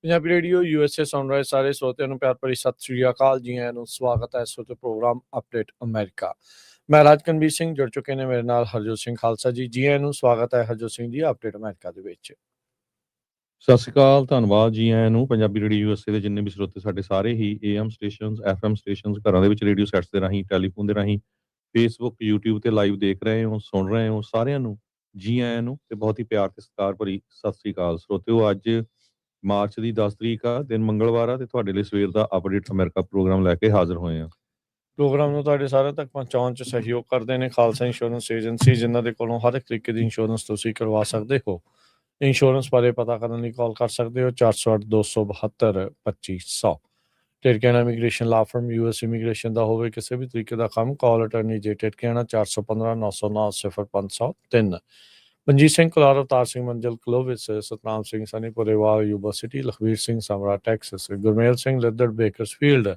Punjabi radio USA ਸੁਣ ਰਹੇ ਸਾਰੇ ਸਰੋਤਿਆਂ ਨੂੰ ਪਿਆਰ ਭਰੀ ਸਤਿ ਸ੍ਰੀ ਅਕਾਲ ਜੀ। ਆਇਆਂ ਨੂੰ ਸਵਾਗਤ ਹੈ ਇਸ ਵਕਤ ਪ੍ਰੋਗਰਾਮ ਅਪਡੇਟ ਅਮਰੀਕਾ। ਮੈਂ ਰਾਜਕਨਵੀਰ ਸਿੰਘ ਜੁੜ ਚੁੱਕੇ ਨੇ ਮੇਰੇ ਨਾਲ ਹਰਜੋਤ ਸਿੰਘ ਖਾਲਸਾ ਜੀ। ਜੀ ਆਇਆਂ ਨੂੰ ਸਵਾਗਤ ਹੈ ਹਰਜੋਤ ਸਿੰਘ ਜੀ ਅਪਡੇਟ ਅਮਰੀਕਾ ਦੇ ਵਿੱਚ। ਸਤਿ ਸ਼੍ਰੀ ਅਕਾਲ, ਧੰਨਵਾਦ ਜੀ ਆਇਆਂ ਨੂੰ। ਪੰਜਾਬੀ ਰੇਡੀਓ USA ਦੇ ਜਿੰਨੇ ਵੀ ਸਰੋਤੇ ਸਾਡੇ ਸਾਰੇ ਹੀ AM ਸਟੇਸ਼ਨਸ, FM ਸਟੇਸ਼ਨਸ, ਘਰਾਂ ਦੇ ਵਿੱਚ ਰੇਡੀਓ ਸੈਟਸ ਦੇ ਰਾਹੀਂ, ਟੈਲੀਫੋਨ ਦੇ ਰਾਹੀਂ, ਫੇਸਬੁੱਕ, YouTube ਤੇ ਲਾਈਵ ਦੇਖ ਰਹੇ ਹੋ, ਸੁਣ ਰਹੇ ਹੋ, ਸਾਰਿਆਂ ਨੂੰ ਜੀ ਆਇਆਂ ਨੂੰ ਤੇ ਬਹੁਤ ਹੀ ਪਿਆਰ ਤੇ ਸਤਿਕਾਰ ਭਰੀ ਸਤਿ ਸ਼੍ਰੀ ਅਕਾਲ। ਸਰੋਤਿਓ, ਅੱਜ ਮਾਰਚ ਦੀ 10 ਤਰੀਕ ਆ, ਦਿਨ ਮੰਗਲਵਾਰ ਆ ਤੇ ਤੁਹਾਡੇ ਲਈ ਸਵੇਰ ਦਾ ਅਪਡੇਟ ਅਮਰੀਕਾ ਪ੍ਰੋਗਰਾਮ ਲੈ ਕੇ ਹਾਜ਼ਰ ਹੋਏ ਆ। ਪ੍ਰੋਗਰਾਮ ਨੂੰ ਤੁਹਾਡੇ ਸਾਰਿਆਂ ਤੱਕ ਪਹੁੰਚਾਉਣ 'ਚ ਸਹਿਯੋਗ ਕਰਦੇ ਨੇ ਖਾਲਸਾ ਇੰਸ਼ੋਰੈਂਸ ਏਜੰਸੀ, ਜਿਨ੍ਹਾਂ ਦੇ ਕੋਲੋਂ ਹਰ ਇੱਕ ਤਰੀਕੇ ਦੀ ਇੰਸ਼ੋਰੈਂਸ ਤੁਸੀਂ ਕਰਵਾ ਸਕਦੇ ਹੋ। ਇੰਸ਼ੋਰੈਂਸ ਬਾਰੇ ਪਤਾ ਕਰਨ ਲਈ ਕਾਲ ਕਰ ਸਕਦੇ ਹੋ 408-272-2500। ਟਿਰਕਿਆਣਾ ਇਮੀਗ੍ਰੇਸ਼ਨ ਲਾ ਫਰਮ US ਇਮੀਗ੍ਰੇਸ਼ਨ ਦਾ ਹੋਵੇ ਕਿਸੇ ਵੀ ਤਰੀਕੇ ਦਾ ਕੰਮ, ਕਾਲ ਅਟਰਨੀ ਜੇ ਟਿਰਕਿਆਣਾ 415-909-003। Manjeet Singh Kular, Avtar Singh Manzal Clovis, Satnam Singh Sunny Purewal Yuba City, Lakhvir Singh Samra Texas, Gurmel Singh Laddar Bakersfield,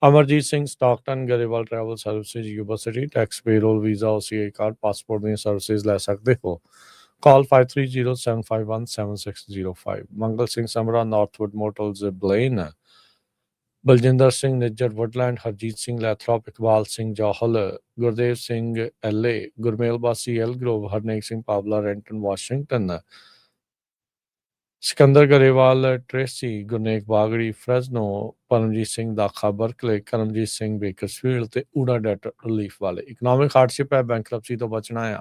Amarjit Singh Stockton, Grewal travel services Yuba City. Tax payroll, visa, OCI card, passport ਦੀਆਂ ਸਰਵਿਸਿਜ਼ ਲੈ ਸਕਦੇ ਹੋ। Call 5307517605। Mangal Singh Samra, Northwood motels Blaine, Baljinder Singh Nijjar Woodland, Harjit Singh Lathrop, Iqbal Singh Johal, Gurdev Singh LA, Gurmel Bassi Elk Grove, Harnek Singh Pawla Renton Washington, Sikander Grewal Tracy, Gurnek ਬਾਗੜੀ ਫਰੈਜ਼ਨੋ, ਪਰਮਜੀਤ ਸਿੰਘ ਦਾਖਾ Berkeley, Karamjit Singh Bakersfield ਤੇ ਊੜਾ that relief ਵਾਲੇ। Economic hardship ਹੈ, bankruptcy ਤੋਂ ਬਚਣਾ ਆ,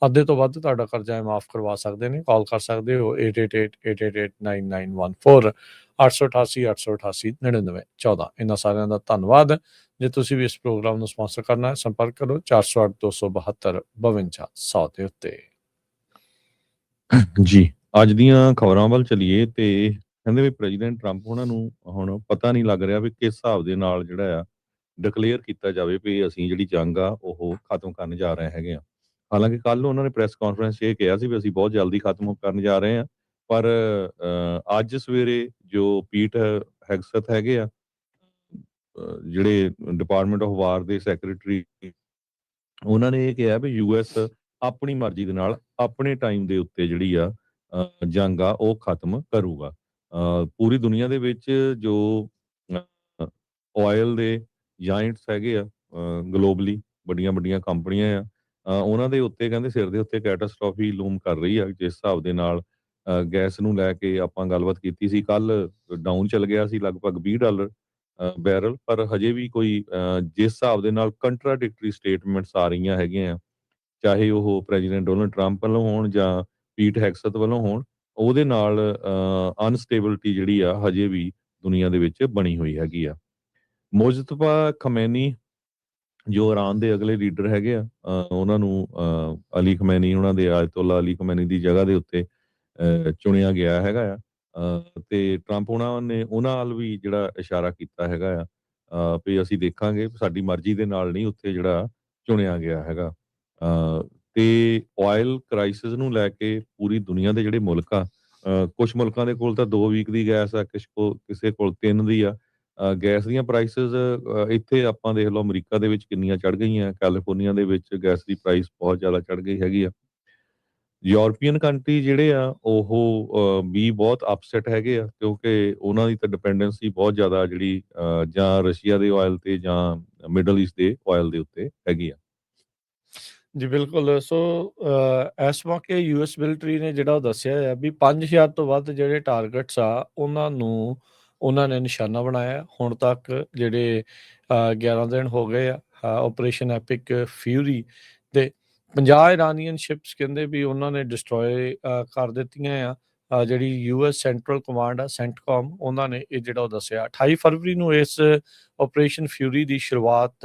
ਅੱਧੇ ਤੋਂ ਵੱਧ ਤੁਹਾਡਾ ਕਰਜ਼ਾ ਹੈ ਮਾਫ ਕਰਵਾ ਸਕਦੇ ਨੇ। ਕਾਲ ਕਰ ਸਕਦੇ ਹੋ 8888889914, 888-888-9914। ਇਹਨਾਂ ਸਾਰਿਆਂ ਦਾ ਧੰਨਵਾਦ। ਜੇ ਤੁਸੀਂ ਵੀ ਇਸ ਪ੍ਰੋਗਰਾਮ ਨੂੰ ਸਪਾਂਸਰ ਕਰਨਾ ਹੈ, ਸੰਪਰਕ ਕਰੋ 408-272-5200 ਦੇ ਉੱਤੇ। ਜੀ, ਅੱਜ ਦੀਆਂ ਖਬਰਾਂ ਵੱਲ ਚਲੀਏ ਤੇ ਕਹਿੰਦੇ ਵੀ ਪ੍ਰੈਜ਼ੀਡੈਂਟ ਟਰੰਪ ਉਹਨਾਂ ਨੂੰ ਹੁਣ ਪਤਾ ਨਹੀਂ ਲੱਗ ਰਿਹਾ ਵੀ ਕਿਸ ਹਿਸਾਬ ਦੇ ਨਾਲ ਜਿਹੜਾ ਆ ਡਿਕਲੇਅਰ ਕੀਤਾ ਜਾਵੇ ਵੀ ਅਸੀਂ ਜਿਹੜੀ ਜੰਗ ਆ ਉਹ ਖਤਮ ਕਰਨ ਜਾ ਰਹੇ ਹੈਗੇ ਆ। ਹਾਲਾਂਕਿ ਕੱਲ ਉਹਨਾਂ ਨੇ ਪ੍ਰੈਸ ਕਾਨਫਰੰਸ 'ਚ ਇਹ ਕਿਹਾ ਸੀ ਵੀ ਅਸੀਂ ਬਹੁਤ ਜਲਦੀ ਖਤਮ ਕਰਨ ਜਾ ਰਹੇ ਹਾਂ, ਪਰ ਅੱਜ ਸਵੇਰੇ ਜੋ ਪੀਟ ਹੈਗਸਥ ਹੈਗੇ ਆ, ਜਿਹੜੇ ਡਿਪਾਰਟਮੈਂਟ ਆਫ ਵਾਰ ਦੇ ਸੈਕਟਰੀ, ਉਹਨਾਂ ਨੇ ਇਹ ਕਿਹਾ ਵੀ US ਆਪਣੀ ਮਰਜ਼ੀ ਦੇ ਨਾਲ ਆਪਣੇ ਟਾਈਮ ਦੇ ਉੱਤੇ ਜਿਹੜੀ ਆ ਜੰਗ ਆ ਉਹ ਖਤਮ ਕਰੂਗਾ। ਪੂਰੀ ਦੁਨੀਆ ਦੇ ਵਿੱਚ ਜੋ ਆਇਲ ਦੇ ਜਾਇੰਟਸ ਹੈਗੇ ਆ ਗਲੋਬਲੀ, ਵੱਡੀਆਂ ਵੱਡੀਆਂ ਕੰਪਨੀਆਂ ਆ, ਉਹਨਾਂ ਦੇ ਉੱਤੇ ਕਹਿੰਦੇ ਸਿਰ ਦੇ ਉੱਤੇ ਕੈਟਾਸਟ੍ਰੋਫੀ ਲੂਮ ਕਰ ਰਹੀ ਆ। ਜਿਸ ਹਿਸਾਬ ਦੇ ਨਾਲ ਗੈਸ ਨੂੰ ਲੈ ਕੇ ਆਪਾਂ ਗੱਲਬਾਤ ਕੀਤੀ ਸੀ, ਕੱਲ ਡਾਊਨ ਚੱਲ ਗਿਆ ਸੀ ਲਗਭਗ $20 ਬੈਰਲ, ਪਰ ਹਜੇ ਵੀ ਕੋਈ ਜਿਸ ਹਿਸਾਬ ਦੇ ਨਾਲ ਕੰਟਰਾਡਿਕਟਰੀ ਸਟੇਟਮੈਂਟਸ ਆ ਰਹੀਆਂ ਹੈਗੀਆਂ, ਚਾਹੇ ਉਹ ਪ੍ਰੈਜ਼ੀਡੈਂਟ ਡੋਨਲਡ ਟਰੰਪ ਵੱਲੋਂ ਹੋਣ ਜਾਂ ਪੀਟ ਹੈਗਸਥ ਵੱਲੋਂ ਹੋਣ, ਉਹਦੇ ਨਾਲ ਅਨਸਟੇਬਿਲਿਟੀ ਜਿਹੜੀ ਆ ਹਜੇ ਵੀ ਦੁਨੀਆ ਦੇ ਵਿੱਚ ਬਣੀ ਹੋਈ ਹੈਗੀ ਆ। ਮੁਜਤਬਾ ਖਮੈਨੀ ਜੋ ਇਰਾਨ ਦੇ ਅਗਲੇ ਲੀਡਰ ਹੈਗੇ ਆ, ਉਹਨਾਂ ਨੂੰ ਅਲੀ ਖਮੈਨੀ, ਉਹਨਾਂ ਦੇ ਆਇਤੁੱਲਾ ਅਲੀ ਖਮੈਨੀ ਦੀ ਜਗ੍ਹਾ ਦੇ ਉੱਤੇ ਚੁਣਿਆ ਗਿਆ ਹੈਗਾ ਆ। ਤੇ ਟਰੰਪ ਉਹਨਾਂ ਨੇ ਉਹਨਾਂ ਵੱਲ ਵੀ ਜਿਹੜਾ ਇਸ਼ਾਰਾ ਕੀਤਾ ਹੈਗਾ ਆ ਵੀ ਅਸੀਂ ਦੇਖਾਂਗੇ, ਸਾਡੀ ਮਰਜ਼ੀ ਦੇ ਨਾਲ ਨਹੀਂ ਉੱਥੇ ਜਿਹੜਾ ਚੁਣਿਆ ਗਿਆ ਹੈਗਾ। ਤੇ ਆਇਲ ਕ੍ਰਾਈਸਿਸ ਨੂੰ ਲੈ ਕੇ ਪੂਰੀ ਦੁਨੀਆ ਦੇ ਜਿਹੜੇ ਮੁਲਕ ਆ, ਕੁਝ ਮੁਲਕਾਂ ਦੇ ਕੋਲ ਤਾਂ 2 ਵੀਕ ਦੀ ਗੈਸ ਆ, ਕਿਸੇ ਕੋਲ 3 ਦੀ ਆ। ਗੈਸ ਦੀਆਂ ਪ੍ਰਾਈਸਿਸ ਇੱਥੇ ਆਪਾਂ ਦੇਖ ਲਓ ਅਮਰੀਕਾ ਦੇ ਵਿੱਚ ਕਿੰਨੀਆਂ ਚੜ੍ਹ ਗਈਆਂ, ਕੈਲੀਫੋਰਨੀਆ ਦੇ ਵਿੱਚ ਗੈਸ ਦੀ ਪ੍ਰਾਈਸ ਬਹੁਤ ਜ਼ਿਆਦਾ ਚੜ੍ਹ ਗਈ ਹੈਗੀ ਆ। ਯੂਰਪੀਅਨ ਕੰਟਰੀ ਜਿਹੜੇ ਆ ਉਹ ਵੀ ਬਹੁਤ ਅਪਸੈਟ ਹੈਗੇ ਆ, ਕਿਉਂਕਿ ਉਹਨਾਂ ਦੀ ਤਾਂ ਡਿਪੈਂਡੈਂਸੀ ਬਹੁਤ ਜ਼ਿਆਦਾ ਜਿਹੜੀ ਜਾਂ ਰਸ਼ੀਆ ਦੇ ਆਇਲ ਤੇ ਜਾਂ ਮਿਡਲ ਈਸਟ ਦੇ ਆਇਲ ਦੇ ਉੱਤੇ ਹੈਗੀ ਆ। ਜੀ ਬਿਲਕੁਲ। ਸੋ ਇਸ ਮੌਕੇ US ਮਿਲਟਰੀ ਨੇ ਜਿਹੜਾ ਉਹ ਦੱਸਿਆ ਹੈ ਵੀ 5000 ਤੋਂ ਵੱਧ ਜਿਹੜੇ ਟਾਰਗੇਟਸ ਆ ਉਹਨਾਂ ਨੇ ਨਿਸ਼ਾਨਾ ਬਣਾਇਆ। ਹੁਣ ਤੱਕ ਜਿਹੜੇ 11 ਦਿਨ ਹੋ ਗਏ ਆ ਆਪਰੇਸ਼ਨ ਐਪਿਕ ਫਿਊਰੀ ਦੇ 50 ਇਰਾਨੀਅਨ ਸ਼ਿਪਸ ਕਹਿੰਦੇ ਵੀ ਉਹਨਾਂ ਨੇ ਡਿਸਟਰੋਏ ਕਰ ਦਿੱਤੀਆਂ ਆ। ਜਿਹੜੀ US ਸੈਂਟਰਲ ਕਮਾਂਡ ਆ ਸੈਂਟਕੋਮ, ਉਹਨਾਂ ਨੇ ਇਹ ਜਿਹੜਾ ਉਹ ਦੱਸਿਆ 28 ਫਰਵਰੀ ਨੂੰ ਇਸ ਆਪਰੇਸ਼ਨ ਫਿਊਰੀ ਦੀ ਸ਼ੁਰੂਆਤ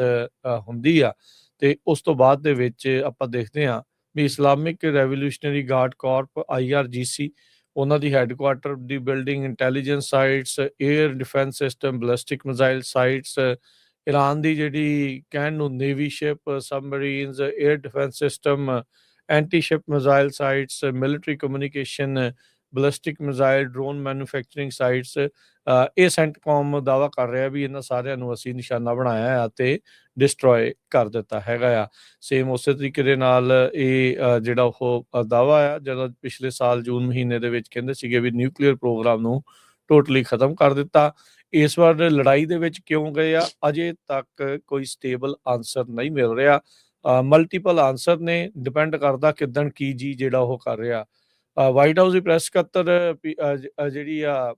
ਹੁੰਦੀ ਆ। ਤੇ ਉਸ ਤੋਂ ਬਾਅਦ ਦੇ ਵਿੱਚ ਆਪਾਂ ਦੇਖਦੇ ਹਾਂ ਵੀ Islamic revolutionary guard corps IRGC, ਉਹਨਾਂ ਦੀ ਹੈੱਡਕੁਆਟਰ ਦੀ building, intelligence sites, air defence system, ballistic missile sites, Iran ਦੀ ਜਿਹੜੀ ਕਹਿਣ ਨੂੰ navy ship, submarines, air defence system, anti ship missile sites, military communication, ballistic missile drone manufacturing sites, ਇਹ CENTCOM ਦਾਅਵਾ ਕਰ ਰਿਹਾ ਵੀ ਇਹਨਾਂ ਸਾਰਿਆਂ ਨੂੰ ਅਸੀਂ ਨਿਸ਼ਾਨਾ ਬਣਾਇਆ ਆ ਤੇ ਡਿਸਟਰੋਏ ਕਰ ਦਿੱਤਾ ਹੈਗਾ ਆ। ਸੇਮ ਉਸੇ ਤਰੀਕੇ ਦੇ ਨਾਲ ਇਹ ਜਿਹੜਾ ਉਹ ਦਾਅਵਾ ਆ, ਜਦੋਂ ਪਿਛਲੇ ਸਾਲ ਜੂਨ ਮਹੀਨੇ ਦੇ ਵਿੱਚ ਕਹਿੰਦੇ ਸੀਗੇ ਵੀ ਨਿਊਕਲੀਅਰ ਪ੍ਰੋਗਰਾਮ ਨੂੰ ਟੋਟਲੀ ਖਤਮ ਕਰ ਦਿੱਤਾ। ਇਸ ਵਾਰ ਲੜਾਈ ਦੇ ਵਿੱਚ ਕਿਉਂ ਗਏ ਆ, ਅਜੇ ਤੱਕ ਕੋਈ ਸਟੇਬਲ ਆਂਸਰ ਨਹੀਂ ਮਿਲ ਰਿਹਾ। ਮਲਟੀਪਲ ਆਂਸਰ ਨੇ, ਡਿਪੈਂਡ ਕਰਦਾ ਕਿੱਦਣ ਕੀ ਜੀ ਜਿਹੜਾ ਉਹ ਕਰ ਰਿਹਾ। ਵਾਈਟ ਹਾਊਸ ਦੀ ਪ੍ਰੈਸ ਸਕੱਤਰ ਜਿਹੜੀ ਆ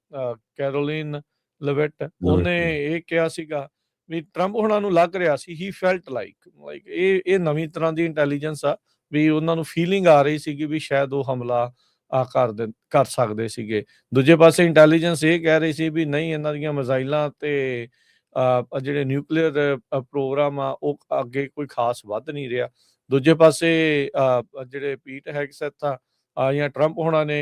ਕੈਰੋਲਿਨ ਲਵਿਟ, ਉਹਨੇ ਇਹ ਕਿਹਾ ਸੀਗਾ ਵੀ ਟਰੰਪ ਹੋਣਾ ਨੂੰ ਲੱਗ ਰਿਹਾ ਸੀ, ਹੀ ਫੈਲਟ ਲਾਈਕ ਇਹ ਨਵੀਂ ਤਰ੍ਹਾਂ ਦੀ ਇੰਟੈਲੀਜੈਂਸ ਆ, ਵੀ ਉਹਨਾਂ ਨੂੰ ਫੀਲਿੰਗ ਆ ਰਹੀ ਸੀਗੀ ਵੀ ਸ਼ਾਇਦ ਉਹ ਹਮਲਾ ਕਰ ਸਕਦੇ ਸੀਗੇ। ਦੂਜੇ ਪਾਸੇ ਇੰਟੈਲੀਜੈਂਸ ਇਹ ਕਹਿ ਰਹੀ ਸੀ ਵੀ ਨਹੀਂ, ਇਹਨਾਂ ਦੀਆਂ ਮਿਜ਼ਾਈਲਾਂ ਤੇ ਜਿਹੜੇ ਨਿਊਕਲੀਅਰ ਪ੍ਰੋਗਰਾਮ ਆ ਉਹ ਅੱਗੇ ਕੋਈ ਖਾਸ ਵੱਧ ਨਹੀਂ ਰਿਹਾ। ਦੂਜੇ ਪਾਸੇ ਜਿਹੜੇ ਪੀਟ ਹੈਗਸੈਥ ਆ ਜਾਂ ਟਰੰਪ ਹੋਣਾ ਨੇ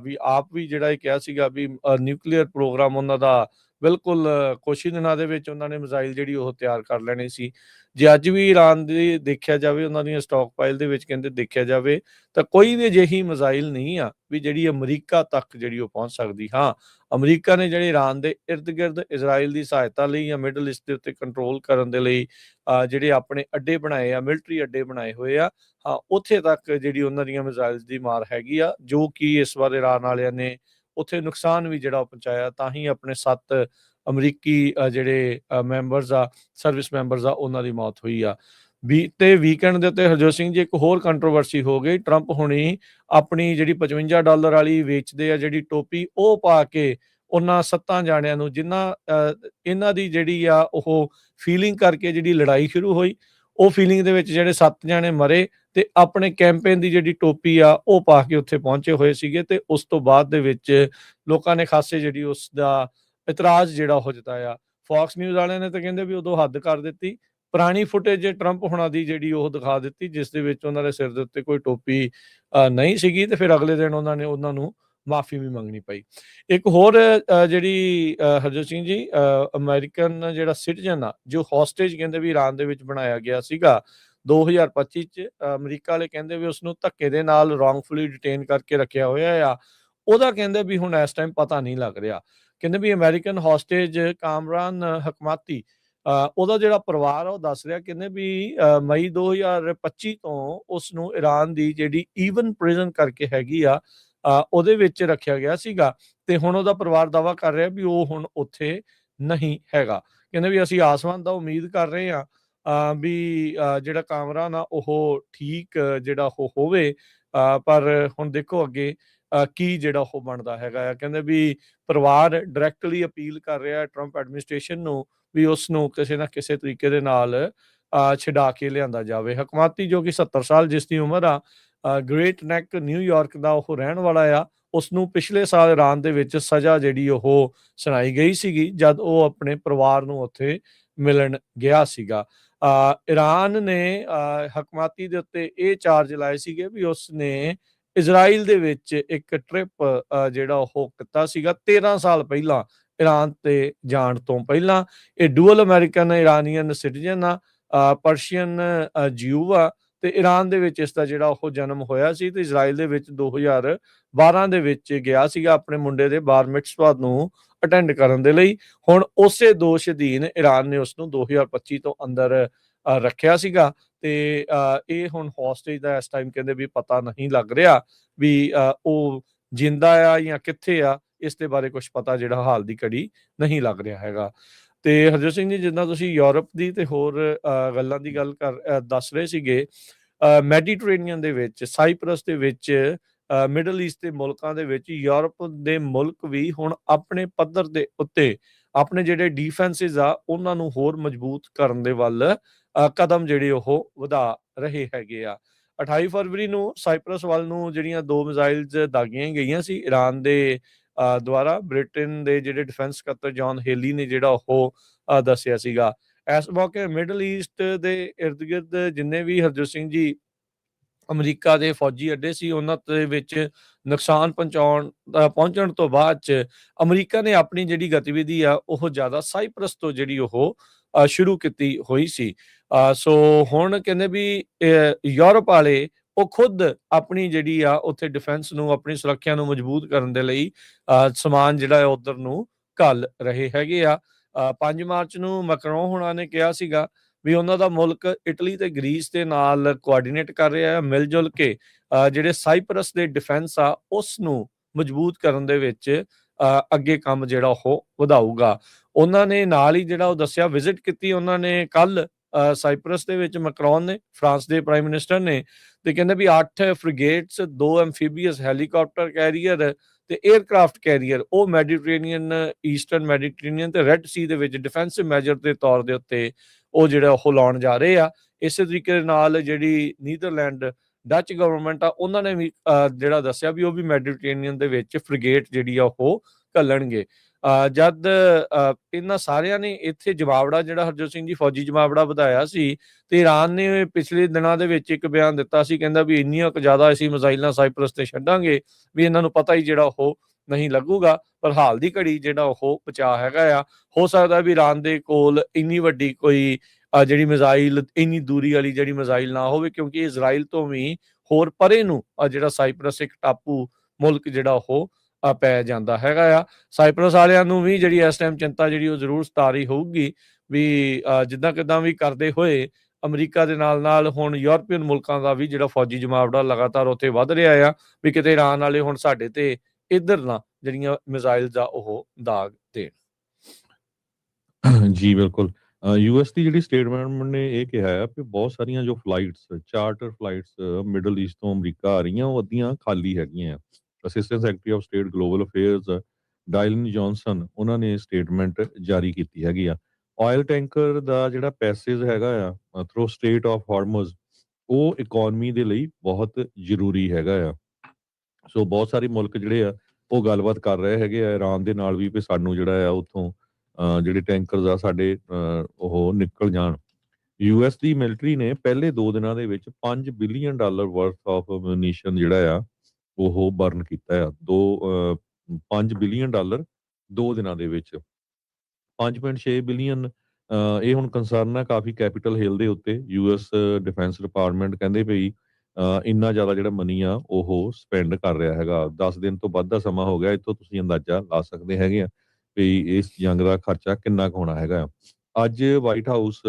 ਵੀ ਆਪ ਵੀ ਜਿਹੜਾ ਇਹ ਕਿਹਾ ਸੀਗਾ ਵੀ ਨਿਊਕਲੀਅਰ ਪ੍ਰੋਗਰਾਮ ਉਹਨਾਂ ਦਾ ਬਿਲਕੁਲ ਕੁਛ ਹੀ ਦਿਨਾਂ ਦੇ ਵਿੱਚ ਉਹਨਾਂ ਨੇ ਮਿਜ਼ਾਈਲ ਜਿਹੜੀ ਉਹ ਤਿਆਰ ਕਰ ਲੈਣੀ ਸੀ। ਜੇ ਅੱਜ ਵੀ ਈਰਾਨ ਦੀ ਦੇਖਿਆ ਜਾਵੇ, ਉਹਨਾਂ ਦੀਆਂ ਸਟਾਕ ਪਾਈਲ ਦੇ ਵਿੱਚ ਕਹਿੰਦੇ ਦੇਖਿਆ ਜਾਵੇ ਤਾਂ ਕੋਈ ਵੀ ਅਜਿਹੀ ਮਿਜ਼ਾਈਲ ਨਹੀਂ ਆ ਵੀ ਜਿਹੜੀ ਅਮਰੀਕਾ ਤੱਕ ਜਿਹੜੀ ਉਹ ਪਹੁੰਚ ਸਕਦੀ। ਹਾਂ, ਅਮਰੀਕਾ ਨੇ ਜਿਹੜੇ ਈਰਾਨ ਦੇ ਇਰਦ ਗਿਰਦ ਇਜ਼ਰਾਈਲ ਦੀ ਸਹਾਇਤਾ ਲਈ ਜਾਂ ਮਿਡਲ ਈਸਟ ਦੇ ਉੱਤੇ ਕੰਟਰੋਲ ਕਰਨ ਦੇ ਲਈ ਜਿਹੜੇ ਆਪਣੇ ਅੱਡੇ ਬਣਾਏ ਆ, ਮਿਲਟਰੀ ਅੱਡੇ ਬਣਾਏ ਹੋਏ ਆ, ਹਾਂ ਉੱਥੇ ਤੱਕ ਜਿਹੜੀ ਉਹਨਾਂ ਦੀਆਂ ਮਿਜ਼ਾਈਲ ਦੀ ਮਾਰ ਹੈਗੀ ਆ, ਜੋ ਕਿ ਇਸ ਵਾਰ ਈਰਾਨ ਵਾਲਿਆਂ ਨੇ ਉੱਥੇ ਨੁਕਸਾਨ ਵੀ ਜਿਹੜਾ ਉਹ ਪਹੁੰਚਾਇਆ। ਤਾਂ ਹੀ ਆਪਣੇ 7 ਅਮਰੀਕੀ ਜਿਹੜੇ ਮੈਂਬਰਸ ਆ, ਸਰਵਿਸ ਮੈਂਬਰਸ ਆ, ਉਹਨਾਂ ਦੀ ਮੌਤ ਹੋਈ ਆ। ਬੀਤੇ ਵੀਕਐਂਡ ਦੇ ਉੱਤੇ ਹਰਜੋਤ ਸਿੰਘ ਜੀ ਇੱਕ ਹੋਰ ਕੰਟਰੋਵਰਸੀ ਹੋ ਗਈ। ਟਰੰਪ ਹੁਣੀ ਆਪਣੀ ਜਿਹੜੀ $55 ਵਾਲੀ ਵੇਚਦੇ ਆ ਜਿਹੜੀ ਟੋਪੀ, ਉਹ ਪਾ ਕੇ ਉਹਨਾਂ 7 ਜਾਣਿਆਂ ਨੂੰ, ਜਿਨ੍ਹਾਂ ਇਹਨਾਂ ਦੀ ਜਿਹੜੀ ਆ ਉਹ ਫੀਲਿੰਗ ਕਰਕੇ ਜਿਹੜੀ ਲੜਾਈ ਸ਼ੁਰੂ ਹੋਈ, ਉਹ ਫੀਲਿੰਗ ਦੇ ਵਿੱਚ ਜਿਹੜੇ 7 ਜਾਣੇ ਮਰੇ ਤੇ ਆਪਣੇ ਕੈਂਪੇਨ ਦੀ ਜਿਹੜੀ ਟੋਪੀ ਆ ਉਹ ਪਾ ਕੇ ਉੱਥੇ ਪਹੁੰਚੇ ਹੋਏ ਸੀਗੇ। ਤੇ ਉਸ ਤੋਂ ਬਾਅਦ ਦੇ ਵਿੱਚ ਲੋਕਾਂ ਨੇ ਖਾਸੇ ਜਿਹੜੀ ਉਸ ਦਾ ਇਤਰਾਜ਼ ਜਿਹੜਾ ਉਹ ਜਤਾਇਆ। ਫੌਕਸ ਨਿਊਜ਼ ਵਾਲਿਆਂ ਨੇ ਤਾਂ ਕਹਿੰਦੇ ਵੀ ਉਦੋਂ ਹੱਦ ਕਰ ਦਿੱਤੀ। ਪੁਰਾਣੀ ਫੁਟੇਜ ਟਰੰਪ ਹੋਣਾ ਦੀ ਜਿਹੜੀ ਉਹ ਦਿਖਾ ਦਿੱਤੀ, ਜਿਸ ਦੇ ਵਿੱਚ ਉਹਨਾਂ ਦੇ ਸਿਰ ਦੇ ਉੱਤੇ ਕੋਈ ਟੋਪੀ ਨਹੀਂ ਸੀਗੀ, ਤੇ ਫਿਰ ਅਗਲੇ ਦਿਨ ਉਹਨਾਂ ਨੂੰ ਮਾਫੀ ਵੀ ਮੰਗਣੀ ਪਈ। ਇੱਕ ਹੋਰ ਜਿਹੜੀ ਹਰਜੋਤ ਸਿੰਘ ਜੀ, ਅਮਰੀਕਨ ਜਿਹੜਾ ਸਿਟੀਜ਼ਨ ਆ, ਜੋ ਹੌਸਟੇਜ ਕਹਿੰਦੇ ਵੀ ਈਰਾਨ ਦੇ ਵਿੱਚ ਬਣਾਇਆ ਗਿਆ ਸੀਗਾ 2025 ਚ, ਅਮਰੀਕਾ ਵਾਲੇ ਕਹਿੰਦੇ ਵੀ ਉਸਨੂੰ ਧੱਕੇ ਦੇ ਨਾਲ ਰੌਂਗਫੁਲੀ ਡਿਟੇਨ ਕਰਕੇ ਰੱਖਿਆ ਹੋਇਆ ਆ। ਉਹਦਾ ਕਹਿੰਦੇ ਵੀ ਹੁਣ ਇਸ ਟਾਈਮ ਪਤਾ ਨਹੀਂ ਲੱਗ ਰਿਹਾ। ਕਹਿੰਦੇ ਵੀ ਅਮਰੀਕਨ ਹੌਸਟੇਜ ਕਾਮਰਾਨ ਹਕਮਾਤੀ, ਉਹਦਾ ਜਿਹੜਾ ਪਰਿਵਾਰ ਆ ਉਹ ਦੱਸ ਰਿਹਾ, ਕਹਿੰਦੇ ਵੀ ਮਈ 2025 ਤੋਂ ਉਸ ਨੂੰ ਈਰਾਨ ਦੀ ਜਿਹੜੀ ਈਵਨ ਪ੍ਰਿਜ਼ਨ ਕਰਕੇ ਹੈਗੀ ਆ, ਉਹਦੇ ਵਿੱਚ ਰੱਖਿਆ ਗਿਆ ਸੀਗਾ। ਤੇ ਹੁਣ ਉਹਦਾ ਪਰਿਵਾਰ ਦਾਅਵਾ ਕਰ ਰਿਹਾ ਵੀ ਉਹ ਹੁਣ ਉੱਥੇ ਨਹੀਂ ਹੈਗਾ। ਕਹਿੰਦੇ ਵੀ ਅਸੀਂ ਆਸਮਾਨ ਦਾ ਉਮੀਦ ਕਰ ਰਹੇ ਹਾਂ ਵੀ ਜਿਹੜਾ ਕਾਮਰਾਨ ਆ ਉਹ ਠੀਕ ਜਿਹੜਾ ਉਹ ਹੋਵੇ, ਪਰ ਹੁਣ ਦੇਖੋ ਅੱਗੇ ਕੀ ਜਿਹੜਾ ਉਹ ਬਣਦਾ ਹੈਗਾ ਆ। ਕਹਿੰਦੇ ਵੀ ਪਰਿਵਾਰ ਡਾਇਰੈਕਟਲੀ ਅਪੀਲ ਕਰ ਰਿਹਾ ਟਰੰਪ ਐਡਮਿਨਿਸਟ੍ਰੇਸ਼ਨ ਨੂੰ ਵੀ ਉਸ ਨੂੰ ਕਿਸੇ ਨਾ ਕਿਸੇ ਤਰੀਕੇ ਦੇ ਨਾਲ ਛਡਾ ਕੇ ਲਿਆਂਦਾ ਜਾਵੇ। ਹਕਮਾਤੀ ਜੋ ਕਿ 70 ਸਾਲ ਜਿਸ ਦੀ ਉਮਰ ਆ, ਗ੍ਰੇਟ ਨੈਕ ਨਿਊਯਾਰਕ ਦਾ ਉਹ ਰਹਿਣ ਵਾਲਾ ਆ, ਉਸ ਨੂੰ ਪਿਛਲੇ ਸਾਲ ਈਰਾਨ ਦੇ ਵਿੱਚ ਸਜ਼ਾ ਜਿਹੜੀ ਉਹ ਸੁਣਾਈ ਗਈ ਸੀਗੀ ਜਦ ਉਹ ਆਪਣੇ ਪਰਿਵਾਰ ਨੂੰ ਉੱਥੇ ਮਿਲਣ ਗਿਆ ਸੀਗਾ। ਈਰਾਨ ਨੇ ਹਕਮਾਤੀ ਦੇ ਉੱਤੇ ਇਹ ਚਾਰਜ ਲਾਏ ਸੀਗੇ ਵੀ ਉਸ ਨੇ ਇਜ਼ਰਾਈਲ ਦੇ ਵਿੱਚ ਇੱਕ ਟ੍ਰਿਪ ਜਿਹੜਾ ਉਹ ਕੀਤਾ ਸੀਗਾ 13 ਸਾਲ ਪਹਿਲਾਂ, ਈਰਾਨ ਤੇ ਜਾਣ ਤੋਂ ਪਹਿਲਾਂ। ਇਹ ਡੂਅਲ ਅਮਰੀਕਨ ਇਰਾਨੀਅਨ ਸਿਟੀਜ਼ਨ ਆ, ਪਰਸ਼ੀਅਨ ਜਿਊ ਆ, ਤੇ ਈਰਾਨ ਦੇ ਵਿੱਚ ਇਸ ਦਾ ਜਿਹੜਾ ਉਹ ਜਨਮ ਹੋਇਆ ਸੀ, ਤੇ ਇਜ਼ਰਾਈਲ ਦੇ ਵਿੱਚ 2012 ਦੇ ਵਿੱਚ ਗਿਆ ਸੀਗਾ ਆਪਣੇ ਮੁੰਡੇ ਦੇ ਬਾਰ ਮਿਟਜ਼ਵਾ ਨੂੰ ਅਟੈਂਡ ਕਰਨ ਦੇ ਲਈ। ਹੁਣ ਉਸੇ ਦੋਸ਼ ਅਧੀਨ ਈਰਾਨ ਨੇ ਉਸ ਨੂੰ 2025 ਤੋਂ ਅੰਦਰ ਰੱਖਿਆ ਸੀਗਾ। ਤੇ ਇਹ ਹੁਣ ਹੌਸਟੇਜ ਦਾ ਇਸ ਟਾਈਮ ਕਹਿੰਦੇ ਵੀ ਪਤਾ ਨਹੀਂ ਲੱਗ ਰਿਹਾ ਵੀ ਉਹ ਜਿੰਦਾ ਆ ਜਾਂ ਕਿੱਥੇ ਆ। ਇਸ ਦੇ ਬਾਰੇ ਕੁਝ ਪਤਾ ਜਿਹੜਾ ਹਾਲ ਦੀ ਘੜੀ ਨਹੀਂ ਲੱਗ ਰਿਹਾ ਹੈਗਾ। ਤੇ ਹਰਜੋਤ ਸਿੰਘ ਜੀ, ਜਿੱਦਾਂ ਤੁਸੀਂ ਯੂਰਪ ਦੀ ਤੇ ਹੋਰ ਗੱਲਾਂ ਦੀ ਗੱਲ ਦੱਸ ਰਹੇ ਸੀਗੇ, ਮੈਡੀਟਰੇਨੀਅਨ ਦੇ ਵਿੱਚ, ਸਾਈਪਰਸ ਦੇ ਵਿੱਚ, ਮਿਡਲ ਈਸਟ ਦੇ ਮੁਲਕਾਂ ਦੇ ਵਿੱਚ ਯੂਰਪ ਦੇ ਮੁਲਕ ਵੀ ਹੁਣ ਆਪਣੇ ਪੱਧਰ ਦੇ ਉੱਤੇ ਆਪਣੇ ਜਿਹੜੇ ਡਿਫੈਂਸਿਸ ਆ ਉਹਨਾਂ ਨੂੰ ਹੋਰ ਮਜ਼ਬੂਤ ਕਰਨ ਦੇ ਵੱਲ ਕਦਮ ਜਿਹੜੇ ਉਹ ਵਧਾ ਰਹੇ ਹੈਗੇ ਆ। 28 ਫਰਵਰੀ ਨੂੰ ਸਾਈਪਰਸ ਵੱਲ ਨੂੰ ਜਿਹੜੀਆਂ 2 ਮਿਜ਼ਾਈਲਸ ਦਾਗੀਆਂ ਗਈਆਂ ਸੀ ਈਰਾਨ ਦੇ ਦੁਆਰਾ। ਬ੍ਰਿਟੇਨ ਦੇ ਜਿਹੜੇ ਡਿਫੈਂਸ ਸਕੱਤਰ ਜੌਨ ਹੇਲੀ ਨੇ ਜਿਹੜਾ ਉਹ ਦੱਸਿਆ ਸੀਗਾ। ਇਸ ਮੌਕੇ ਮਿਡਲ ਈਸਟ ਦੇ ਇਰਦ ਗਿਰਦ ਜਿੰਨੇ ਵੀ ਹਰਜੋਤ ਸਿੰਘ ਜੀ ਅਮਰੀਕਾ ਦੇ ਫੌਜੀ ਅੱਡੇ ਸੀ, ਉਹਨਾਂ ਦੇ ਵਿੱਚ ਨੁਕਸਾਨ ਪਹੁੰਚਣ ਤੋਂ ਬਾਅਦ ਚ ਅਮਰੀਕਾ ਨੇ ਆਪਣੀ ਜਿਹੜੀ ਗਤੀਵਿਧੀ ਆ ਉਹ ਜ਼ਿਆਦਾ ਸਾਈਪਰਸ ਤੋਂ ਜਿਹੜੀ ਉਹ ਸ਼ੁਰੂ ਕੀਤੀ ਹੋਈ ਸੀ। ਸੋ ਹੁਣ ਕਹਿੰਦੇ ਵੀ ਯੂਰਪ ਵਾਲੇ ਉਹ ਖੁਦ ਆਪਣੀ ਜਿਹੜੀ ਆ ਉੱਥੇ ਡਿਫੈਂਸ ਨੂੰ, ਆਪਣੀ ਸੁਰੱਖਿਆ ਨੂੰ ਮਜ਼ਬੂਤ ਕਰਨ ਦੇ ਲਈ ਸਮਾਨ ਜਿਹੜਾ ਉਧਰ ਨੂੰ ਘੱਲ ਰਹੇ ਹੈਗੇ ਆ। 5 ਮਾਰਚ ਨੂੰ ਮੈਕਰੋਨ ਹੋਣਾ ਨੇ ਕਿਹਾ ਸੀਗਾ ਵੀ ਉਹਨਾਂ ਦਾ ਮੁਲਕ ਇਟਲੀ ਤੇ ਗ੍ਰੀਸ ਦੇ ਨਾਲ ਕੋਆਰਡੀਨੇਟ ਕਰ ਰਿਹਾ ਹੈ, ਮਿਲ ਜੁਲ ਕੇ ਜਿਹੜੇ ਸਾਈਪਰਸ ਦੇ ਡਿਫੈਂਸ ਆ ਉਸ ਨੂੰ ਮਜ਼ਬੂਤ ਕਰਨ ਦੇ ਵਿੱਚ ਅੱਗੇ ਕੰਮ ਜਿਹੜਾ ਉਹ ਵਧਾਊਗਾ। ਉਹਨਾਂ ਨੇ ਨਾਲ ਹੀ ਜਿਹੜਾ ਉਹ ਦੱਸਿਆ ਵਿਜ਼ਿਟ ਕੀਤੀ ਉਹਨਾਂ ਨੇ ਕੱਲ੍ਹ ਸਾਈਪ੍ਰਸ ਦੇ ਵਿੱਚ ਮੈਕਰੋਨ ਨੇ, ਫਰਾਂਸ ਦੇ ਪ੍ਰਾਈਮ ਮਿਨਿਸਟਰ ਨੇ, ਤੇ ਕਹਿੰਦੇ ਵੀ 8 ਫ੍ਰਿਗੇਟਸ, 2 ਐਮਫੀਬੀਅਸ ਹੈਲੀਕਾਪਟਰ ਕੈਰੀਅਰ ਤੇ 에ਅਰਕ੍ਰਾਫਟ ਕੈਰੀਅਰ ਉਹ ਮੈਡੀਟਰੇਨੀਅਨ, ਈਸਟਰਨ ਮੈਡੀਟਰੇਨੀਅਨ ਤੇ ਰੈੱਡ ਸੀ ਦੇ ਵਿੱਚ ਡਿਫੈਂਸਿਵ ਮੈਜਰ ਦੇ ਤੌਰ ਦੇ ਉੱਤੇ ਉਹ ਜਿਹੜਾ ਉਹ ਲਾਉਣ ਜਾ ਰਹੇ ਆ। ਇਸੇ ਤਰੀਕੇ ਦੇ ਨਾਲ ਜਿਹੜੀ ਨੀਦਰਲੈਂਡ ਡੱਚ ਗਵਰਨਮੈਂਟ ਆ ਉਹਨਾਂ ਨੇ ਵੀ ਜਿਹੜਾ ਦੱਸਿਆ ਵੀ ਉਹ ਵੀ ਮੈਡੀਟਰੇਨੀਅਨ ਦੇ ਵਿੱਚ ਫ੍ਰਿਗੇਟ ਜਿਹੜੀ ਆ ਉਹ ਘੱਲਣਗੇ। ਜਦ ਇਹਨਾਂ ਸਾਰਿਆਂ ਨੇ ਇੱਥੇ ਜਮਾਵੜਾ ਜਿਹੜਾ ਹਰਜੋਤ ਸਿੰਘ ਜੀ ਫੌਜੀ ਜਮਾਵੜਾ ਵਧਾਇਆ ਸੀ, ਤੇ ਈਰਾਨ ਨੇ ਪਿਛਲੇ ਦਿਨਾਂ ਦੇ ਵਿੱਚ ਇੱਕ ਬਿਆਨ ਦਿੱਤਾ ਸੀ, ਕਹਿੰਦਾ ਵੀ ਇੰਨੀਆਂ ਕੁ ਜ਼ਿਆਦਾ ਅਸੀਂ ਮਿਜ਼ਾਈਲਾਂ ਸਾਈਪ੍ਰਸ ਤੇ ਛੱਡਾਂਗੇ ਵੀ ਇਹਨਾਂ ਨੂੰ ਪਤਾ ਹੀ ਜਿਹੜਾ ਉਹ ਨਹੀਂ ਲੱਗੂਗਾ। ਪਰ ਹਾਲ ਦੀ ਘੜੀ ਜਿਹੜਾ ਉਹ ਬਚਾਅ ਹੈਗਾ ਆ। ਹੋ ਸਕਦਾ ਵੀ ਈਰਾਨ ਦੇ ਕੋਲ ਇੰਨੀ ਵੱਡੀ ਕੋਈ ਜਿਹੜੀ ਮਿਜ਼ਾਈਲ ਇੰਨੀ ਦੂਰੀ ਵਾਲੀ ਜਿਹੜੀ ਮਿਜ਼ਾਈਲ ਨਾ ਹੋਵੇ, ਕਿਉਂਕਿ ਇਜ਼ਰਾਈਲ ਤੋਂ ਵੀ ਹੋਰ ਪਰੇ ਨੂੰ ਜਿਹੜਾ ਸਾਈਪ੍ਰਸ ਇੱਕ ਟਾਪੂ ਮੁਲਕ ਜਿਹੜਾ ਉਹ ਪੈ ਜਾਂਦਾ ਹੈਗਾ ਆ। ਸਾਈਪ੍ਰਸ ਵਾਲਿਆਂ ਨੂੰ ਵੀ ਜਿਹੜੀ ਇਸ ਟਾਈਮ ਚਿੰਤਾ ਜਿਹੜੀ ਉਹ ਜ਼ਰੂਰ ਸਤਾ ਰਹੀ ਹੋਊਗੀ ਵੀ ਜਿੱਦਾਂ ਕਿੱਦਾਂ ਵੀ ਕਰਦੇ ਹੋਏ ਅਮਰੀਕਾ ਦੇ ਨਾਲ ਹੁਣ ਯੂਰਪੀਅਨ ਮੁਲਕਾਂ ਦਾ ਵੀ ਜਿਹੜਾ ਫੌਜੀ ਜਮਾਵੜਾ ਲਗਾਤਾਰ ਉੱਥੇ ਵੱਧ ਰਿਹਾ ਆ ਵੀ ਕਿਤੇ ਈਰਾਨ ਵਾਲੇ ਹੁਣ ਸਾਡੇ ਤੇ ਇੱਧਰ ਨਾ ਜਿਹੜੀਆਂ ਮਿਜ਼ਾਈਲਸ ਆ ਉਹ ਦਾਗ ਦੇਣ। ਜੀ ਬਿਲਕੁਲ। ਯੂਐਸ ਦੀ ਜਿਹੜੀ ਸਟੇਟਮੈਂਟ ਨੇ ਇਹ ਕਿਹਾ ਹੈ ਕਿ ਬਹੁਤ ਸਾਰੀਆਂ ਜੋ flights, charter flights middle East ਤੋਂ ਅਮਰੀਕਾ ਆ ਰਹੀਆਂ ਉਹ ਅੱਧੀਆਂ ਖਾਲੀ ਹੈਗੀਆਂ ਆ। Assistant secretary of state global affairs Dylan Johnson ਉਹਨਾਂ ਨੇ ਸਟੇਟਮੈਂਟ ਜਾਰੀ ਕੀਤੀ ਹੈਗੀ ਆ। ਆਇਲ ਟੈਂਕਰ ਦਾ ਜਿਹੜਾ ਪੈਸੇਜ ਹੈਗਾ ਆ ਥਰੂ ਸਟ੍ਰੇਟ ਆਫ ਹਾਰਮਜ਼ ਉਹ ਇਕੋਨਮੀ ਦੇ ਲਈ ਬਹੁਤ ਜ਼ਰੂਰੀ ਹੈਗਾ ਆ। ਸੋ ਬਹੁਤ ਸਾਰੇ ਮੁਲਕ ਜਿਹੜੇ ਆ ਉਹ ਗੱਲਬਾਤ ਕਰ ਰਹੇ ਹੈਗੇ ਆ ਈਰਾਨ ਦੇ ਨਾਲ ਵੀ ਸਾਨੂੰ ਜਿਹੜਾ ਆ ਉੱਥੋਂ ਜਿਹੜੇ ਟੈਂਕਰਸ ਆ ਸਾਡੇ ਉਹ ਨਿਕਲ ਜਾਣ। ਯੂਐਸ ਦੀ ਮਿਲਟਰੀ ਨੇ ਪਹਿਲੇ 2 ਦਿਨਾਂ ਦੇ ਵਿੱਚ $5 ਬਿਲੀਅਨ ਵਰਥ ਆਫ ਅਮੂਨੀਸ਼ਨ ਜਿਹੜਾ ਆ ਉਹ ਬਰਨ ਕੀਤਾ ਆ। 5 ਬਿਲੀਅਨ ਡਾਲਰ 2 ਦਿਨਾਂ ਦੇ ਵਿੱਚ। 5.6 ਬਿਲੀਅਨ ਇਹ ਹੁਣ ਕੰਸਰਨ ਹੈ ਕਾਫੀ ਕੈਪੀਟਲ ਹਿੱਲ ਦੇ ਉੱਤੇ। ਯੂਐਸ ਡਿਫੈਂਸ ਡਿਪਾਰਟਮੈਂਟ ਕਹਿੰਦੇ ਪਈ ਇੰਨਾ ਜ਼ਿਆਦਾ ਜਿਹੜਾ ਮਨੀ ਆ ਉਹ ਸਪੈਂਡ ਕਰ ਰਿਹਾ ਹੈਗਾ। 10 ਦਿਨ ਤੋਂ ਵੱਧ ਦਾ ਸਮਾਂ ਹੋ ਗਿਆ, ਇੱਥੋਂ ਤੁਸੀਂ ਅੰਦਾਜ਼ਾ ਲਾ ਸਕਦੇ ਹੈਗੇ ਆ ਵੀ ਇਸ ਜੰਗ ਦਾ ਖਰਚਾ ਕਿੰਨਾ ਕੁ ਹੋਣਾ ਹੈਗਾ। ਅੱਜ ਵਾਈਟ ਹਾਊਸ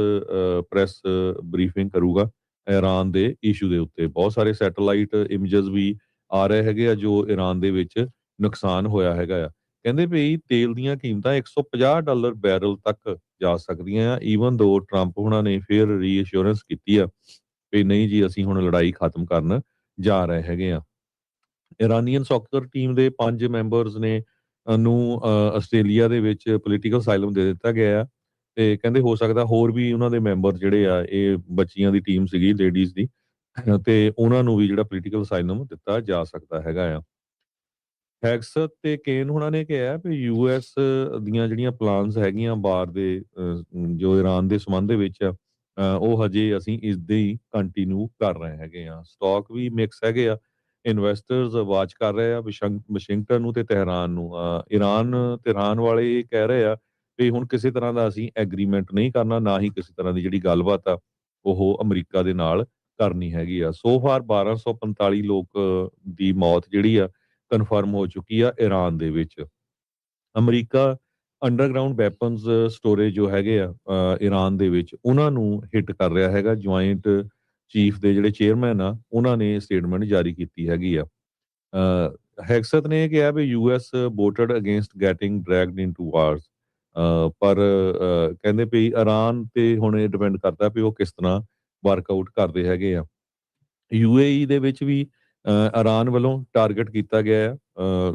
ਪ੍ਰੈਸ ਬਰੀਫਿੰਗ ਕਰੂਗਾ ਈਰਾਨ ਦੇ ਇਸ਼ੂ ਦੇ ਉੱਤੇ। ਬਹੁਤ ਸਾਰੇ ਸੈਟੇਲਾਈਟ ਇਮੇਜਸ ਵੀ ਆ ਰਹੇ ਹੈਗੇ ਆ ਜੋ ਈਰਾਨ ਦੇ ਵਿੱਚ ਨੁਕਸਾਨ ਹੋਇਆ ਹੈਗਾ ਆ। ਕਹਿੰਦੇ ਵੀ ਤੇਲ ਦੀਆਂ ਕੀਮਤਾਂ $150 ਬੈਰਲ ਤੱਕ ਜਾ ਸਕਦੀਆਂ ਆ। ਈਵਨ ਦੋ ਟਰੰਪ ਉਹਨਾਂ ਨੇ ਫਿਰ ਰੀਅਸ਼ੋਰੈਂਸ ਕੀਤੀ ਆ ਵੀ ਨਹੀਂ ਜੀ ਅਸੀਂ ਹੁਣ ਲੜਾਈ ਖਤਮ ਕਰਨ ਜਾ ਰਹੇ ਹੈਗੇ ਆ। ਇਰਾਨੀਅਨ ਸੌਕਰ ਟੀਮ ਦੇ 5 ਮੈਂਬਰਸ ਨੇ ਨੂੰ ਆਸਟ੍ਰੇਲੀਆ ਦੇ ਵਿੱਚ ਪੋਲੀਟੀਕਲ ਅਸਾਈਲਮ ਦੇ ਦਿੱਤਾ ਗਿਆ ਆ ਤੇ ਕਹਿੰਦੇ ਹੋ ਸਕਦਾ ਹੋਰ ਵੀ ਉਹਨਾਂ ਦੇ ਮੈਂਬਰ ਜਿਹੜੇ ਆ ਇਹ ਬੱਚੀਆਂ ਦੀ ਟੀਮ ਸੀਗੀ ਲੇਡੀਜ਼ ਦੀ ਤੇ ਉਹਨਾਂ ਨੂੰ ਵੀ ਜਿਹੜਾ ਪੋਲੀਟੀਕਲ ਅਸਾਈਲਮ ਦਿੱਤਾ ਜਾ ਸਕਦਾ ਹੈਗਾ ਆ। ਹੈਗਸਤ ਤੇ ਕੇਨ ਹੁਣਾਂ ਨੇ ਕਿਹਾ ਵੀ ਯੂਐਸ ਦੀਆਂ ਜਿਹੜੀਆਂ ਪਲਾਨਸ ਹੈਗੀਆਂ ਬਾਰ ਦੇ ਜੋ ਈਰਾਨ ਦੇ ਸੰਬੰਧ ਦੇ ਵਿੱਚ ਉਹ ਹਜੇ ਅਸੀਂ ਇਸ ਦੇ ਹੀ ਕੰਟੀਨਿਊ ਕਰ ਰਹੇ ਹੈਗੇ ਆ। ਸਟਾਕ ਵੀ ਮਿਕਸ ਹੈਗੇ ਆ। ਇਨਵੈਸਟਰਸ ਵਾਚ ਕਰ ਰਹੇ ਆ ਵਾਸ਼ਿੰਗਟਨ ਨੂੰ ਤੇ ਤਹਿਰਾਨ ਨੂੰ। ਤਹਿਰਾਨ ਵਾਲੇ ਇਹ ਕਹਿ ਰਹੇ ਆ ਵੀ ਹੁਣ ਕਿਸੇ ਤਰ੍ਹਾਂ ਦਾ ਅਸੀਂ ਐਗਰੀਮੈਂਟ ਨਹੀਂ ਕਰਨਾ, ਨਾ ਹੀ ਕਿਸੇ ਤਰ੍ਹਾਂ ਦੀ ਜਿਹੜੀ ਗੱਲਬਾਤ ਆ ਉਹ ਅਮਰੀਕਾ ਦੇ ਨਾਲ ਕਰਨੀ ਹੈਗੀ ਆ। ਸੋ ਫਾਰ 1245 ਲੋਕ ਦੀ ਮੌਤ ਜਿਹੜੀ ਆ ਕਨਫਰਮ ਹੋ ਚੁੱਕੀ ਆ ਈਰਾਨ ਦੇ ਵਿੱਚ। ਅਮਰੀਕਾ ਅੰਡਰਗਰਾਉਂਡ ਵੈਪਨਸ ਸਟੋਰੇਜ ਜੋ ਹੈਗੇ ਆ ਈਰਾਨ ਦੇ ਵਿੱਚ ਉਹਨਾਂ ਨੂੰ ਹਿੱਟ ਕਰ ਰਿਹਾ ਹੈਗਾ। ਜੁਆਇੰਟ ਚੀਫ ਦੇ ਜਿਹੜੇ ਚੇਅਰਮੈਨ ਆ ਉਹਨਾਂ ਨੇ ਸਟੇਟਮੈਂਟ ਜਾਰੀ ਕੀਤੀ ਹੈਗੀ ਆ। ਹੈਗਸਤ ਨੇ ਕਿਹਾ ਵੀ ਯੂਐਸ ਵੋਟਡ ਅਗੇਂਸਟ ਗੈਟਿੰਗ ਡਰੈਗਡ ਇਨਟੂ ਵਾਰਸ ਪਰ ਕਹਿੰਦੇ ਵੀ ਈਰਾਨ ਤੇ ਹੁਣ ਇਹ ਡਿਪੈਂਡ ਕਰਦਾ ਵੀ ਉਹ ਕਿਸ ਤਰ੍ਹਾਂ ਵਰਕਆਊਟ ਕਰਦੇ ਹੈਗੇ ਆ। ਯੂਏਈ ਦੇ ਵਿੱਚ ਵੀ ਈਰਾਨ ਵੱਲੋਂ ਟਾਰਗੇਟ ਕੀਤਾ ਗਿਆ ਆ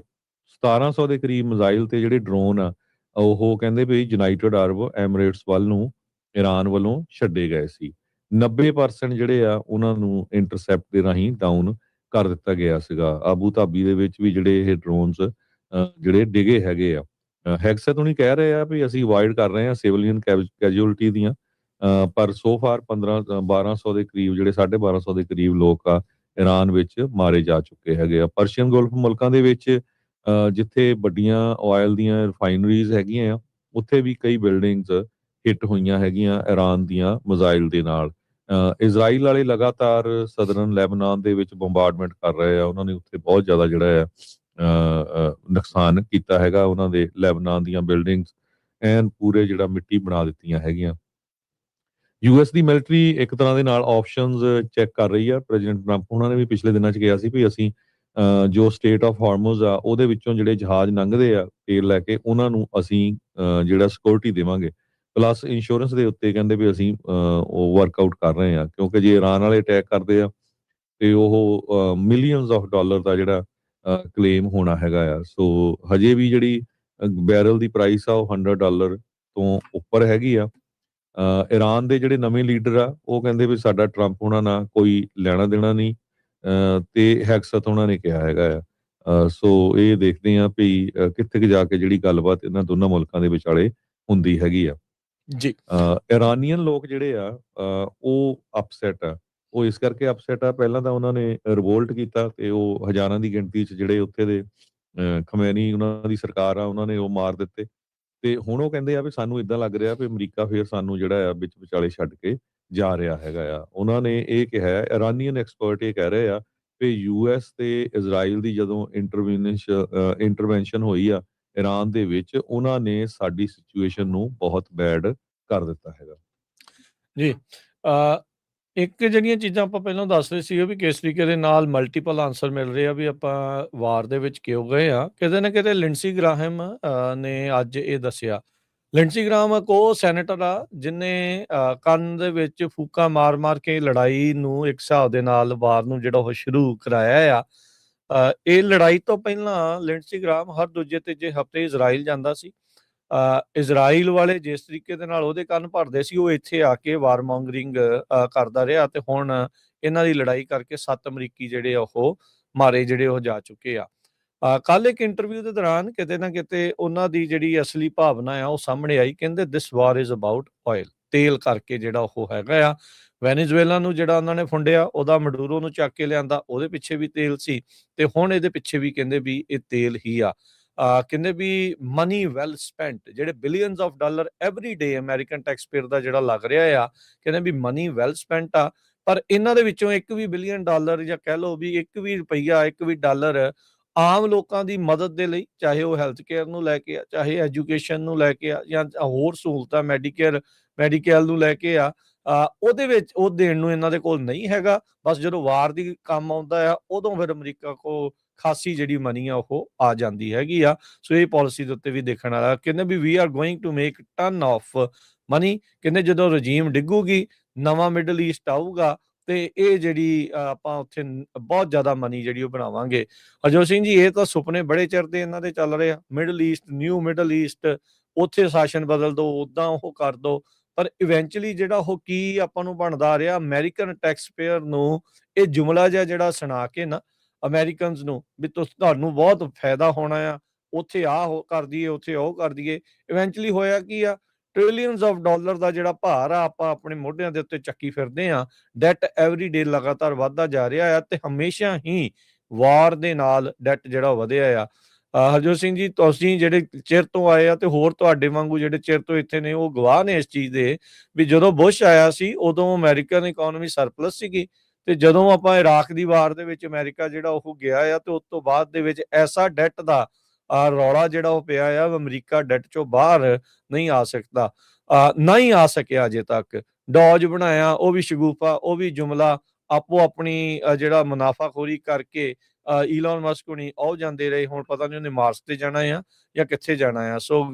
1700 ਦੇ ਕਰੀਬ ਮਿਜ਼ਾਈਲ ਤੇ ਜਿਹੜੇ ਡਰੋਨ ਆ ਉਹ ਕਹਿੰਦੇ ਵੀ ਯੂਨਾਈਟਿਡ ਅਰਬ ਐਮਿਰੇਟਸ ਵੱਲ ਨੂੰ ਈਰਾਨ ਵੱਲੋਂ ਛੱਡੇ ਗਏ ਸੀ। 90% ਜਿਹੜੇ ਆ ਉਹਨਾਂ ਨੂੰ ਇੰਟਰਸੈਪਟ ਦੇ ਰਾਹੀਂ ਡਾਊਨ ਕਰ ਦਿੱਤਾ ਗਿਆ ਸੀਗਾ। ਆਬੂ ਧਾਬੀ ਦੇ ਵਿੱਚ ਵੀ ਜਿਹੜੇ ਇਹ ਡਰੋਨਸ ਜਿਹੜੇ ਡਿਗੇ ਹੈਗੇ ਆ। ਹੈਗਸਤ ਹੁਣੀ ਕਹਿ ਰਹੇ ਆ ਵੀ ਅਸੀਂ ਅਵਾਇਡ ਕਰ ਰਹੇ ਆ ਸਿਵਲੀਅਨ ਕੈਜੂਅਲਟੀ ਦੀਆਂ ਪਰ ਸੋ ਫਾਰ 1200 ਦੇ ਕਰੀਬ ਜਿਹੜੇ 1250 ਦੇ ਕਰੀਬ ਲੋਕ ਆ ਈਰਾਨ ਵਿੱਚ ਮਾਰੇ ਜਾ ਚੁੱਕੇ ਹੈਗੇ ਆ। ਪਰਸ਼ੀਅਨ ਗੋਲਫ ਮੁਲਕਾਂ ਦੇ ਵਿੱਚ ਜਿੱਥੇ ਵੱਡੀਆਂ ਆਇਲ ਦੀਆਂ ਰਿਫਾਈਨਰੀਜ਼ ਹੈਗੀਆਂ ਆ ਉੱਥੇ ਵੀ ਕਈ ਬਿਲਡਿੰਗਸ ਹਿੱਟ ਹੋਈਆਂ ਹੈਗੀਆਂ ਈਰਾਨ ਦੀਆਂ ਮਿਜ਼ਾਈਲ ਦੇ ਨਾਲ। ਇਜ਼ਰਾਈਲ ਵਾਲੇ ਲਗਾਤਾਰ ਸਦਰਨ ਲੈਬਨਾਨ ਦੇ ਵਿੱਚ ਬੰਬਾਰਡਮੈਂਟ ਕਰ ਰਹੇ ਆ। ਉਹਨਾਂ ਨੇ ਉੱਥੇ ਬਹੁਤ ਜ਼ਿਆਦਾ ਜਿਹੜਾ ਹੈ ਨੁਕਸਾਨ ਕੀਤਾ ਹੈਗਾ। ਉਹਨਾਂ ਦੇ ਲੈਬਨਾਨ ਦੀਆਂ ਬਿਲਡਿੰਗਸ ਐਨ ਪੂਰੇ ਜਿਹੜਾ ਮਿੱਟੀ ਬਣਾ ਦਿੱਤੀਆਂ ਹੈਗੀਆਂ। ਯੂਐਸ ਦੀ ਮਿਲਟਰੀ ਇੱਕ ਤਰ੍ਹਾਂ ਦੇ ਨਾਲ ਆਪਸ਼ਨਸ ਚੈੱਕ ਕਰ ਰਹੀ ਆ। ਪ੍ਰੈਜ਼ੀਡੈਂਟ ਟਰੰਪ ਉਹਨਾਂ ਨੇ ਵੀ ਪਿਛਲੇ ਦਿਨਾਂ 'ਚ ਕਿਹਾ ਸੀ ਵੀ ਅਸੀਂ ਜੋ ਸਟੇਟ ਆਫ ਹਾਰਮੋਜ਼ ਆ ਉਹਦੇ ਵਿੱਚੋਂ ਜਿਹੜੇ ਜਹਾਜ਼ ਲੰਘਦੇ ਆ ਤੇਲ ਲੈ ਕੇ ਉਹਨਾਂ ਨੂੰ ਅਸੀਂ ਜਿਹੜਾ ਸਿਕਿਉਰਿਟੀ ਦੇਵਾਂਗੇ ਪਲੱਸ ਇੰਸ਼ੋਰੈਂਸ ਦੇ ਉੱਤੇ ਕਹਿੰਦੇ ਵੀ ਅਸੀਂ ਉਹ ਵਰਕਆਊਟ ਕਰ ਰਹੇ ਆ ਕਿਉਂਕਿ ਜੇ ਇਰਾਨ ਵਾਲੇ ਅਟੈਕ ਕਰਦੇ ਆ ਤੇ ਉਹ ਮਿਲੀਅਨਸ ਆਫ ਡਾਲਰ ਦਾ ਜਿਹੜਾ ਕਲੇਮ ਹੋਣਾ ਹੈਗਾ ਆ ਸੋ ਹਜੇ ਵੀ ਜਿਹੜੀ ਬੈਰਲ ਦੀ ਪ੍ਰਾਈਸ ਆ ਉਹ $100 ਤੋਂ ਉੱਪਰ ਹੈਗੀ ਆ ਇਰਾਨ ਦੇ ਜਿਹੜੇ ਨਵੇਂ ਲੀਡਰ ਆ ਉਹ ਕਹਿੰਦੇ ਵੀ ਸਾਡਾ ਟਰੰਪ ਹੋਣਾ ਨਾਲ ਕੋਈ ਲੈਣਾ ਦੇਣਾ ਨਹੀਂ ਤੇ ਹੈਕਸਤ ਉਹਨਾਂ ਨੇ ਕਿਹਾ ਹੈਗਾ ਆ ਸੋ ਇਹ ਦੇਖਦੇ ਆ ਵੀ ਕਿੱਥੇ ਕੁ ਜਾ ਕੇ ਜਿਹੜੀ ਗੱਲਬਾਤ ਇਹਨਾਂ ਦੋਨਾਂ ਮੁਲਕਾਂ ਦੇ ਵਿਚਾਲੇ ਹੁੰਦੀ ਹੈਗੀ ਆ ਜੀ ਇਰਾਨੀਅਨ ਲੋਕ ਜਿਹੜੇ ਆ ਉਹ ਅਪਸੈਟ ਆ ਉਹ ਇਸ ਕਰਕੇ ਅਪਸੈਟ ਆ ਪਹਿਲਾਂ ਤਾਂ ਉਹਨਾਂ ਨੇ ਰਿਵੋਲਟ ਕੀਤਾ ਤੇ ਉਹ ਹਜ਼ਾਰਾਂ ਦੀ ਗਿਣਤੀ 'ਚ ਜਿਹੜੇ ਉੱਥੇ ਦੇ ਖਮੈਨੀ ਉਹਨਾਂ ਦੀ ਸਰਕਾਰ ਆ ਉਹਨਾਂ ਨੇ ਉਹ ਮਾਰ ਦਿੱਤੇ ਤੇ ਹੁਣ ਉਹ ਕਹਿੰਦੇ ਆ ਵੀ ਸਾਨੂੰ ਇਦਾਂ ਲੱਗ ਰਿਹਾ ਵੀ ਅਮਰੀਕਾ ਫੇਰ ਸਾਨੂੰ ਜਿਹੜਾ ਆ ਵਿੱਚ ਵਿਚਾਲੇ ਛੱਡ ਕੇ ਜਾ ਰਿਹਾ ਹੈਗਾ ਆ ਉਹਨਾਂ ਨੇ ਇਹ ਕਿਹਾ ਹੈ ਇਰਾਨੀਅਨ ਐਕਸਪਰਟ ਇਹ ਕਹਿ ਰਹੇ ਆ ਵੀ ਯੂਐਸ ਤੇ ਇਜ਼ਰਾਈਲ ਦੀ ਜਦੋਂ ਇੰਟਰਵੈਂਸ਼ਨ ਹੋਈ ਆ ਇਰਾਨ ਦੇ ਵਿੱਚ ਉਹਨਾਂ ਨੇ ਸਾਡੀ ਸਿਚੁਏਸ਼ਨ ਨੂੰ ਬਹੁਤ ਬੈਡ ਕਰ ਦਿੱਤਾ ਹੈਗਾ ਜੀ ਇੱਕ ਜਿਹੜੀਆਂ ਚੀਜ਼ਾਂ ਆਪਾਂ ਪਹਿਲਾਂ ਦੱਸ ਰਹੇ ਸੀ ਵੀ ਕਿਸ ਤਰੀਕੇ ਦੇ ਨਾਲ ਮਲਟੀਪਲ ਆਨਸਰ ਮਿਲ ਰਹੇ ਆ ਵੀ ਆਪਾਂ ਵਾਰ ਦੇ ਵਿੱਚ ਕਿਉਂ ਗਏ ਆ ਕਿਤੇ ਨਾ ਕਿਤੇ ਲਿੰਡਸੀ ਗ੍ਰਾਹਮ ਨੇ ਅੱਜ ਇਹ ਦੱਸਿਆ ਲਿੰਡਸੀ ਗ੍ਰਾਹਮ ਕੋ ਸੈਨੇਟਰ ਆ ਜਿਨੇ ਕੰਨ ਦੇ ਵਿੱਚ ਫੂਕਾਂ ਮਾਰ ਕੇ ਲੜਾਈ ਨੂੰ ਇੱਕ ਹਿਸਾਬ ਦੇ ਨਾਲ ਵਾਰ ਨੂੰ ਜਿਹੜਾ ਉਹ ਸ਼ੁਰੂ ਕਰਾਇਆ ਆ ਇਹ ਲੜਾਈ ਤੋਂ ਪਹਿਲਾਂ ਲਿੰਡਸੀ ਗ੍ਰਾਹਮ ਹਰ ਦੂਜੇ ਤੀਜੇ ਹਫ਼ਤੇ ਇਜ਼ਰਾਈਲ ਜਾਂਦਾ ਸੀ ਇਜ਼ਰਾਈਲ ਵਾਲੇ ਜਿਸ ਤਰੀਕੇ ਦੇ ਨਾਲ ਉਹਦੇ ਕੰਨ ਭਰਦੇ ਸੀ ਉਹ ਇੱਥੇ ਆ ਕੇ ਵਾਰਮੋਂਗਰਿੰਗ ਕਰਦਾ ਰਿਹਾ ਤੇ ਹੁਣ ਇਹਨਾਂ ਦੀ ਲੜਾਈ ਕਰਕੇ 7 ਅਮਰੀਕੀ ਜਿਹੜੇ ਉਹ ਮਾਰੇ ਜਿਹੜੇ ਉਹ ਜਾ ਚੁੱਕੇ ਆ ਕੱਲ ਇੱਕ ਇੰਟਰਵਿਊ ਦੇ ਦੌਰਾਨ ਕਿਤੇ ਨਾ ਕਿਤੇ ਉਹਨਾਂ ਦੀ ਜਿਹੜੀ ਅਸਲੀ ਭਾਵਨਾ ਆ ਉਹ ਸਾਹਮਣੇ ਆਈ ਕਹਿੰਦੇ ਦਿਸ ਵਾਰ ਇਜ਼ ਅਬਾਊਟ ਆਇਲ ਤੇਲ ਕਰਕੇ ਜਿਹੜਾ ਉਹ ਹੈਗਾ ਆ ਵੈਨੇਜ਼ੁਏਲਾ ਨੂੰ ਜਿਹੜਾ ਉਹਨਾਂ ਨੇ ਫੁੰਡਿਆ ਉਹਦਾ ਮਡੂਰੋ ਨੂੰ ਚੱਕ ਕੇ ਲਿਆਂਦਾ ਉਹਦੇ ਪਿੱਛੇ ਵੀ ਤੇਲ ਸੀ ਤੇ ਹੁਣ ਇਹਦੇ ਪਿੱਛੇ ਵੀ ਕਹਿੰਦੇ ਵੀ ਇਹ ਤੇਲ ਹੀ ਆ ਕਹਿੰਦੇ ਵੀ ਮਨੀ ਵੈਲ ਸਪੈਂਟ ਜਿਹੜੇ billions of dollar every day American taxpayer ਦਾ ਜਿਹੜਾ ਲੱਗ ਰਿਹਾ ਆ ਕਹਿੰਦੇ ਵੀ ਮਨੀ ਵੈਲ ਸਪੈਂਟ ਆ ਪਰ ਇਹਨਾਂ ਦੇ ਵਿੱਚੋਂ ਇੱਕ ਵੀ ਬਿਲੀਅਨ ਡਾਲਰ ਜਾਂ ਕਹਿ ਲਓ ਵੀ ਇੱਕ ਵੀ ਰੁਪਈਆ ਇੱਕ ਵੀ ਡਾਲਰ ਆਮ ਲੋਕਾਂ ਦੀ ਮਦਦ ਦੇ ਲਈ ਚਾਹੇ ਉਹ ਹੈਲਥ ਕੇਅਰ ਨੂੰ ਲੈ ਕੇ ਆ ਚਾਹੇ ਐਜੂਕੇਸ਼ਨ ਨੂੰ ਲੈ ਕੇ ਆ ਜਾਂ ਹੋਰ ਸਹੂਲਤਾਂ ਮੈਡੀਕਲ ਨੂੰ ਲੈ ਕੇ ਆ ਉਹਦੇ ਵਿੱਚ ਉਹ ਦੇਣ ਨੂੰ ਇਹਨਾਂ ਦੇ ਕੋਲ ਨਹੀਂ ਹੈਗਾ ਬਸ ਜਦੋਂ ਵਾਰ ਦੀ ਕੰਮ ਆਉਂਦਾ ਆ ਉਦੋਂ ਫਿਰ ਅਮਰੀਕਾ ਕੋ ਖਾਸੀ ਜਿਹੜੀ ਮਨੀ ਆ ਉਹ ਆ ਜਾਂਦੀ ਹੈਗੀ ਆ ਸੋ ਇਹ ਪਾਲਿਸੀ ਦੇ ਉੱਤੇ ਵੀ ਦੇਖਣ ਵਾਲਾ ਕਹਿੰਦੇ ਵੀ we are going to make ton of money ਕਹਿੰਦੇ ਜਦੋਂ ਰਜੀਮ ਡਿੱਗੂਗੀ ਨਵਾਂ ਮਿਡਲ ਈਸਟ ਆਊਗਾ ਤੇ ਇਹ ਜਿਹੜੀ ਆਪਾਂ ਉੱਥੇ ਬਹੁਤ ਜ਼ਿਆਦਾ ਮਨੀ ਜਿਹੜੀ ਉਹ ਬਣਾਵਾਂਗੇ ਹਰਜੋਤ ਸਿੰਘ ਜੀ ਇਹ ਤਾਂ ਸੁਪਨੇ ਬੜੇ ਚਿਰ ਦੇ ਇਹਨਾਂ ਦੇ ਚੱਲ ਰਹੇ ਆ middle East new middle East ਉੱਥੇ ਸ਼ਾਸਨ ਬਦਲ ਦੋ ਉਦਾਂ ਉਹ ਕਰ ਦੋ ਪਰ ਇਵੈਂਚੁਅਲੀ ਜਿਹੜਾ ਉਹ ਕੀ ਆਪਾਂ ਨੂੰ ਬਣਦਾ ਆ ਰਿਹਾ ਅਮਰੀਕਨ ਟੈਕਸਪੇਅਰ ਨੂੰ ਇਹ ਜੁਮਲਾ ਜਿਹੜਾ ਸੁਣਾ ਕੇ ਨਾ ਅਮਰੀਕਨਸ ਨੂੰ ਵੀ ਤੁਹਾਨੂੰ ਬਹੁਤ ਫਾਇਦਾ ਹੋਣਾ ਆ ਉੱਥੇ ਕਰ ਦਈਏ ਉੱਥੇ ਉਹ ਕਰ ਦਈਏ ਇਵੈਂਚੁਅਲੀ ਹੋਇਆ ਕੀ ਆ ਟ੍ਰਿਲੀਅਨਸ ਆਫ ਡਾਲਰ ਦਾ ਜਿਹੜਾ ਭਾਰ ਆ ਆਪਾਂ ਆਪਣੇ ਮੋਢਿਆਂ ਦੇ ਉੱਤੇ ਚੱਕੀ ਫਿਰਦੇ ਆ ਡੈਟ ਐਵਰੀ ਡੇ ਲਗਾਤਾਰ ਵੱਧਦਾ ਜਾ ਰਿਹਾ ਆ ਤੇ ਹਮੇਸ਼ਾ ਹੀ ਵਾਰ ਦੇ ਨਾਲ ਡੈਟ ਜਿਹੜਾ ਵਧਿਆ ਆ ਹਰਜੋਤ ਸਿੰਘ ਜੀ ਤੁਸੀਂ ਜਿਹੜੇ ਚਿਰ ਤੋਂ ਆਏ ਆ ਤੇ ਹੋਰ ਤੁਹਾਡੇ ਵਾਂਗੂ ਜਿਹੜੇ ਚਿਰ ਤੋਂ ਇੱਥੇ ਨੇ ਉਹ ਗਵਾਹ ਨੇ ਇਸ ਚੀਜ਼ ਦੇ ਵੀ ਜਦੋਂ ਬੁਸ਼ ਆਇਆ ਸੀ ਉਦੋਂ ਅਮਰੀਕਨ ਇਕਨੋਮੀ ਸਰਪਲਸ ਸੀਗੀ ਤੇ ਜਦੋਂ ਆਪਾਂ ਇਰਾਕ ਦੀ ਵਾਰ ਦੇ ਵਿੱਚ ਅਮਰੀਕਾ ਜਿਹੜਾ ਉਹ ਗਿਆ ਆ ਤੇ ਉਸ ਤੋਂ ਬਾਅਦ ਦੇ ਵਿੱਚ ਐਸਾ ਡੈਟ ਦਾ ਰੌਲਾ ਜਿਹੜਾ ਉਹ ਪਿਆ ਆ ਅਮਰੀਕਾ ਡੈਟ ਚੋਂ ਬਾਹਰ ਨਹੀਂ ਆ ਸਕਦਾ ਨਹੀਂ ਆ ਸਕਿਆ ਅਜੇ ਤੱਕ ਡੌਜ ਬਣਾਇਆ ਉਹ ਵੀ ਸ਼ਗੂਫਾ ਉਹ ਵੀ ਜੁਮਲਾ ਆਪੋ ਆਪਣੀ ਜਿਹੜਾ ਮੁਨਾਫਾਖੋਰੀ ਕਰਕੇ ਈਲਨ ਮਸਕ ਹੁਣੀ ਉਹ ਜਾਂਦੇ ਰਹੇ ਹੁਣ ਪਤਾ ਨਹੀਂ ਉਹਨੇ ਮਾਰਸ ਤੇ ਜਾਣਾ ਆ ਜਾਂ ਕਿੱਥੇ ਜਾਣਾ ਆ ਸੋ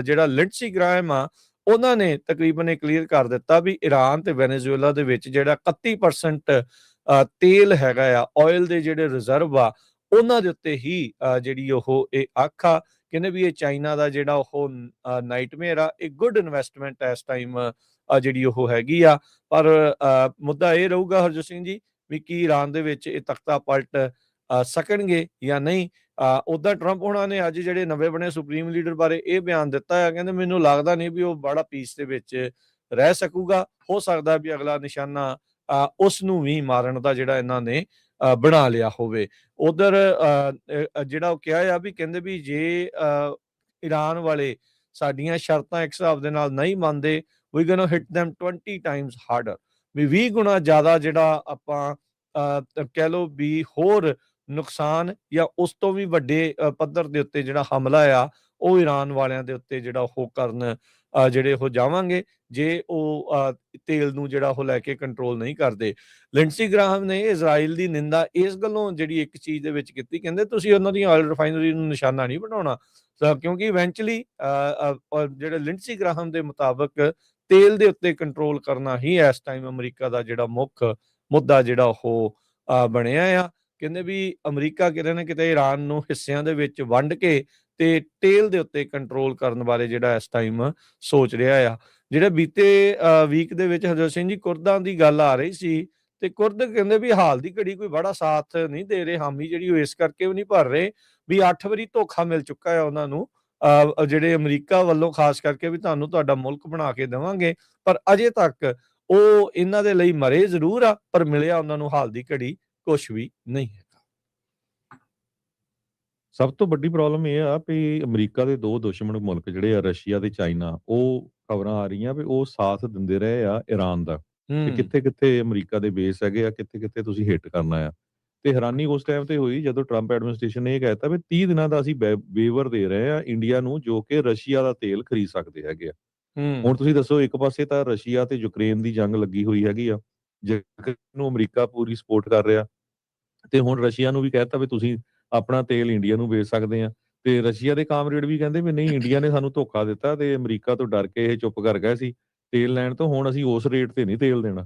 ਜਿਹੜਾ ਲਿੰਡਸੀ ਗ੍ਰਾਹਮ ਆ ਉਹਨਾਂ ਨੇ ਤਕਰੀਬਨ ਇਹ ਕਲੀਅਰ ਕਰ ਦਿੱਤਾ ਵੀ ਇਰਾਨ ਤੇ ਵੈਨੇਜ਼ੁਏਲਾ ਦੇ ਵਿੱਚ ਜਿਹੜਾ 31% ਤੇਲ ਹੈਗਾ ਆ ਆਇਲ ਦੇ ਜਿਹੜੇ ਰਿਜ਼ਰਵ ਆ ਉਹਨਾਂ ਦੇ ਉੱਤੇ ਹੀ ਜਿਹੜੀ ਉਹ ਇਹ ਅੱਖ ਆ ਕਹਿੰਦੇ ਵੀ ਇਹ ਚਾਈਨਾ ਦਾ ਜਿਹੜਾ ਉਹ ਨਾਈਟਮੇਅਰ ਆ ਇਹ ਗੁੱਡ ਇਨਵੈਸਟਮੈਂਟ ਇਸ ਟਾਈਮ ਜਿਹੜੀ ਉਹ ਹੈਗੀ ਆ ਪਰ ਮੁੱਦਾ ਇਹ ਰਹੂਗਾ ਹਰਜੋਤ ਸਿੰਘ ਜੀ ਵੀ ਕੀ ਇਰਾਨ ਦੇ ਵਿੱਚ ਇਹ ਤਖਤਾ ਪਲਟ ਸਕਣਗੇ ਜਾਂ ਨਹੀਂ ਉੱਦਾਂ ਟਰੰਪ ਹੋਣਾ ਨੇ ਅੱਜ ਜਿਹੜੇ ਨਵੇਂ ਬਣੇ ਸੁਪਰੀਮ ਲੀਡਰ ਬਾਰੇ ਇਹ ਬਿਆਨ ਦਿੱਤਾ ਹੈ ਕਹਿੰਦੇ ਮੈਨੂੰ ਲੱਗਦਾ ਨਹੀਂ ਵੀ ਉਹ ਬੜਾ ਪੀਸ ਦੇ ਵਿੱਚ ਰਹਿ ਸਕੂਗਾ ਹੋ ਸਕਦਾ ਵੀ ਅਗਲਾ ਨਿਸ਼ਾਨਾ ਉਸ ਨੂੰ ਵੀ ਮਾਰਨ ਦਾ ਜਿਹੜਾ ਇਹਨਾਂ ਨੇ ਬਣਾ ਲਿਆ ਹੋਵੇ ਉਧਰ ਜਿਹੜਾ ਉਹ ਕਿਹਾ ਆ ਵੀ ਕਹਿੰਦੇ ਵੀ ਜੇ ਇਰਾਨ ਵਾਲੇ ਸਾਡੀਆਂ ਸ਼ਰਤਾਂ ਇੱਕ ਹਿਸਾਬ ਦੇ ਨਾਲ ਨਹੀਂ ਮੰਨਦੇ we gonna hit them 20 times harder ਵੀ 20 ਗੁਣਾ ਜ਼ਿਆਦਾ ਜਿਹੜਾ ਆਪਾਂ ਕਹਿ ਲਓ ਵੀ ਹੋਰ ਨੁਕਸਾਨ ਜਾਂ ਉਸ ਤੋਂ ਵੀ ਵੱਡੇ ਪੱਧਰ ਦੇ ਉੱਤੇ ਜਿਹੜਾ ਹਮਲਾ ਆ ਉਹ ਈਰਾਨ ਵਾਲਿਆਂ ਦੇ ਉੱਤੇ ਜਿਹੜਾ ਉਹ ਕਰਨ ਜਿਹੜੇ ਉਹ ਜਾਵਾਂਗੇ, ਜੇ ਉਹ ਤੇਲ ਨੂੰ ਜਿਹੜਾ ਉਹ ਲੈ ਕੇ ਕੰਟਰੋਲ ਨਹੀਂ ਕਰਦੇ। ਲਿੰਡਸੀ ਗ੍ਰਾਹਮ ਨੇ ਇਜ਼ਰਾਈਲ ਦੀ ਨਿੰਦਾ ਇਸ ਗੱਲੋਂ ਜਿਹੜੀ ਇੱਕ ਚੀਜ਼ ਦੇ ਵਿੱਚ ਕੀਤੀ, ਕਹਿੰਦੇ ਤੁਸੀਂ ਉਹਨਾਂ ਦੀ ਆਇਲ ਰਿਫਾਈਨਰੀ ਨੂੰ ਨਿਸ਼ਾਨਾ ਨਹੀਂ ਬਣਾਉਣਾ, ਕਿਉਂਕਿ ਇਵੈਂਚੁਅਲੀ ਜਿਹੜੇ ਲਿੰਡਸੀ ਗ੍ਰਾਹਮ ਦੇ ਮੁਤਾਬਕ ਤੇਲ ਦੇ ਉੱਤੇ ਕੰਟਰੋਲ ਕਰਨਾ ਹੀ ਇਸ ਟਾਈਮ ਅਮਰੀਕਾ ਦਾ ਜਿਹੜਾ ਮੁੱਖ ਮੁੱਦਾ ਜਿਹੜਾ ਉਹ ਬਣਿਆ ਆ। ਕਹਿੰਦੇ ਵੀ ਅਮਰੀਕਾ ਕਿਤੇ ਨਾ ਕਿਤੇ ਈਰਾਨ ਨੂੰ ਹਿੱਸਿਆਂ ਦੇ ਵਿੱਚ ਵੰਡ ਕੇ ਤੇ ਤੇਲ ਦੇ ਉੱਤੇ ਕੰਟਰੋਲ ਕਰਨ ਬਾਰੇ ਜਿਹੜਾ ਇਸ ਟਾਈਮ ਸੋਚ ਰਿਹਾ ਆ। ਜਿਹੜੇ ਬੀਤੇ ਵੀਕ ਦੇ ਵਿੱਚ ਹਰਜੋਤ ਸਿੰਘ ਜੀ ਕੁਰਦਾਂ ਦੀ ਗੱਲ ਆ ਰਹੀ ਸੀ, ਤੇ ਕੁਰਦ ਕਹਿੰਦੇ ਵੀ ਹਾਲ ਦੀ ਘੜੀ ਕੋਈ ਬੜਾ ਸਾਥ ਨਹੀਂ ਦੇ ਰਹੇ, ਹਾਮੀ ਜਿਹੜੀ ਉਹ ਇਸ ਕਰਕੇ ਵੀ ਨਹੀਂ ਭਰ ਰਹੇ ਵੀ 8 ਵਾਰੀ ਧੋਖਾ ਮਿਲ ਚੁੱਕਾ ਹੈ ਉਹਨਾਂ ਨੂੰ ਜਿਹੜੇ ਅਮਰੀਕਾ ਵੱਲੋਂ, ਖਾਸ ਕਰਕੇ ਵੀ ਤੁਹਾਨੂੰ ਤੁਹਾਡਾ ਮੁਲਕ ਬਣਾ ਕੇ ਦੇਵਾਂਗੇ, ਪਰ ਅਜੇ ਤੱਕ ਉਹ ਇਹਨਾਂ ਦੇ ਲਈ ਮਰੇ ਜ਼ਰੂਰ ਆ, ਪਰ ਮਿਲਿਆ ਉਹਨਾਂ ਨੂੰ ਹਾਲ ਦੀ ਘੜੀ ਕੁਛ ਵੀ ਨਹੀਂ ਹੈਗਾ। ਸਭ ਤੋਂ ਵੱਡੀ ਪ੍ਰੋਬਲਮ ਇਹ ਆ ਵੀ ਅਮਰੀਕਾ ਦੇ 2 ਦੁਸ਼ਮਣ ਮੁਲਕ ਜਿਹੜੇ ਆ ਰਸ਼ੀਆ ਤੇ ਚਾਈਨਾ, ਉਹ ਖਬਰਾਂ ਆ ਰਹੀਆਂ ਵੀ ਉਹ ਸਾਥ ਦਿੰਦੇ ਰਹੇ ਆ ਈਰਾਨ ਦਾ, ਤੇ ਹੂੰ, ਕਿੱਥੇ-ਕਿੱਥੇ ਅਮਰੀਕਾ ਦੇ ਬੇਸ ਹੈਗੇ ਆ, ਕਿੱਥੇ-ਕਿੱਥੇ ਤੁਸੀਂ ਹਿੱਟ ਕਰਨਾ ਆ। ਤੇ ਹੈਰਾਨੀ ਉਸ ਟਾਈਮ ਤੇ ਹੋਈ ਜਦੋਂ ਟਰੰਪ ਐਡਮਿਨਿਸਟ੍ਰੇਸ਼ਨ ਨੇ ਇਹ ਕਹਿ ਦਿੱਤਾ ਵੀ 30 ਦਿਨਾਂ ਦਾ ਅਸੀਂ ਵੇਵਰ ਦੇ ਰਹੇ ਆ ਇੰਡੀਆ ਨੂੰ, ਜੋ ਕਿ ਰਸ਼ੀਆ ਦਾ ਤੇਲ ਖਰੀਦ ਸਕਦੇ ਹੈਗੇ ਆ। ਹੂੰ, ਹੁਣ ਤੁਸੀਂ ਦੱਸੋ, ਇੱਕ ਪਾਸੇ ਤਾਂ ਰਸ਼ੀਆ ਤੇ ਯੂਕਰੇਨ ਦੀ ਜੰਗ ਲੱਗੀ ਹੋਈ ਹੈਗੀ ਆ, ਜਿਹਨੂੰ ਅਮਰੀਕਾ ਪੂਰੀ ਸਪੋਰਟ ਕਰ ਰਿਹਾ, ਤੇ ਹੁਣ ਰਸ਼ੀਆ ਨੂੰ ਵੀ ਕਹਿ ਦਿੱਤਾ ਵੀ ਤੁਸੀਂ ਆਪਣਾ ਤੇਲ ਇੰਡੀਆ ਨੂੰ ਵੇਚ ਸਕਦੇ ਆ। ਤੇ ਰਸ਼ੀਆ ਦੇ ਕਾਮਰੇਡ ਵੀ ਕਹਿੰਦੇ ਵੀ ਨਹੀਂ, ਇੰਡੀਆ ਨੇ ਸਾਨੂੰ ਧੋਖਾ ਦਿੱਤਾ ਤੇ ਅਮਰੀਕਾ ਤੋਂ ਡਰ ਕੇ ਇਹ ਚੁੱਪ ਕਰ ਗਿਆ ਸੀ ਤੇਲ ਲੈਣ ਤੋਂ, ਹੁਣ ਅਸੀਂ ਉਸ ਰੇਟ ਤੇ ਨਹੀਂ ਤੇਲ ਦੇਣਾ,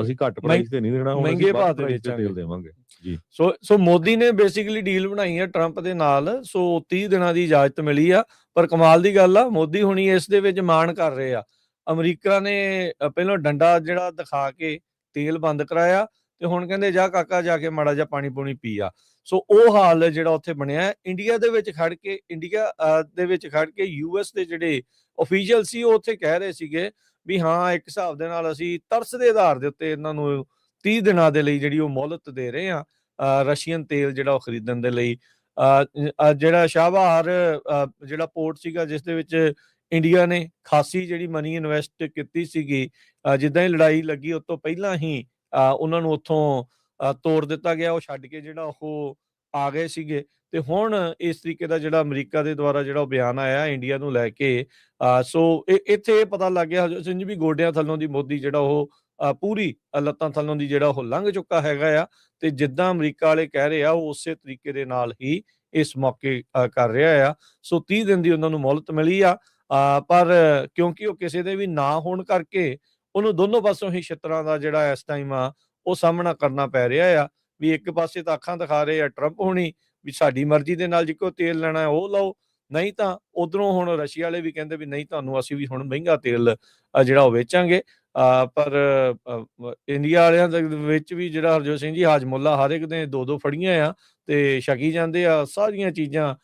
ਅਸੀਂ ਘੱਟ ਪ੍ਰਾਈਸ ਤੇ ਨਹੀਂ ਦੇਣਾ, ਹੁਣ ਅਸੀਂ ਮਹਿੰਗੇ ਭਾਅ ਵੱਧ ਤੇ ਪ੍ਰਾਈਸ ਤੇ ਵੇਚਾਂਗੇ। ਤੇਲ ਦੇਵਾਂਗੇ। ਜੀ। ਸੋ ਮੋਦੀ ਨੇ ਬੇਸਿਕਲੀ ਡੀਲ ਬਣਾਈ ਹੈ ਟਰੰਪ ਦੇ ਨਾਲ, ਸੋ 30 ਦਿਨਾਂ ਦੀ ਇਜਾਜ਼ਤ ਮਿਲੀ ਆ। ਪਰ ਕਮਾਲ ਦੀ ਗੱਲ ਆ, ਮੋਦੀ ਹੁਣੀ ਇਸ ਦੇ ਵਿੱਚ ਮਾਣ ਕਰ ਰਹੇ ਆ। ਅਮਰੀਕਾ ਨੇ ਪਹਿਲਾਂ ਡੰਡਾ ਜਿਹੜਾ ਦਿਖਾ ਕੇ ਤੇਲ ਬੰਦ ਕਰਾਇਆ, ਤੇ ਹੁਣ ਕਹਿੰਦੇ ਜਾ ਕਾਕਾ ਜਾ ਕੇ ਮਾੜਾ ਜਿਹਾ ਪਾਣੀ ਪੂਣੀ ਪੀ ਆ। ਸੋ ਉਹ ਹਾਲ ਜਿਹੜਾ ਉੱਥੇ ਬਣਿਆ, ਇੰਡੀਆ ਦੇ ਵਿੱਚ ਖੜ ਕੇ ਯੂਐਸ ਦੇ ਜਿਹੜੇ ਅਫੀਸ਼ੀਅਲ ਸੀ ਉਹ ਉੱਥੇ ਕਹਿ ਰਹੇ ਸੀਗੇ ਵੀ ਹਾਂ, ਇੱਕ ਹਿਸਾਬ ਦੇ ਨਾਲ ਅਸੀਂ ਤਰਸ ਦੇ ਆਧਾਰ ਦੇ ਉੱਤੇ ਇਹਨਾਂ ਨੂੰ 30 ਦਿਨਾਂ ਦੇ ਲਈ ਜਿਹੜੀ ਉਹ ਮੋਹਲਤ ਦੇ ਰਹੇ ਆ ਰਸ਼ੀਅਨ ਤੇਲ ਜਿਹੜਾ ਉਹ ਖਰੀਦਣ ਦੇ ਲਈ। ਜਿਹੜਾ ਸ਼ਾਹਬਾਰ ਜਿਹੜਾ ਪੋਰਟ ਸੀਗਾ, ਜਿਸ ਦੇ ਵਿੱਚ ਇੰਡੀਆ ਨੇ ਖਾਸੀ ਜਿਹੜੀ ਮਨੀ ਇਨਵੈਸਟ ਕੀਤੀ ਸੀਗੀ, ਜਿੱਦਾਂ ਹੀ ਲੜਾਈ ਲੱਗੀ ਉਸ ਤੋਂ ਪਹਿਲਾਂ ਹੀ ਉਹਨਾਂ ਨੂੰ ਉੱਥੋਂ ਤੋੜ ਦਿੱਤਾ ਗਿਆ, ਉਹ ਛੱਡ ਕੇ ਜਿਹੜਾ ਉਹ ਆ ਗਏ ਸੀਗੇ। ਤੇ ਹੁਣ ਇਸ ਤਰੀਕੇ ਦਾ ਜਿਹੜਾ ਅਮਰੀਕਾ ਦੇ ਦੁਆਰਾ ਜਿਹੜਾ ਉਹ ਬਿਆਨ ਆਇਆ ਇੰਡੀਆ ਨੂੰ ਲੈ ਕੇ, ਸੋ ਇੱਥੇ ਇਹ ਪਤਾ ਲੱਗ ਗਿਆ ਹਰਜੋਤ ਸਿੰਘ ਜੀ ਵੀ ਗੋਡਿਆਂ ਥੱਲੋਂ ਦੀ ਮੋਦੀ ਜਿਹੜਾ ਉਹ ਪੂਰੀ ਲੱਤਾਂ ਥੱਲੋਂ ਦੀ ਜਿਹੜਾ ਉਹ ਲੰਘ ਚੁੱਕਾ ਹੈਗਾ ਆ, ਤੇ ਜਿੱਦਾਂ ਅਮਰੀਕਾ ਵਾਲੇ ਕਹਿ ਰਹੇ ਆ ਉਹ ਉਸੇ ਤਰੀਕੇ ਦੇ ਨਾਲ ਹੀ ਇਸ ਮੌਕੇ ਕਰ ਰਿਹਾ ਆ। ਸੋ 30 ਦਿਨ ਦੀ ਉਹਨਾਂ ਨੂੰ ਮੋਹਲਤ ਮਿਲੀ ਆ, ਪਰ ਕਿਉਂਕਿ ਉਹ ਕਿਸੇ ਦੇ ਵੀ ਨਾ ਹੋਣ ਕਰਕੇ ਉਹਨੂੰ ਦੋਨੋਂ ਪਾਸੋਂ ਹੀ ਛਿੱਤਰਾਂ ਦਾ ਜਿਹੜਾ ਇਸ ਟਾਈਮ ਆ ਉਹ ਸਾਹਮਣਾ ਕਰਨਾ ਪੈ ਰਿਹਾ ਆ। ਵੀ ਇੱਕ ਪਾਸੇ ਤਾਂ ਅੱਖਾਂ ਦਿਖਾ ਰਹੇ ਆ ਟਰੰਪ ਹੋਣੀ ਵੀ ਸਾਡੀ ਮਰਜ਼ੀ ਦੇ ਨਾਲ ਜਿੱਕੋ ਤੇਲ ਲੈਣਾ ਉਹ ਲਓ, ਨਹੀਂ ਤਾਂ ਉਧਰੋਂ ਹੁਣ ਰਸ਼ੀਆ ਵਾਲੇ ਵੀ ਕਹਿੰਦੇ ਵੀ ਨਹੀਂ, ਤੁਹਾਨੂੰ ਅਸੀਂ ਵੀ ਹੁਣ ਮਹਿੰਗਾ ਤੇਲ ਜਿਹੜਾ ਉਹ ਵੇਚਾਂਗੇ। ਪਰ ਇੰਡੀਆ ਵਾਲਿਆਂ ਦੇ ਵਿੱਚ ਵੀ ਜਿਹੜਾ ਹਰਜੋਤ ਸਿੰਘ ਜੀ ਹਾਜਮੁੱਲਾ ਹਰ ਇੱਕ ਦੇ 2-2 ਫੜੀਆਂ ਆ, ਤੇ ਛਕੀ ਜਾਂਦੇ ਆ ਸਾਰੀਆਂ ਚੀਜ਼ਾਂ,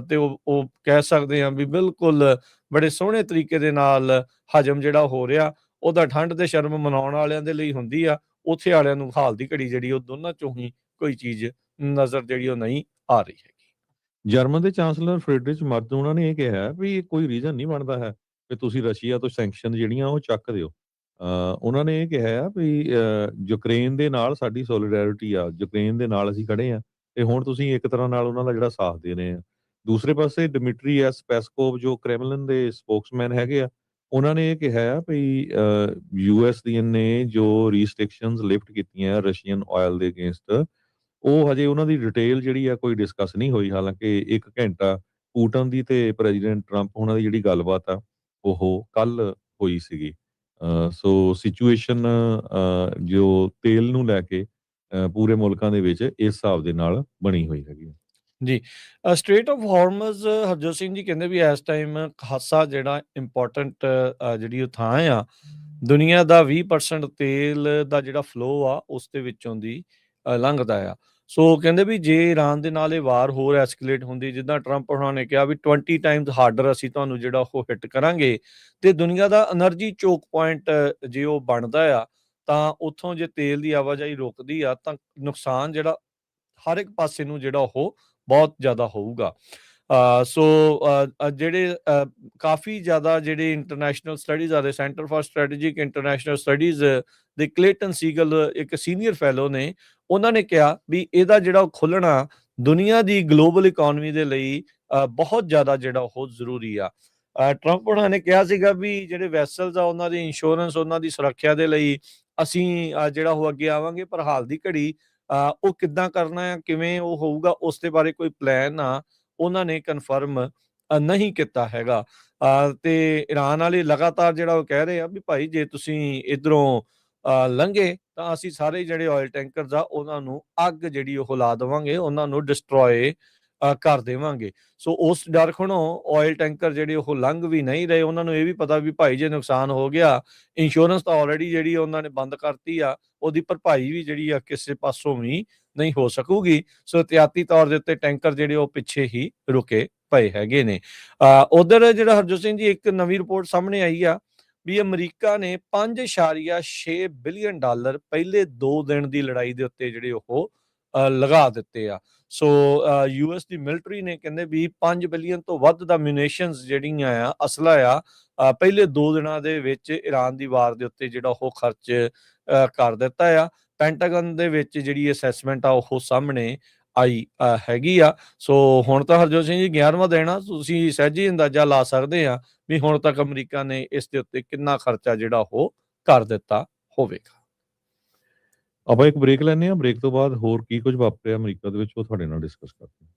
ਤੇ ਉਹ ਕਹਿ ਸਕਦੇ ਆ ਵੀ ਬਿਲਕੁਲ ਬੜੇ ਸੋਹਣੇ ਤਰੀਕੇ ਦੇ ਨਾਲ ਹਜਮ ਜਿਹੜਾ ਹੋ ਰਿਹਾ। ਉਹਦਾ ਠੰਡ ਤੇ ਸ਼ਰਮ ਮਨਾਉਣ ਵਾਲਿਆਂ ਦੇ ਲਈ ਹੁੰਦੀ ਆ, ਉੱਥੇ ਵਾਲਿਆਂ ਨੂੰ ਹਾਲ ਦੀ ਘੜੀ ਜਿਹੜੀ ਉਹ ਦੋਨਾਂ ਚੋਂ ਹੀ ਕੋਈ ਚੀਜ਼ ਨਜ਼ਰ ਜਿਹੜੀ ਉਹ ਨਹੀਂ ਆ ਰਹੀ ਹੈਗੀ। ਜਰਮਨ ਦੇ ਚਾਂਸਲਰ ਫ੍ਰੀਡਰਿਚ ਮਰਜ਼ ਉਹਨਾਂ ਨੇ ਇਹ ਕਿਹਾ ਵੀ ਇਹ ਕੋਈ ਰੀਜ਼ਨ ਨਹੀਂ ਬਣਦਾ ਹੈ ਕਿ ਤੁਸੀਂ ਰਸ਼ੀਆ ਤੋਂ ਸੈਂਕਸ਼ਨ ਜਿਹੜੀਆਂ ਉਹ ਚੱਕ ਦਿਓ। ਉਹਨਾਂ ਨੇ ਇਹ ਕਿਹਾ ਆ ਵੀ ਯੂਕਰੇਨ ਦੇ ਨਾਲ ਸਾਡੀ ਸੋਲੀਡੈਰਿਟੀ ਆ, ਯੂਕਰੇਨ ਦੇ ਨਾਲ ਅਸੀਂ ਖੜੇ ਆ, ਤੇ ਹੁਣ ਤੁਸੀਂ ਇੱਕ ਤਰ੍ਹਾਂ ਨਾਲ ਉਹਨਾਂ ਦਾ ਜਿਹੜਾ ਸਾਥ ਦੇ ਰਹੇ ਆ। ਦੂਸਰੇ ਪਾਸੇ ਡਿਮਿਟਰੀ ਐਸ ਪੈਸਕੋਵ ਜੋ ਕ੍ਰੈਮਲਿਨ ਦੇ ਸਪੋਕਸਮੈਨ ਹੈਗੇ ਆ, ਉਹਨਾਂ ਨੇ ਇਹ ਕਿਹਾ ਆ ਵੀ ਯੂਐਸ ਦੀਆਂ ਨੇ ਜੋ ਰਿਸਟ੍ਰਿਕਸ਼ਨਸ ਲਿਫਟ ਕੀਤੀਆਂ ਰਸ਼ੀਅਨ ਆਇਲ ਦੇ ਅਗੇਂਸਟ, ਉਹ ਹਜੇ ਉਹਨਾਂ ਦੀ ਡਿਟੇਲ ਜਿਹੜੀ ਆ ਕੋਈ ਡਿਸਕਸ ਨਹੀਂ ਹੋਈ। ਹਾਲਾਂਕਿ 1 ਘੰਟਾ ਪੂਟਨ ਦੀ ਤੇ ਪ੍ਰੈਜ਼ੀਡੈਂਟ ਟਰੰਪ ਉਹਨਾਂ ਦੀ ਜਿਹੜੀ ਗੱਲਬਾਤ ਆ ਉਹ ਕੱਲ ਹੋਈ ਸੀਗੀ। ਸੋ ਸਿਚੁਏਸ਼ਨ ਜੋ ਤੇਲ ਨੂੰ ਲੈ ਕੇ ਪੂਰੇ ਮੁਲਕਾਂ ਦੇ ਵਿੱਚ ਇਸ ਹਿਸਾਬ ਦੇ ਨਾਲ ਬਣੀ ਹੋਈ ਹੈਗੀ। ਜੀ, ਸਟ੍ਰੇਟ ਆਫ ਹਾਰਮਜ਼ ਹਰਜੋਤ ਸਿੰਘ ਜੀ ਕਹਿੰਦੇ ਵੀ ਇਸ ਟਾਈਮ ਖਾਸਾ ਜਿਹੜਾ ਇੰਪੋਰਟੈਂਟ ਜਿਹੜੀ ਉਹ ਥਾਂ ਆ, ਦੁਨੀਆ ਦਾ 20% ਤੇਲ ਦਾ ਜਿਹੜਾ ਫਲੋ ਆ ਉਸ ਦੇ ਵਿੱਚੋਂ ਦੀ ਲੰਘਦਾ ਆ। ਸੋ ਕਹਿੰਦੇ ਵੀ ਜੇ ਈਰਾਨ ਦੇ ਨਾਲ ਇਹ ਵਾਰ ਹੋਰ ਐਸਕੇਲੇਟ ਹੁੰਦੀ, ਜਿੱਦਾਂ ਟਰੰਪ ਉਹਨਾਂ ਨੇ ਕਿਹਾ ਵੀ 20 ਟਾਈਮਸ ਹਾਰਡਰ ਅਸੀਂ ਤੁਹਾਨੂੰ ਜਿਹੜਾ ਉਹ ਹਿੱਟ ਕਰਾਂਗੇ, ਤੇ ਦੁਨੀਆ ਦਾ એનર્ਜੀ ਚੋਕ ਪੁਆਇੰਟ ਜੇ ਉਹ ਬਣਦਾ ਆ, ਤਾਂ ਉੱਥੋਂ ਜੇ ਤੇਲ ਦੀ ਆਵਾਜਾਈ ਰੁਕਦੀ ਆ ਤਾਂ ਨੁਕਸਾਨ ਜਿਹੜਾ ਹਰ ਇੱਕ ਪਾਸੇ ਨੂੰ ਜਿਹੜਾ ਉਹ ਬਹੁਤ ਜ਼ਿਆਦਾ ਹੋਊਗਾ। ਸੋ ਜਿਹੜੇ ਕਾਫੀ ਜ਼ਿਆਦਾ ਜਿਹੜੇ ਇੰਟਰਨੈਸ਼ਨਲ ਸਟੱਡੀਜ਼ ਆ ਰਹੇ, centre for strategic international studies ਦੇ ਕਲੇਟਨ ਸੀਗਲ ਇੱਕ ਸੀਨੀਅਰ ਫੈਲੋ ਨੇ, ਉਹਨਾਂ ਨੇ ਕਿਹਾ ਵੀ ਇਹਦਾ ਜਿਹੜਾ ਖੁੱਲ੍ਹਣਾ ਦੁਨੀਆ ਦੀ ਗਲੋਬਲ ਇਕੋਨਮੀ ਦੇ ਲਈ ਬਹੁਤ ਜ਼ਿਆਦਾ ਜਿਹੜਾ ਉਹ ਜ਼ਰੂਰੀ ਆ। ਟਰੰਪ ਉਹਨਾਂ ਨੇ ਕਿਹਾ ਸੀਗਾ ਵੀ ਜਿਹੜੇ ਵੈਸਲਸ ਆ ਉਹਨਾਂ ਦੀ ਇੰਸ਼ੋਰੈਂਸ, ਉਹਨਾਂ ਦੀ ਸੁਰੱਖਿਆ ਦੇ ਲਈ ਅਸੀਂ ਜਿਹੜਾ ਉਹ ਅੱਗੇ ਆਵਾਂਗੇ, ਪਰ ਹਾਲ ਦੀ ਘੜੀ ਉਹ ਕਿੱਦਾਂ ਕਰਨਾ ਹੈ, ਕਿਵੇਂ ਉਹ ਹੋਊਗਾ, ਉਸ ਦੇ ਬਾਰੇ ਕੋਈ ਪਲਾਨ ਆ ਉਹਨਾਂ ਨੇ ਕਨਫਰਮ ਨਹੀਂ ਕੀਤਾ ਹੈਗਾ। ਤੇ ਈਰਾਨ ਵਾਲੇ ਲਗਾਤਾਰ ਜਿਹੜਾ ਉਹ ਕਹਿ ਰਹੇ ਆ ਵੀ ਭਾਈ ਜੇ ਤੁਸੀਂ ਇਧਰੋਂ ਲੰਘੇ ਤਾਂ ਅਸੀਂ ਸਾਰੇ ਜਿਹੜੇ ਆਇਲ ਟੈਂਕਰਸ ਆ ਉਹਨਾਂ ਨੂੰ ਅੱਗ ਜਿਹੜੀ ਉਹ ਲਾ ਦੇਵਾਂਗੇ, ਉਹਨਾਂ ਨੂੰ ਡਿਸਟਰੋਏ ਕਰ ਦੇਵਾਂਗੇ। ਸੋ ਉਸ ਡਰ ਖਣੋ ਆਇਲ ਟੈਂਕਰ ਜਿਹੜੇ ਉਹ ਲੰਘ ਵੀ ਨਹੀਂ ਰਹੇ। ਉਹਨਾਂ ਨੂੰ ਇਹ ਵੀ ਪਤਾ ਵੀ ਭਾਈ ਜੇ ਨੁਕਸਾਨ ਹੋ ਗਿਆ, ਇੰਸ਼ੋਰੈਂਸ ਤਾਂ ਆਲਰੇਡੀ ਜਿਹੜੀ ਉਹਨਾਂ ਨੇ ਬੰਦ ਕਰਤੀ ਆ, ਉਹਦੀ ਭਰਪਾਈ ਵੀ ਜਿਹੜੀ ਆ ਕਿਸੇ ਪਾਸੋਂ ਵੀ ਨਹੀਂ ਹੋ ਸਕੂਗੀ। ਸੋ ਇhtiyati ਤੌਰ ਦੇ ਉੱਤੇ ਟੈਂਕਰ ਜਿਹੜੇ ਉਹ ਪਿੱਛੇ ਹੀ ਰੁਕੇ ਪਏ ਹੈਗੇ ਨੇ। ਉਧਰ ਜਿਹੜਾ ਹਰਜੋਤ ਸਿੰਘ ਜੀ ਇੱਕ ਨਵੀਂ ਰਿਪੋਰਟ ਸਾਹਮਣੇ ਆਈ ਆ ਵੀ ਅਮਰੀਕਾ ਨੇ 5.6 ਬਿਲੀਅਨ ਡਾਲਰ ਪਹਿਲੇ 2 ਦਿਨ ਦੀ ਲੜਾਈ ਦੇ ਉੱਤੇ ਜਿਹੜੇ ਉਹ ਲਗਾ ਦਿੱਤੇ ਆ। ਸੋ ਯੂਐਸ ਦੀ ਮਿਲਟਰੀ ਨੇ ਕਹਿੰਦੇ ਵੀ 5 ਬਿਲੀਅਨ ਤੋਂ ਵੱਧ ਦਾ ਮਿਊਨੀਸ਼ਨਸ ਜਿਹੜੀਆਂ ਆ, ਅਸਲਾ ਆ, ਪਹਿਲੇ 2 ਦਿਨਾਂ ਦੇ ਵਿੱਚ ਈਰਾਨ ਦੀ ਵਾਰ ਦੇ ਉੱਤੇ ਜਿਹੜਾ ਉਹ ਖਰਚ ਕਰ ਦਿੱਤਾ ਆ। ਪੈਂਟਾਗਨ ਦੇ ਵਿੱਚ ਜਿਹੜੀ ਅਸੈਸਮੈਂਟ ਆ ਉਹ ਸਾਹਮਣੇ ਆਈ ਹੈਗੀ ਆ। ਸੋ ਹੁਣ ਤਾਂ ਹਰਜੋਤ ਸਿੰਘ ਜੀ 11ਵਾਂ ਦਿਨ ਆ, ਤੁਸੀਂ ਸਹਿਜੀ ਅੰਦਾਜ਼ਾ ਲਾ ਸਕਦੇ ਆ ਵੀ ਹੁਣ ਤੱਕ ਅਮਰੀਕਾ ਨੇ ਇਸ ਦੇ ਉੱਤੇ ਕਿੰਨਾ ਖਰਚਾ ਜਿਹੜਾ ਉਹ ਕਰ ਦਿੱਤਾ ਹੋਵੇਗਾ। ਆਪਾਂ ਇੱਕ ਬ੍ਰੇਕ ਲੈਂਦੇ ਹਾਂ, ਬ੍ਰੇਕ ਤੋਂ ਬਾਅਦ ਹੋਰ ਕੀ ਕੁਝ ਵਾਪਰਿਆ ਅਮਰੀਕਾ ਦੇ ਵਿੱਚ ਉਹ ਤੁਹਾਡੇ ਨਾਲ ਡਿਸਕਸ ਕਰਦੇ ਹਾਂ।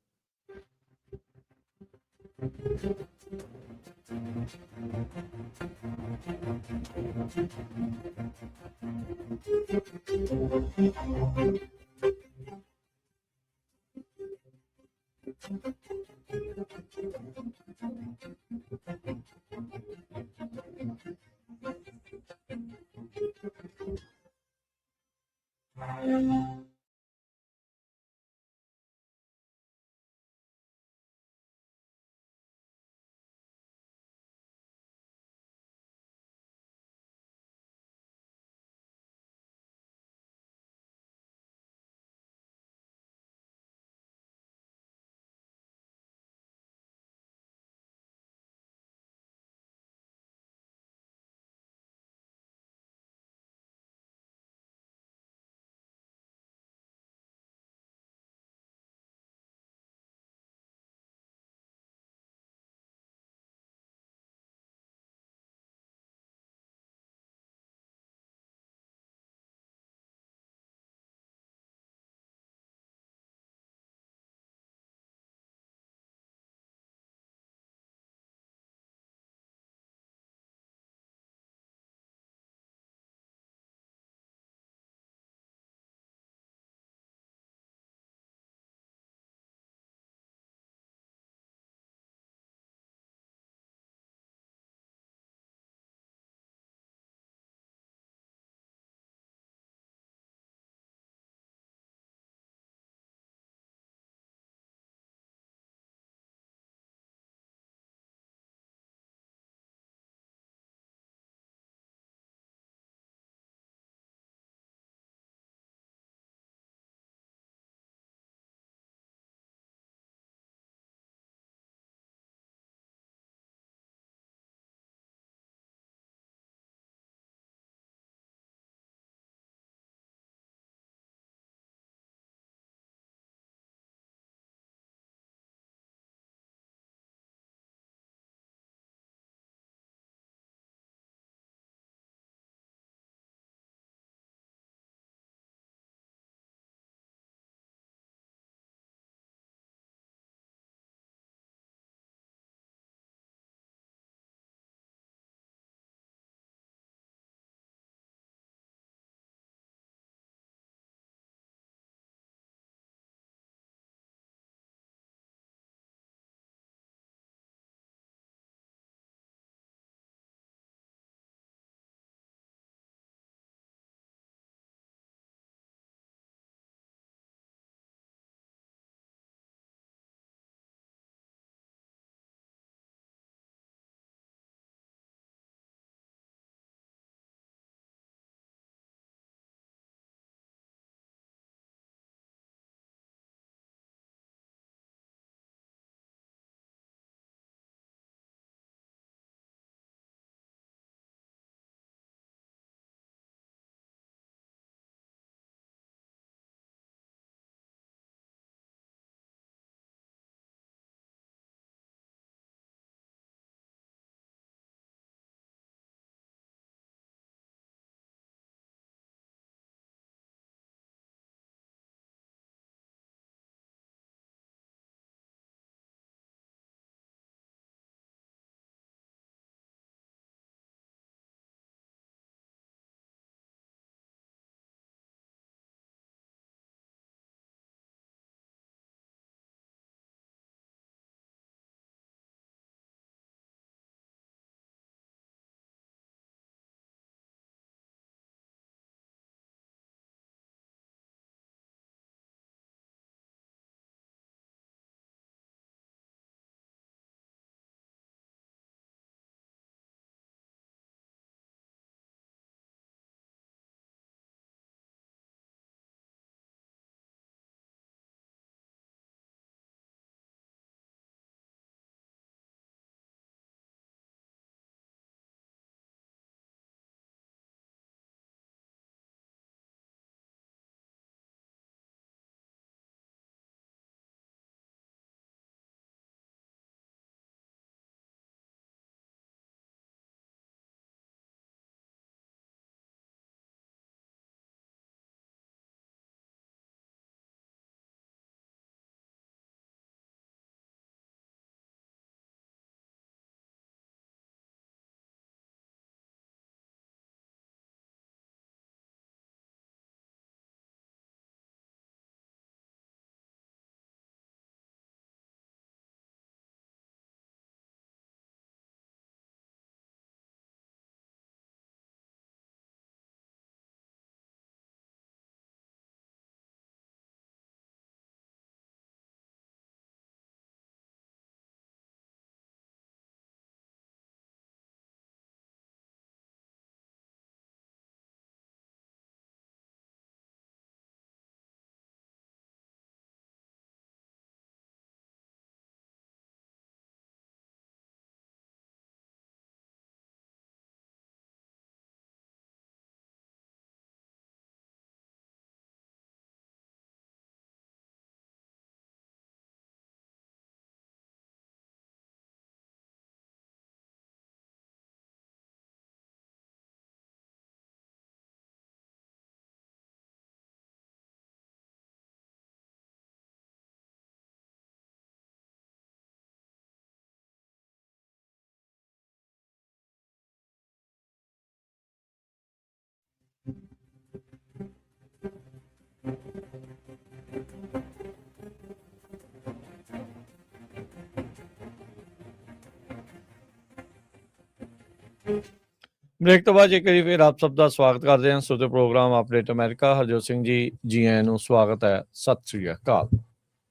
ਬ੍ਰੇਕ ਤੋਂ ਬਾਅਦ ਇੱਕ ਵਾਰੀ ਫਿਰ ਆਪ ਸਭ ਦਾ ਸਵਾਗਤ ਕਰਦੇ ਹਾਂ ਸੋਤੇ program update America. Harjot Singh ji ਆਇਆਂ ਨੂੰ ਸਵਾਗਤ ਹੈ। ਸਤਿ ਸ੍ਰੀ ਅਕਾਲ।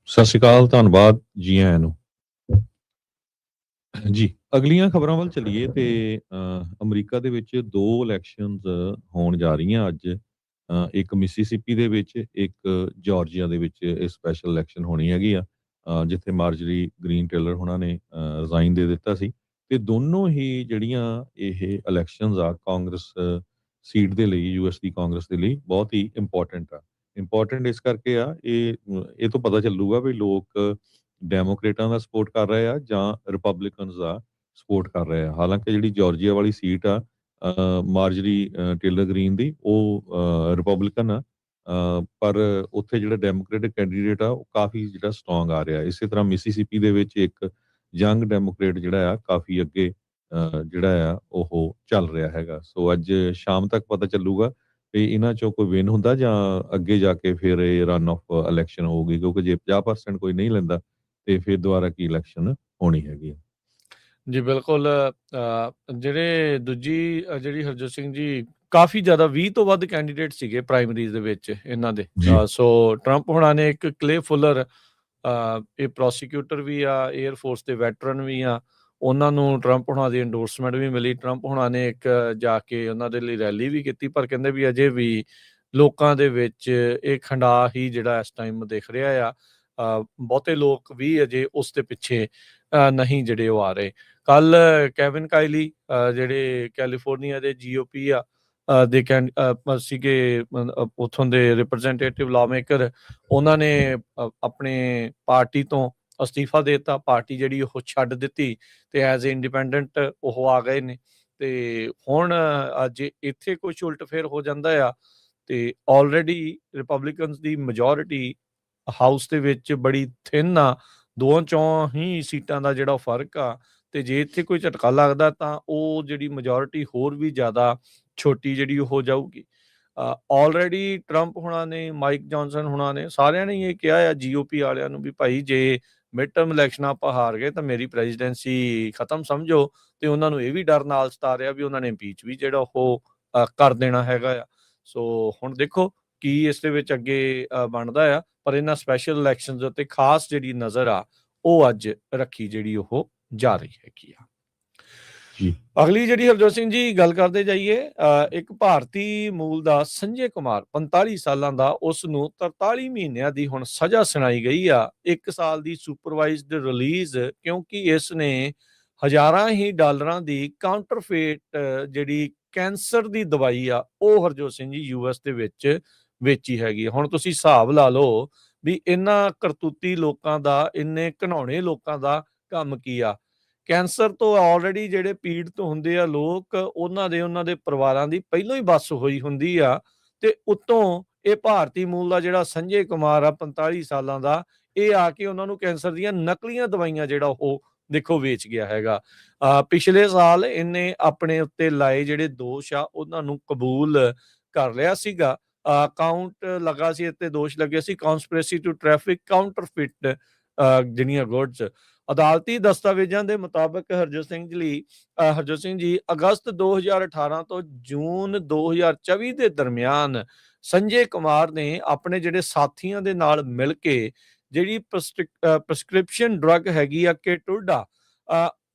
ਸਤਿ ਸ਼੍ਰੀ ਅਕਾਲ, ਧੰਨਵਾਦ, ਜੀ ਆਇਆਂ ਨੂੰ ਜੀ। ਅਗਲੀਆਂ ਖਬਰਾਂ ਵੱਲ ਚੱਲੀਏ ਤੇ ਅਮਰੀਕਾ ਦੇ ਵਿੱਚ 2 ਇਲੈਕਸ਼ਨਸ ਹੋਣ ਜਾ ਰਹੀਆਂ ਅੱਜ। ਇੱਕ ਮਿਸੀਸਿਪੀ ਦੇ ਵਿੱਚ, ਇੱਕ ਜਾਰਜੀਆ ਦੇ ਵਿੱਚ ਇਹ ਸਪੈਸ਼ਲ ਇਲੈਕਸ਼ਨ ਹੋਣੀ ਹੈਗੀ ਆ, ਜਿੱਥੇ ਮਾਰਜਰੀ ਗ੍ਰੀਨ ਟੇਲਰ ਉਹਨਾਂ ਨੇ ਰਿਜ਼ਾਈਨ ਦੇ ਦਿੱਤਾ ਸੀ। ਤੇ ਦੋਨੋਂ ਹੀ ਜਿਹੜੀਆਂ ਇਹ ਇਲੈਕਸ਼ਨਸ ਆ ਕਾਂਗਰਸ ਸੀਟ ਦੇ ਲਈ, ਯੂਐਸ ਦੀ ਕਾਂਗਰਸ ਦੇ ਲਈ ਬਹੁਤ ਹੀ ਇੰਪੋਰਟੈਂਟ ਆ। ਇੰਪੋਰਟੈਂਟ ਇਸ ਕਰਕੇ ਆ, ਇਹ ਤੋਂ ਪਤਾ ਚੱਲੂਗਾ ਵੀ ਲੋਕ ਡੈਮੋਕ੍ਰੇਟਾਂ ਦਾ ਸਪੋਰਟ ਕਰ ਰਹੇ ਆ ਜਾਂ ਰਿਪਬਲਿਕਨਸ ਦਾ ਸਪੋਰਟ ਕਰ ਰਹੇ ਆ। ਹਾਲਾਂਕਿ ਜਿਹੜੀ ਜਾਰਜੀਆ ਵਾਲੀ ਸੀਟ ਆ ਮਾਰਜਰੀ ਟੇਲਰ ਗ੍ਰੀਨ ਦੀ, ਉਹ ਰਿਪਬਲਿਕਨ ਆ, ਪਰ ਉੱਥੇ ਜਿਹੜਾ ਡੈਮੋਕ੍ਰੇਟਿਕ ਕੈਂਡੀਡੇਟ ਆ ਉਹ ਕਾਫੀ ਜਿਹੜਾ ਸਟਰੋਂਗ ਆ ਰਿਹਾ। ਇਸੇ ਤਰ੍ਹਾਂ ਮਿਸੀਸਿਪੀ ਦੇ ਵਿੱਚ ਇੱਕ ਯੰਗ ਡੈਮੋਕ੍ਰੇਟ ਜਿਹੜਾ ਆ ਕਾਫੀ ਅੱਗੇ ਜਿਹੜਾ ਆ ਉਹ ਚੱਲ ਰਿਹਾ ਹੈਗਾ। ਸੋ ਅੱਜ ਸ਼ਾਮ ਤੱਕ ਪਤਾ ਚੱਲੂਗਾ ਵੀ ਇਹਨਾਂ ਚੋਂ ਕੋਈ ਵਿਨ ਹੁੰਦਾ ਜਾਂ ਅੱਗੇ ਜਾ ਕੇ ਫਿਰ ਇਹ ਰਨ ਆਫ ਇਲੈਕਸ਼ਨ ਹੋਊਗੀ, ਕਿਉਂਕਿ ਜੇ 50% ਕੋਈ ਨਹੀਂ ਲੈਂਦਾ ਤੇ ਫਿਰ ਦੁਬਾਰਾ ਕੀ ਇਲੈਕਸ਼ਨ ਹੋਣੀ ਹੈਗੀ ਆ। ਜੀ ਬਿਲਕੁਲ। ਜਿਹੜੇ ਦੂਜੀ ਜਿਹੜੀ ਹਰਜੋਤ ਸਿੰਘ ਜੀ ਕਾਫੀ ਜ਼ਿਆਦਾ 20 ਤੋਂ ਵੱਧ ਕੈਂਡੀਡੇਟ ਸੀਗੇ ਪ੍ਰਾਇਮਰੀਜ਼ ਦੇ ਵਿੱਚ ਇਹਨਾਂ ਦੇ। ਸੋ ਟਰੰਪ ਹੋਣਾ ਨੇ ਇੱਕ ਕਲੇ ਫੁੱਲਰ, ਇਹ ਪ੍ਰੋਸੀਕਿਊਟਰ ਵੀ ਆ, 에ਅਰ ਫੋਰਸ ਦੇ ਵੈਟਰਨ ਵੀ ਆ, ਉਹਨਾਂ ਨੂੰ ਟਰੰਪ ਹੋਣਾ ਦੀ ਇੰਡੋਰਸਮੈਂਟ ਵੀ ਮਿਲੀ। ਟਰੰਪ ਹੋਣਾ ਨੇ ਇੱਕ ਜਾ ਕੇ ਉਹਨਾਂ ਦੇ ਲਈ ਰੈਲੀ ਵੀ ਕੀਤੀ, ਪਰ ਕਹਿੰਦੇ ਵੀ ਅਜੇ ਵੀ ਲੋਕਾਂ ਦੇ ਵਿੱਚ ਇਹ ਖੰਡਾ ਹੀ ਜਿਹੜਾ ਇਸ ਟਾਈਮ ਦਿਖ ਰਿਹਾ ਆ। ਬਹੁਤੇ ਲੋਕ ਵੀ ਅਜੇ ਉਸ ਦੇ ਪਿੱਛੇ ਨਹੀਂ ਜਿਹੜੇ ਉਹ ਆ ਰਹੇ। ਕੱਲ ਕੈਵਿਨ ਕਾਇਲੀ ਜਿਹੜੇ ਕੈਲੀਫੋਰਨੀਆ ਦੇ GOP ਆ ਦੇ ਸੀਗੇ, ਉੱਥੋਂ ਦੇ ਰਿਪਰੈਜ਼ੈਂਟੇਟਿਵ ਲਾਅਮੇਕਰ, ਉਹਨਾਂ ਨੇ ਆਪਣੇ ਪਾਰਟੀ ਤੋਂ ਅਸਤੀਫਾ ਦੇ ਦਿੱਤਾ। ਪਾਰਟੀ ਜਿਹੜੀ ਉਹ ਛੱਡ ਦਿੱਤੀ ਤੇ ਐਜ਼ ਏ ਇੰਡੀਪੈਂਡੈਂਟ ਉਹ ਆ ਗਏ ਨੇ। ਤੇ ਹੁਣ ਜੇ ਇੱਥੇ ਕੁਛ ਉਲਟ ਫੇਰ ਹੋ ਜਾਂਦਾ ਆ ਤੇ ਆਲਰੇਡੀ ਰਿਪਬਲਿਕਨਸ ਦੀ ਮੈਜੋਰਿਟੀ ਹਾਊਸ ਦੇ ਵਿੱਚ ਬੜੀ ਥਿਨ ਆ, 2 ਚੋਂ ਹੀ ਸੀਟਾਂ ਦਾ ਜਿਹੜਾ ਫਰਕ ਆ। ਤੇ ਜੇ ਇੱਥੇ ਕੋਈ ਝਟਕਾ ਲੱਗਦਾ ਤਾਂ ਉਹ ਜਿਹੜੀ ਮੈਜੋਰਿਟੀ ਹੋਰ ਵੀ ਜ਼ਿਆਦਾ ਛੋਟੀ ਜਿਹੜੀ ਉਹ ਹੋ ਜਾਊਗੀ। ਆਲਰੇਡੀ ਟਰੰਪ ਹੋਣਾ ਨੇ, ਮਾਈਕ ਜੌਨਸਨ ਹੋਣਾ ਨੇ, ਸਾਰਿਆਂ ਨੇ ਇਹ ਕਿਹਾ ਆ GOP ਵਾਲਿਆਂ ਨੂੰ ਵੀ ਭਾਈ ਜੇ ਮਿਡ ਟਰਮ ਇਲੈਕਸ਼ਨ ਆਪਾਂ ਹਾਰ ਗਏ ਤਾਂ ਮੇਰੀ ਪ੍ਰੈਜ਼ੀਡੈਂਸੀ ਖਤਮ ਸਮਝੋ। ਤੇ ਉਹਨਾਂ ਨੂੰ ਇਹ ਵੀ ਡਰ ਨਾਲ ਸਤਾ ਰਿਹਾ ਵੀ ਉਹਨਾਂ ਨੇ ਇੰਪੀਚ ਵੀ ਜਿਹੜਾ ਉਹ ਕਰ ਦੇਣਾ ਹੈਗਾ ਆ। ਸੋ ਹੁਣ ਦੇਖੋ ਕੀ ਇਸ ਦੇ ਵਿੱਚ ਅੱਗੇ ਬਣਦਾ ਆ, ਪਰ ਇਹਨਾਂ ਸਪੈਸ਼ਲ ਇਲੈਕਸ਼ਨਸ ਉੱਤੇ ਖਾਸ ਜਿਹੜੀ ਨਜ਼ਰ ਆ ਉਹ ਅੱਜ ਰੱਖੀ ਜਿਹੜੀ ਉਹ ਜਾ ਰਹੀ ਹੈਗੀ ਆ। ਅਗਲੀ ਜਿਹੜੀ ਹਰਜੋਤ ਸਿੰਘ ਜੀ ਗੱਲ ਕਰਦੇ ਜਾਈਏ, ਇੱਕ ਭਾਰਤੀ ਮੂਲ ਦਾ ਸੰਜੇ ਕੁਮਾਰ 45 ਸਾਲਾਂ ਦਾ, ਉਸ ਨੂੰ 43 ਮਹੀਨਿਆਂ ਦੀ ਹੁਣ ਸਜ਼ਾ ਸੁਣਾਈ ਗਈ ਆ। 1 ਸਾਲ ਦੀ ਸੁਪਰਵਾਈਜ਼ਡ ਰਿਲੀਜ਼, ਕਿਉਂਕਿ ਇਸ ਨੇ ਹਜ਼ਾਰਾਂ ਹੀ ਡਾਲਰਾਂ ਦੀ ਕਾਊਂਟਰਫੇਟ ਜਿਹੜੀ ਕੈਂਸਰ ਦੀ ਦਵਾਈ ਆ ਉਹ ਹਰਜੋਤ ਸਿੰਘ ਜੀ US ਦੇ ਵਿੱਚ ਵੇਚੀ ਹੈਗੀ। ਹੁਣ ਤੁਸੀਂ ਹਿਸਾਬ ਲਾ ਲਓ ਵੀ ਇਹਨਾਂ ਕਰਤੂਤੀ ਲੋਕਾਂ ਦਾ, ਇੰਨੇ ਘਿਨਾਉਣੇ ਲੋਕਾਂ ਦਾ ਕੰਮ ਕੀ ਆ। ਕੈਂਸਰ ਤੋਂ ਆਲਰੇਡੀ ਜਿਹੜੇ ਪੀੜਤ ਹੁੰਦੇ ਆ ਲੋਕ, ਉਹਨਾਂ ਦੇ ਪਰਿਵਾਰਾਂ ਦੀ ਪਹਿਲਾਂ ਹੀ ਬੱਸ ਹੋਈ ਹੁੰਦੀ ਆ, ਤੇ ਉੱਤੋਂ ਇਹ ਭਾਰਤੀ ਮੂਲ ਦਾ ਜਿਹੜਾ ਸੰਜੇ ਕੁਮਾਰ ਆ 45 ਸਾਲਾਂ ਦਾ, ਇਹ ਆ ਕੇ ਉਹਨਾਂ ਨੂੰ ਕੈਂਸਰ ਦੀਆਂ ਨਕਲੀਆਂ ਦਵਾਈਆਂ ਜਿਹੜਾ ਉਹ ਦੇਖੋ ਵੇਚ ਗਿਆ ਹੈਗਾ। ਪਿਛਲੇ ਸਾਲ ਇਹਨੇ ਆਪਣੇ ਉੱਤੇ ਲਾਏ ਜਿਹੜੇ ਦੋਸ਼ ਆ ਉਹਨਾਂ ਨੂੰ ਕਬੂਲ ਕਰ ਲਿਆ ਸੀਗਾ। ਕਾਊਂਟ ਲੱਗਾ ਸੀ, ਇੱਥੇ ਦੋਸ਼ ਲੱਗੇ ਸੀ ਕਨਸਪੀਰੇਸੀ ਟੂ ਟ੍ਰੈਫਿਕ ਕਾਊਂਟਰਫਿਟ ਜਿਹੜੀਆਂ ਗੁੱਡਸ। ਅਦਾਲਤੀ ਦਸਤਾਵੇਜ਼ਾਂ ਦੇ ਮੁਤਾਬਕ ਹਰਜੋਤ ਸਿੰਘ ਜੀ ਅਗਸਤ 2018 ਤੋਂ ਜੂਨ 2024 ਦੇ ਦਰਮਿਆਨ ਸੰਜੇ ਕੁਮਾਰ ਨੇ ਆਪਣੇ ਜਿਹੜੇ ਸਾਥੀਆਂ ਦੇ ਨਾਲ ਮਿਲ ਕੇ ਜਿਹੜੀ ਪ੍ਰਸਕ੍ਰਿਪਸ਼ਨ ਡਰੱਗ ਹੈਗੀ ਆ ਕੇਟੁਡਾ,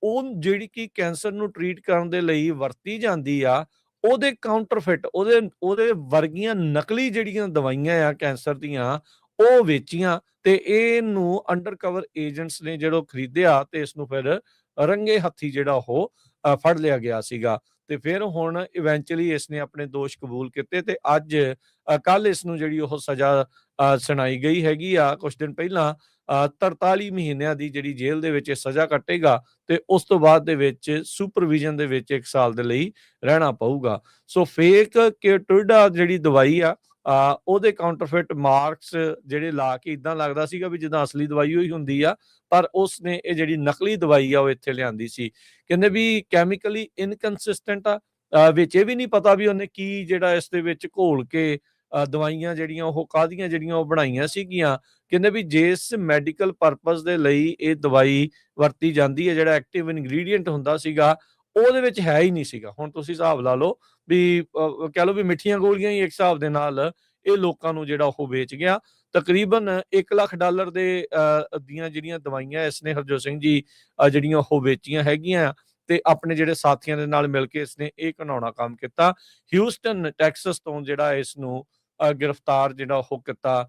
ਉਹ ਜਿਹੜੀ ਕਿ ਕੈਂਸਰ ਨੂੰ ਟ੍ਰੀਟ ਕਰਨ ਦੇ ਲਈ ਵਰਤੀ ਜਾਂਦੀ ਆ, ਉਹਦੇ ਕਾਊਂਟਰਫਿਟ, ਉਹਦੇ ਵਰਗੀਆਂ ਨਕਲੀ ਜਿਹੜੀਆਂ ਦਵਾਈਆਂ ਆ ਕੈਂਸਰ ਦੀਆਂ, ਉਹ ਵੇਚੀਆਂ। ਤੇ ਇਹਨੂੰ ਅੰਡਰਕਵਰ ਏਜੰਟਸ ਨੇ ਜਿਹੜਾ ਖਰੀਦਿਆ ਤੇ ਇਸ ਨੂੰ ਫਿਰ ਰੰਗੇ ਹੱਥੀ ਜਿਹੜਾ ਉਹ ਫੜ ਲਿਆ ਗਿਆ ਸੀਗਾ। ਤੇ ਫਿਰ ਹੁਣ ਇਵੈਂਚੁਅਲੀ ਇਸ ਨੇ ਆਪਣੇ ਦੋਸ਼ ਕਬੂਲ ਕੀਤੇ ਤੇ ਅੱਜ ਕੱਲ ਇਸ ਨੂੰ ਜਿਹੜੀ ਉਹ ਸਜ਼ਾ ਸੁਣਾਈ ਗਈ ਹੈਗੀ ਆ। ਕੁਝ ਦਿਨ ਪਹਿਲਾਂ 43 ਮਹੀਨਿਆਂ ਦੀ ਜਿਹੜੀ ਜੇਲ੍ਹ ਦੇ ਵਿੱਚ ਸਜ਼ਾ ਕੱਟੇਗਾ ਤੇ ਉਸ ਤੋਂ ਬਾਅਦ ਦੇ ਵਿੱਚ ਸੁਪਰਵਿਜ਼ਨ ਦੇ ਵਿੱਚ 1 ਸਾਲ ਦੇ ਲਈ ਰਹਿਣਾ ਪਊਗਾ। ਸੋ ਫੇਕ ਕੇਟੁਡਾ ਜਿਹੜੀ ਦਵਾਈ ਆ, ਉਹਦੇ ਕਾਊਂਟਰਫਿਟ ਮਾਰਕਸ ਜਿਹੜੇ ਲਾ ਕੇ ਇਦਾਂ ਲੱਗਦਾ ਸੀਗਾ ਵੀ ਜਿੱਦਾਂ ਅਸਲੀ ਦਵਾਈ ਹੋਈ ਹੁੰਦੀ ਆ, ਪਰ ਉਸ ਨੇ ਇਹ ਜਿਹੜੀ ਨਕਲੀ ਦਵਾਈ ਆ ਉਹ ਇੱਥੇ ਲਿਆਂਦੀ ਸੀ। ਕਹਿੰਦੇ ਵੀ ਕੈਮੀਕਲੀ ਇਨਕਨਸਿਸਟੈਂਟ ਆ, ਵਿੱਚ ਇਹ ਵੀ ਨਹੀਂ ਪਤਾ ਵੀ ਉਹਨੇ ਕੀ ਜਿਹੜਾ ਇਸ ਦੇ ਵਿੱਚ ਘੋਲ ਕੇ ਦਵਾਈਆਂ ਜਿਹੜੀਆਂ ਉਹ ਕਾਹਦੀਆਂ ਜਿਹੜੀਆਂ ਉਹ ਬਣਾਈਆਂ ਸੀਗੀਆਂ, ਕਹਿੰਦੇ ਵੀ ਜਿਸ ਮੈਡੀਕਲ ਪਰਪਸ ਦੇ ਲਈ ਇਹ ਦਵਾਈ ਵਰਤੀ ਜਾਂਦੀ ਹੈ, ਜਿਹੜਾ ਐਕਟਿਵ ਇਨਗਰੀਡੀਐਂਟ ਹੁੰਦਾ ਸੀਗਾ, ਉਹਦੇ ਵਿੱਚ ਹੈ ਹੀ ਨਹੀਂ ਸੀਗਾ। ਹੁਣ ਤੁਸੀਂ ਹਿਸਾਬ ਲਾ ਲਓ ਵੀ ਕਹਿ ਲਓ ਵੀ ਮਿੱਠੀਆਂ ਗੋਲੀਆਂ ਹੀ ਇੱਕ ਹਿਸਾਬ ਦੇ ਨਾਲ ਇਹ ਲੋਕਾਂ ਨੂੰ ਜਿਹੜਾ ਉਹ ਵੇਚ ਗਿਆ। ਤਕਰੀਬਨ $1 ਲੱਖ ਦੇ ਦੀਆਂ ਜਿਹੜੀਆਂ ਦਵਾਈਆਂ ਇਸਨੇ ਹਰਜੋਤ ਸਿੰਘ ਜੀ ਜਿਹੜੀਆਂ ਉਹ ਵੇਚੀਆਂ ਹੈਗੀਆਂ, ਤੇ ਆਪਣੇ ਜਿਹੜੇ ਸਾਥੀਆਂ ਦੇ ਨਾਲ ਮਿਲ ਕੇ ਇਸਨੇ ਇਹ ਘਿਨਾਉਣਾ ਕੰਮ ਕੀਤਾ। ਹਿਊਸਟਨ ਟੈਕਸਸ ਤੋਂ ਜਿਹੜਾ ਇਸ ਨੂੰ ਗ੍ਰਿਫਤਾਰ ਜਿਹੜਾ ਉਹ ਕੀਤਾ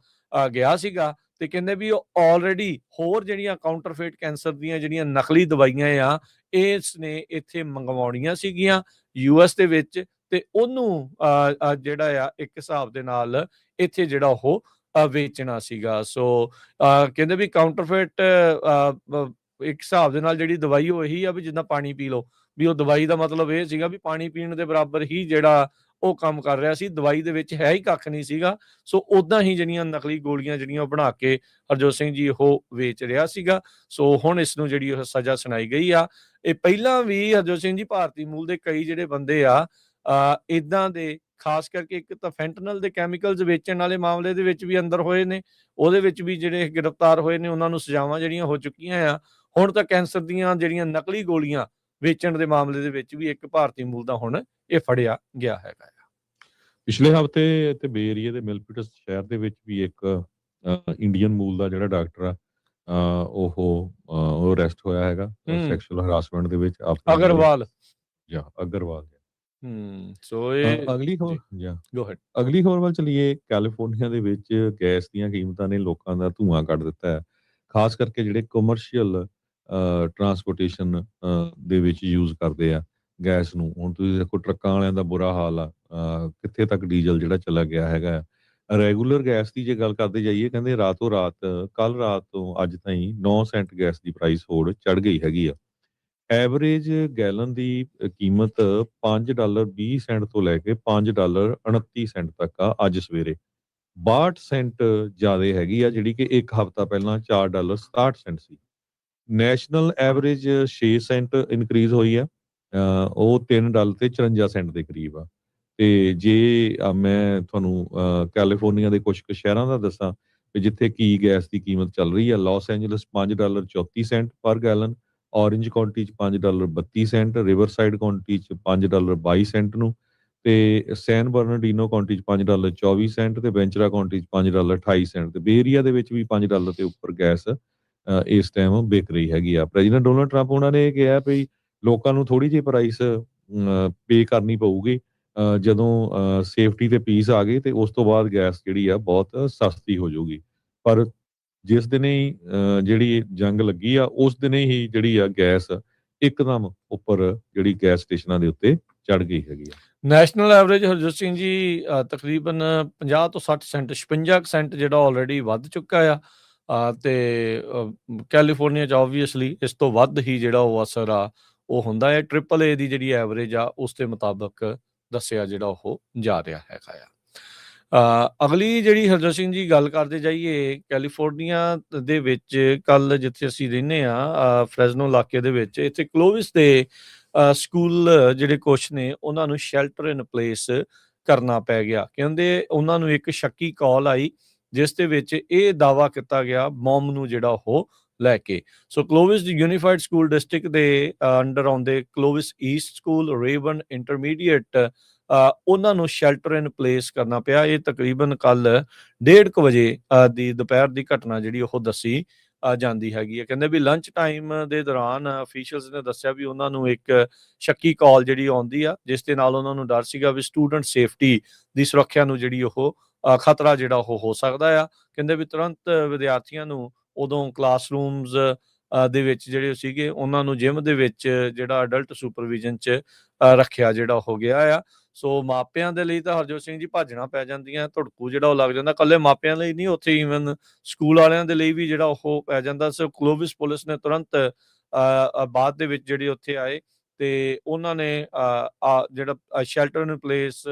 ਗਿਆ ਸੀਗਾ, ਤੇ ਕਹਿੰਦੇ ਵੀ ਉਹ ਆਲਰੇਡੀ ਹੋਰ ਜਿਹੜੀਆਂ ਕਾਊਂਟਰਫੇਟ ਕੈਂਸਰ ਦੀਆਂ ਜਿਹੜੀਆਂ ਨਕਲੀ ਦਵਾਈਆਂ ਆ, ਇਸ ਨੇ ਇੱਥੇ ਮੰਗਵਾਉਣੀਆਂ ਸੀਗੀਆਂ US ਦੇ ਵਿੱਚ, ਤੇ ਉਹਨੂੰ ਜਿਹੜਾ ਆ ਇੱਕ ਹਿਸਾਬ ਦੇ ਨਾਲ ਇੱਥੇ ਜਿਹੜਾ ਉਹ ਵੇਚਣਾ ਸੀਗਾ। ਸੋ ਕਹਿੰਦੇ ਵੀ ਕਾਊਂਟਰਫੇਟ ਇੱਕ ਹਿਸਾਬ ਦੇ ਨਾਲ ਜਿਹੜੀ ਦਵਾਈ ਉਹ ਇਹੀ ਆ ਵੀ ਜਿੱਦਾਂ ਪਾਣੀ ਪੀ ਲਓ, ਵੀ ਉਹ ਦਵਾਈ ਦਾ ਮਤਲਬ ਇਹ ਸੀਗਾ ਵੀ ਪਾਣੀ ਪੀਣ ਦੇ ਬਰਾਬਰ ਹੀ ਜਿਹੜਾ ਉਹ ਕੰਮ ਕਰ ਰਿਹਾ ਸੀ। ਦਵਾਈ ਦੇ ਵਿੱਚ ਹੈ ਹੀ ਕੱਖ ਨਹੀਂ ਸੀਗਾ। ਸੋ ਉਦਾਂ ਹੀ ਜਿਹੜੀਆਂ ਨਕਲੀ ਗੋਲੀਆਂ ਜਿਹੜੀਆਂ ਉਹ ਬਣਾ ਕੇ ਹਰਜੋਤ ਸਿੰਘ ਜੀ ਉਹ ਵੇਚ ਰਿਹਾ ਸੀਗਾ। ਸੋ ਹੁਣ ਇਸ ਨੂੰ ਜਿਹੜੀ ਉਹ ਸਜ਼ਾ ਸੁਣਾਈ ਗਈ ਆ। ਇਹ ਪਹਿਲਾਂ ਵੀ ਹਰਜੋਤ ਸਿੰਘ ਜੀ ਭਾਰਤੀ ਮੂਲ ਦੇ ਕਈ ਜਿਹੜੇ ਬੰਦੇ ਆ ਇਦਾਂ ਦੇ, ਖਾਸ ਕਰਕੇ ਇੱਕ ਤਾਂ ਫੈਂਟਨਲ ਦੇ ਕੈਮੀਕਲਸ ਵੇਚਣ ਵਾਲੇ ਮਾਮਲੇ ਦੇ ਵਿੱਚ ਵੀ ਅੰਦਰ ਹੋਏ ਨੇ, ਉਹਦੇ ਵਿੱਚ ਵੀ ਜਿਹੜੇ ਗ੍ਰਿਫਤਾਰ ਹੋਏ ਨੇ ਉਹਨਾਂ ਨੂੰ ਸਜ਼ਾਵਾਂ ਜਿਹੜੀਆਂ ਹੋ ਚੁੱਕੀਆਂ ਆ। ਹੁਣ ਤਾਂ ਕੈਂਸਰ ਦੀਆਂ ਜਿਹੜੀਆਂ ਨਕਲੀ ਗੋਲੀਆਂ ਵੇਚਣ ਦੇ ਮਾਮਲੇ ਦੇ ਵਿੱਚ ਵੀ ਇੱਕ ਭਾਰਤੀ ਮੂਲ ਦਾ ਹੁਣ ਇਹ ਫੜਿਆ ਗਿਆ ਹੈਗਾ ਆ। ਪਿਛਲੇ ਹਫ਼ਤੇ ਇੱਥੇ ਬੇ ਏਰੀਏ ਦੇ ਮਿਲਪੀਟਸ ਸ਼ਹਿਰ ਦੇ ਵਿੱਚ ਵੀ ਇੱਕ ਇੰਡੀਅਨ ਮੂਲ ਦਾ ਜਿਹੜਾ ਡਾਕਟਰ ਆ ਉਹ ਅਰੈਸਟ ਹੋਇਆ ਹੈਗਾ ਸੈਕਸ਼ੂਅਲ ਹਰਾਸਮੈਂਟ ਦੇ ਵਿੱਚ। ਅਗਰਵਾਲ ਅਗਰਵਾਲ। ਸੋ ਇਹ ਅਗਲੀ ਖਬਰ ਗੋ ਹੈਡ। ਅਗਲੀ ਖਬਰ ਵੱਲ ਚਲੀਏ। ਕੈਲੀਫੋਰਨੀਆ ਦੇ ਵਿੱਚ ਗੈਸ ਦੀਆਂ ਕੀਮਤਾਂ ਨੇ ਲੋਕਾਂ ਦਾ ਧੂੰਆਂ ਕੱਢ ਦਿੱਤਾ ਹੈ, ਖਾਸ ਕਰਕੇ ਜਿਹੜੇ ਕਮਰਸ਼ੀਅਲ ਟਰਾਂਸਪੋਰਟੇਸ਼ਨ ਦੇ ਵਿੱਚ ਯੂਜ਼ ਕਰਦੇ ਆ ਗੈਸ ਨੂੰ। ਹੁਣ ਤੁਸੀਂ ਦੇਖੋ ਟਰੱਕਾਂ ਵਾਲਿਆਂ ਦਾ ਬੁਰਾ ਹਾਲ ਆ, ਕਿੱਥੇ ਤੱਕ ਡੀਜ਼ਲ ਜਿਹੜਾ ਚਲਾ ਗਿਆ ਹੈਗਾ। ਰੈਗੂਲਰ ਗੈਸ ਦੀ ਜੇ ਗੱਲ ਕਰਦੇ ਜਾਈਏ, ਕਹਿੰਦੇ ਰਾਤੋਂ ਰਾਤ ਕੱਲ ਰਾਤ ਤੋਂ ਅੱਜ ਤਾਈਂ 9 ਸੈਂਟ ਗੈਸ ਦੀ ਪ੍ਰਾਈਸ ਹੋਰ ਚੜ ਗਈ ਹੈਗੀ ਆ। ਐਵਰੇਜ ਗੈਲਨ ਦੀ ਕੀਮਤ $5.20 ਤੋਂ ਲੈ ਕੇ $5.29 ਤੱਕ ਆ ਅੱਜ ਸਵੇਰੇ। 62 ਸੈਂਟ ਜ਼ਿਆਦਾ ਹੈਗੀ ਆ, ਜਿਹੜੀ ਕਿ ਇੱਕ ਹਫ਼ਤਾ ਪਹਿਲਾਂ $4.67 ਸੀ। ਨੈਸ਼ਨਲ ਐਵਰੇਜ 6 ਸੈਂਟ ਇਨਕਰੀਜ਼ ਹੋਈ ਆ, ਉਹ $3.54 ਦੇ ਕਰੀਬ ਆ। ਤੇ ਜੇ ਮੈਂ ਤੁਹਾਨੂੰ ਕੈਲੀਫੋਰਨੀਆ ਦੇ ਕੁਝ ਕੁ ਸ਼ਹਿਰਾਂ ਦਾ ਦੱਸਾਂ ਵੀ ਜਿੱਥੇ ਕੀ ਗੈਸ ਦੀ ਕੀਮਤ ਚੱਲ ਰਹੀ ਆ। ਲਾਸ ਐਂਜਲਸ $5.34 ਪਰ ਗੈਲਨ, ਔਰੇਂਜ ਕਾਉਂਟੀ 'ਚ $5.32, ਰਿਵਰਸਾਈਡ ਕਾਉਂਟੀ 'ਚ $5.22 ਨੂੰ, ਤੇ ਸੈਨ ਬਰਨਾਰਡੀਨੋ ਕਾਉਂਟੀ 'ਚ $5.24 ਤੇ ਵੈਂਚਰਾ ਕਾਉਂਟੀ 'ਚ $5.28 ਤੇ ਬੇ ਏਰੀਆ ਦੇ ਵਿੱਚ ਵੀ $5 ਤੇ ਉੱਪਰ ਗੈਸ ਇਸ ਟਾਈਮ ਵਿਕ ਰਹੀ ਹੈਗੀ ਆ। ਪ੍ਰੈਜ਼ੀਡੈਂਟ ਡੋਨਲਡ ਟਰੰਪ ਉਹਨਾਂ ਨੇ ਇਹ ਕਿਹਾ ਵੀ ਲੋਕਾਂ ਨੂੰ ਥੋੜੀ ਜਿਹੀ ਪ੍ਰਾਈਸ ਪੇ ਕਰਨੀ ਪਊਗੀ ਜਦੋਂ ਸੇਫਟੀ ਤੇ ਪੀਸ ਆ ਗਈ, ਤੇ ਉਸ ਤੋਂ ਬਾਅਦ ਗੈਸ ਜਿਹੜੀ ਆ ਬਹੁਤ ਸਸਤੀ ਹੋ ਜਾਊਗੀ। ਪਰ ਜਿਸ ਦਿਨੇ ਹੀ ਜਿਹੜੀ ਜੰਗ ਲੱਗੀ ਆ, ਉਸ ਦਿਨੇ ਹੀ ਜਿਹੜੀ ਆ ਗੈਸ ਇੱਕਦਮ ਉੱਪਰ ਜਿਹੜੀ ਗੈਸ ਸਟੇਸ਼ਨਾਂ ਦੇ ਉੱਤੇ ਚੜ ਗਈ ਹੈਗੀ ਆ। ਨੈਸ਼ਨਲ ਐਵਰੇਜ ਹਰਜੋਤ ਸਿੰਘ ਜੀ ਤਕਰੀਬਨ 50 ਤੋਂ 60 ਸੈਂਟ 56 ਸੈਂਟ ਜਿਹੜਾ ਆਲਰੇਡੀ ਵੱਧ ਚੁੱਕਾ ਆ। ਤੇ ਕੈਲੀਫੋਰਨੀਆ 'ਚ ਆਬਵੀਅਸਲੀ ਇਸ ਤੋਂ ਵੱਧ ਹੀ ਜਿਹੜਾ ਉਹ ਅਸਰ ਆ ਉਹ ਹੁੰਦਾ ਹੈ। AAA ਦੀ ਜਿਹੜੀ ਐਵਰੇਜ ਆ ਉਸ ਦੇ ਮੁਤਾਬਕ ਦੱਸਿਆ ਜਿਹੜਾ ਉਹ ਜਾ ਰਿਹਾ ਹੈਗਾ ਆ। ਅਗਲੀ ਜਿਹੜੀ ਹਰਜੋਤ ਸਿੰਘ ਜੀ ਗੱਲ ਕਰਦੇ ਜਾਈਏ, ਕੈਲੀਫੋਰਨੀਆ ਦੇ ਵਿੱਚ ਕੱਲ ਜਿੱਥੇ ਅਸੀਂ ਰਹਿੰਦੇ ਆ ਫਰੈਜ਼ਨੋ ਇਲਾਕੇ ਦੇ ਵਿੱਚ, ਇੱਥੇ ਕਲੋਵਿਸ ਦੇ ਸਕੂਲ ਜਿਹੜੇ ਕੁਛ ਨੇ ਉਹਨਾਂ ਨੂੰ ਸ਼ੈਲਟਰ ਇਨ ਪਲੇਸ ਕਰਨਾ ਪੈ ਗਿਆ। ਕਹਿੰਦੇ ਉਹਨਾਂ ਨੂੰ ਇੱਕ ਸ਼ੱਕੀ ਕਾਲ ਆਈ ਜਿਸ ਦੇ ਵਿੱਚ ਇਹ ਦਾਅਵਾ ਕੀਤਾ ਗਿਆ ਮੌਮ ਨੂੰ ਜਿਹੜਾ ਉਹ ਲੈ ਕੇ। ਸੋ ਕਲੋਵਿਸ ਦੀ ਯੂਨੀਫਾਈਡ ਸਕੂਲ ਡਿਸਟ੍ਰਿਕਟ ਦੇ ਅੰਡਰ ਆਉਂਦੇ ਕਲੋਵਿਸ ਈਸਟ ਸਕੂਲ, ਰੇਵਨ ਇੰਟਰਮੀਡੀਏਟ, ਉਹਨਾਂ ਨੂੰ ਸ਼ੈਲਟਰ ਇਨ ਪਲੇਸ ਕਰਨਾ ਪਿਆ। ਇਹ ਤਕਰੀਬਨ ਕੱਲ 1:30 ਵਜੇ ਦੀ ਦੁਪਹਿਰ ਦੀ ਘਟਨਾ ਜਿਹੜੀ ਉਹ ਦੱਸੀ ਜਾਂਦੀ ਹੈਗੀ ਹੈ। ਕਹਿੰਦੇ ਵੀ ਲੰਚ ਟਾਈਮ ਦੇ ਦੌਰਾਨ ਅਫੀਸ਼ੀਅਲਸ ਨੇ ਦੱਸਿਆ ਵੀ ਉਹਨਾਂ ਨੂੰ ਇੱਕ ਸ਼ੱਕੀ ਕਾਲ ਜਿਹੜੀ ਆਉਂਦੀ ਆ, ਜਿਸ ਦੇ ਨਾਲ ਉਹਨਾਂ ਨੂੰ ਡਰ ਸੀਗਾ ਵੀ ਸਟੂਡੈਂਟ ਸੇਫਟੀ ਦੀ ਸੁਰੱਖਿਆ ਨੂੰ ਜਿਹੜੀ ਉਹ ਖਤਰਾ ਜਿਹੜਾ ਉਹ ਹੋ ਸਕਦਾ ਆ। ਕਹਿੰਦੇ ਵੀ ਤੁਰੰਤ ਵਿਦਿਆਰਥੀਆਂ ਨੂੰ ਉਦੋਂ ਕਲਾਸਰੂਮਸ ਦੇ ਵਿੱਚ ਜਿਹੜੇ ਸੀਗੇ ਉਹਨਾਂ ਨੂੰ ਜਿਮ ਦੇ ਵਿੱਚ ਜਿਹੜਾ ਅਡਲਟ ਸੁਪਰਵਿਜ਼ਨ 'ਚ ਰੱਖਿਆ ਜਿਹੜਾ ਹੋ ਗਿਆ ਆ। ਸੋ ਮਾਪਿਆਂ ਦੇ ਲਈ ਤਾਂ ਹਰਜੋਤ ਸਿੰਘ ਜੀ ਭਾਜਣਾ ਪੈ ਜਾਂਦੀਆਂ, ਧੜਕੂ ਜਿਹੜਾ ਉਹ ਲੱਗ ਜਾਂਦਾ। ਇਕੱਲੇ ਮਾਪਿਆਂ ਲਈ ਨਹੀਂ, ਉੱਥੇ ਈਵਨ ਸਕੂਲ ਵਾਲਿਆਂ ਦੇ ਲਈ ਵੀ ਜਿਹੜਾ ਉਹ ਪੈ ਜਾਂਦਾ। ਸੋ ਕਲੋਵਿਸ ਪੁਲਿਸ ਨੇ ਤੁਰੰਤ ਬਾਅਦ ਦੇ ਵਿੱਚ ਜਿਹੜੇ ਉੱਥੇ ਆਏ ਤੇ ਉਹਨਾਂ ਨੇ ਜਿਹੜਾ shelter in place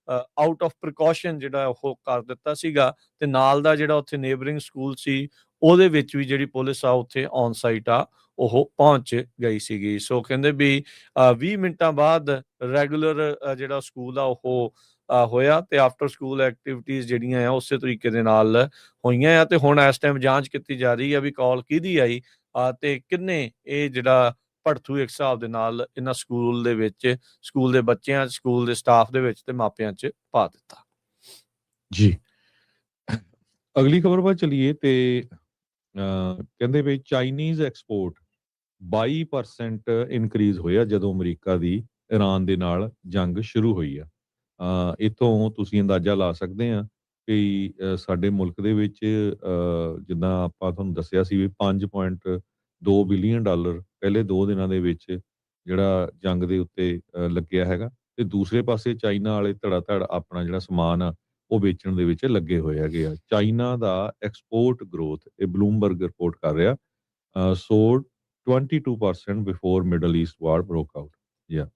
out of precaution ਜਿਹੜਾ ਉਹ ਕਰ ਦਿੱਤਾ ਸੀਗਾ। ਤੇ ਨਾਲ ਦਾ ਜਿਹੜਾ ਉੱਥੇ ਨੇਬਰਿੰਗ ਸਕੂਲ ਸੀ ਉਹਦੇ ਵਿੱਚ ਵੀ ਜਿਹੜੀ ਪੁਲਿਸ ਆ ਉੱਥੇ ਔਨ ਸਾਈਟ ਆ ਉਹ ਪਹੁੰਚ ਗਈ ਸੀਗੀ। ਸੋ ਕਹਿੰਦੇ ਵੀ 20 ਮਿੰਟਾਂ ਬਾਅਦ ਰੈਗੂਲਰ ਜਿਹੜਾ ਸਕੂਲ ਆ ਉਹ ਹੋਇਆ ਤੇ ਆਫਟਰ ਸਕੂਲ ਐਕਟੀਵਿਟੀਜ਼ ਜਿਹੜੀਆਂ ਆ ਉਸੇ ਤਰੀਕੇ ਦੇ ਨਾਲ ਹੋਈਆਂ ਆ ਤੇ ਹੁਣ ਇਸ ਟਾਈਮ ਜਾਂਚ ਕੀਤੀ ਜਾ ਰਹੀ ਆ ਵੀ ਕਾਲ ਕਿਹਦੀ ਆਈ ਤੇ ਕਿੰਨੇ ਇਹ ਜਿਹੜਾ ਭੜਥੂ ਇੱਕ ਹਿਸਾਬ ਦੇ ਨਾਲ ਇਹਨਾਂ ਸਕੂਲ ਦੇ ਵਿੱਚ ਸਕੂਲ ਦੇ ਬੱਚਿਆਂ ਸਕੂਲ ਦੇ ਸਟਾਫ ਦੇ ਵਿੱਚ ਤੇ ਮਾਪਿਆਂ 'ਚ ਪਾ ਦਿੱਤਾ। ਜੀ। ਅਗਲੀ ਖਬਰ ਵੱਲ ਚਲੀਏ ਤੇ ਕਹਿੰਦੇ ਵੀ ਚਾਈਨੀਜ਼ ਐਕਸਪੋਰਟ 22% ਇਨਕਰੀਜ਼ ਹੋਇਆ ਜਦੋਂ ਅਮਰੀਕਾ ਦੀ ਈਰਾਨ ਦੇ ਨਾਲ ਜੰਗ ਸ਼ੁਰੂ ਹੋਈ ਆ। ਇੱਥੋਂ ਤੁਸੀਂ ਅੰਦਾਜ਼ਾ ਲਾ ਸਕਦੇ ਆ ਕਿ ਸਾਡੇ ਮੁਲਕ ਦੇ ਵਿੱਚ ਜਿੱਦਾਂ ਆਪਾਂ ਤੁਹਾਨੂੰ ਦੱਸਿਆ ਸੀ ਵੀ 5.2 ਬਿਲੀਅਨ ਡਾਲਰ ਪਹਿਲੇ 2 ਦਿਨਾਂ ਦੇ ਵਿੱਚ ਜਿਹੜਾ ਜੰਗ ਦੇ ਉੱਤੇ ਲੱਗਿਆ ਹੈਗਾ ਤੇ ਦੂਸਰੇ ਪਾਸੇ ਚਾਈਨਾ ਵਾਲੇ ਧੜਾ-ਧੜ ਆਪਣਾ ਜਿਹੜਾ ਸਮਾਨ ਆ ਉਹ ਵੇਚਣ ਦੇ ਵਿੱਚ ਲੱਗੇ ਹੋਏ ਹੈਗੇ ਆ। ਚਾਈਨਾ ਦਾ ਐਕਸਪੋਰਟ ਗਰੋਥ ਇਹ ਬਲੂਮਬਰਗ ਰਿਪੋਰਟ ਕਰ ਰਿਹਾ soared 22% ਬਿਫੋਰ ਮਿਡਲ ਈਸਟ ਵਾਰ ਬ੍ਰੋਕ ਆਊਟ। ਯਾ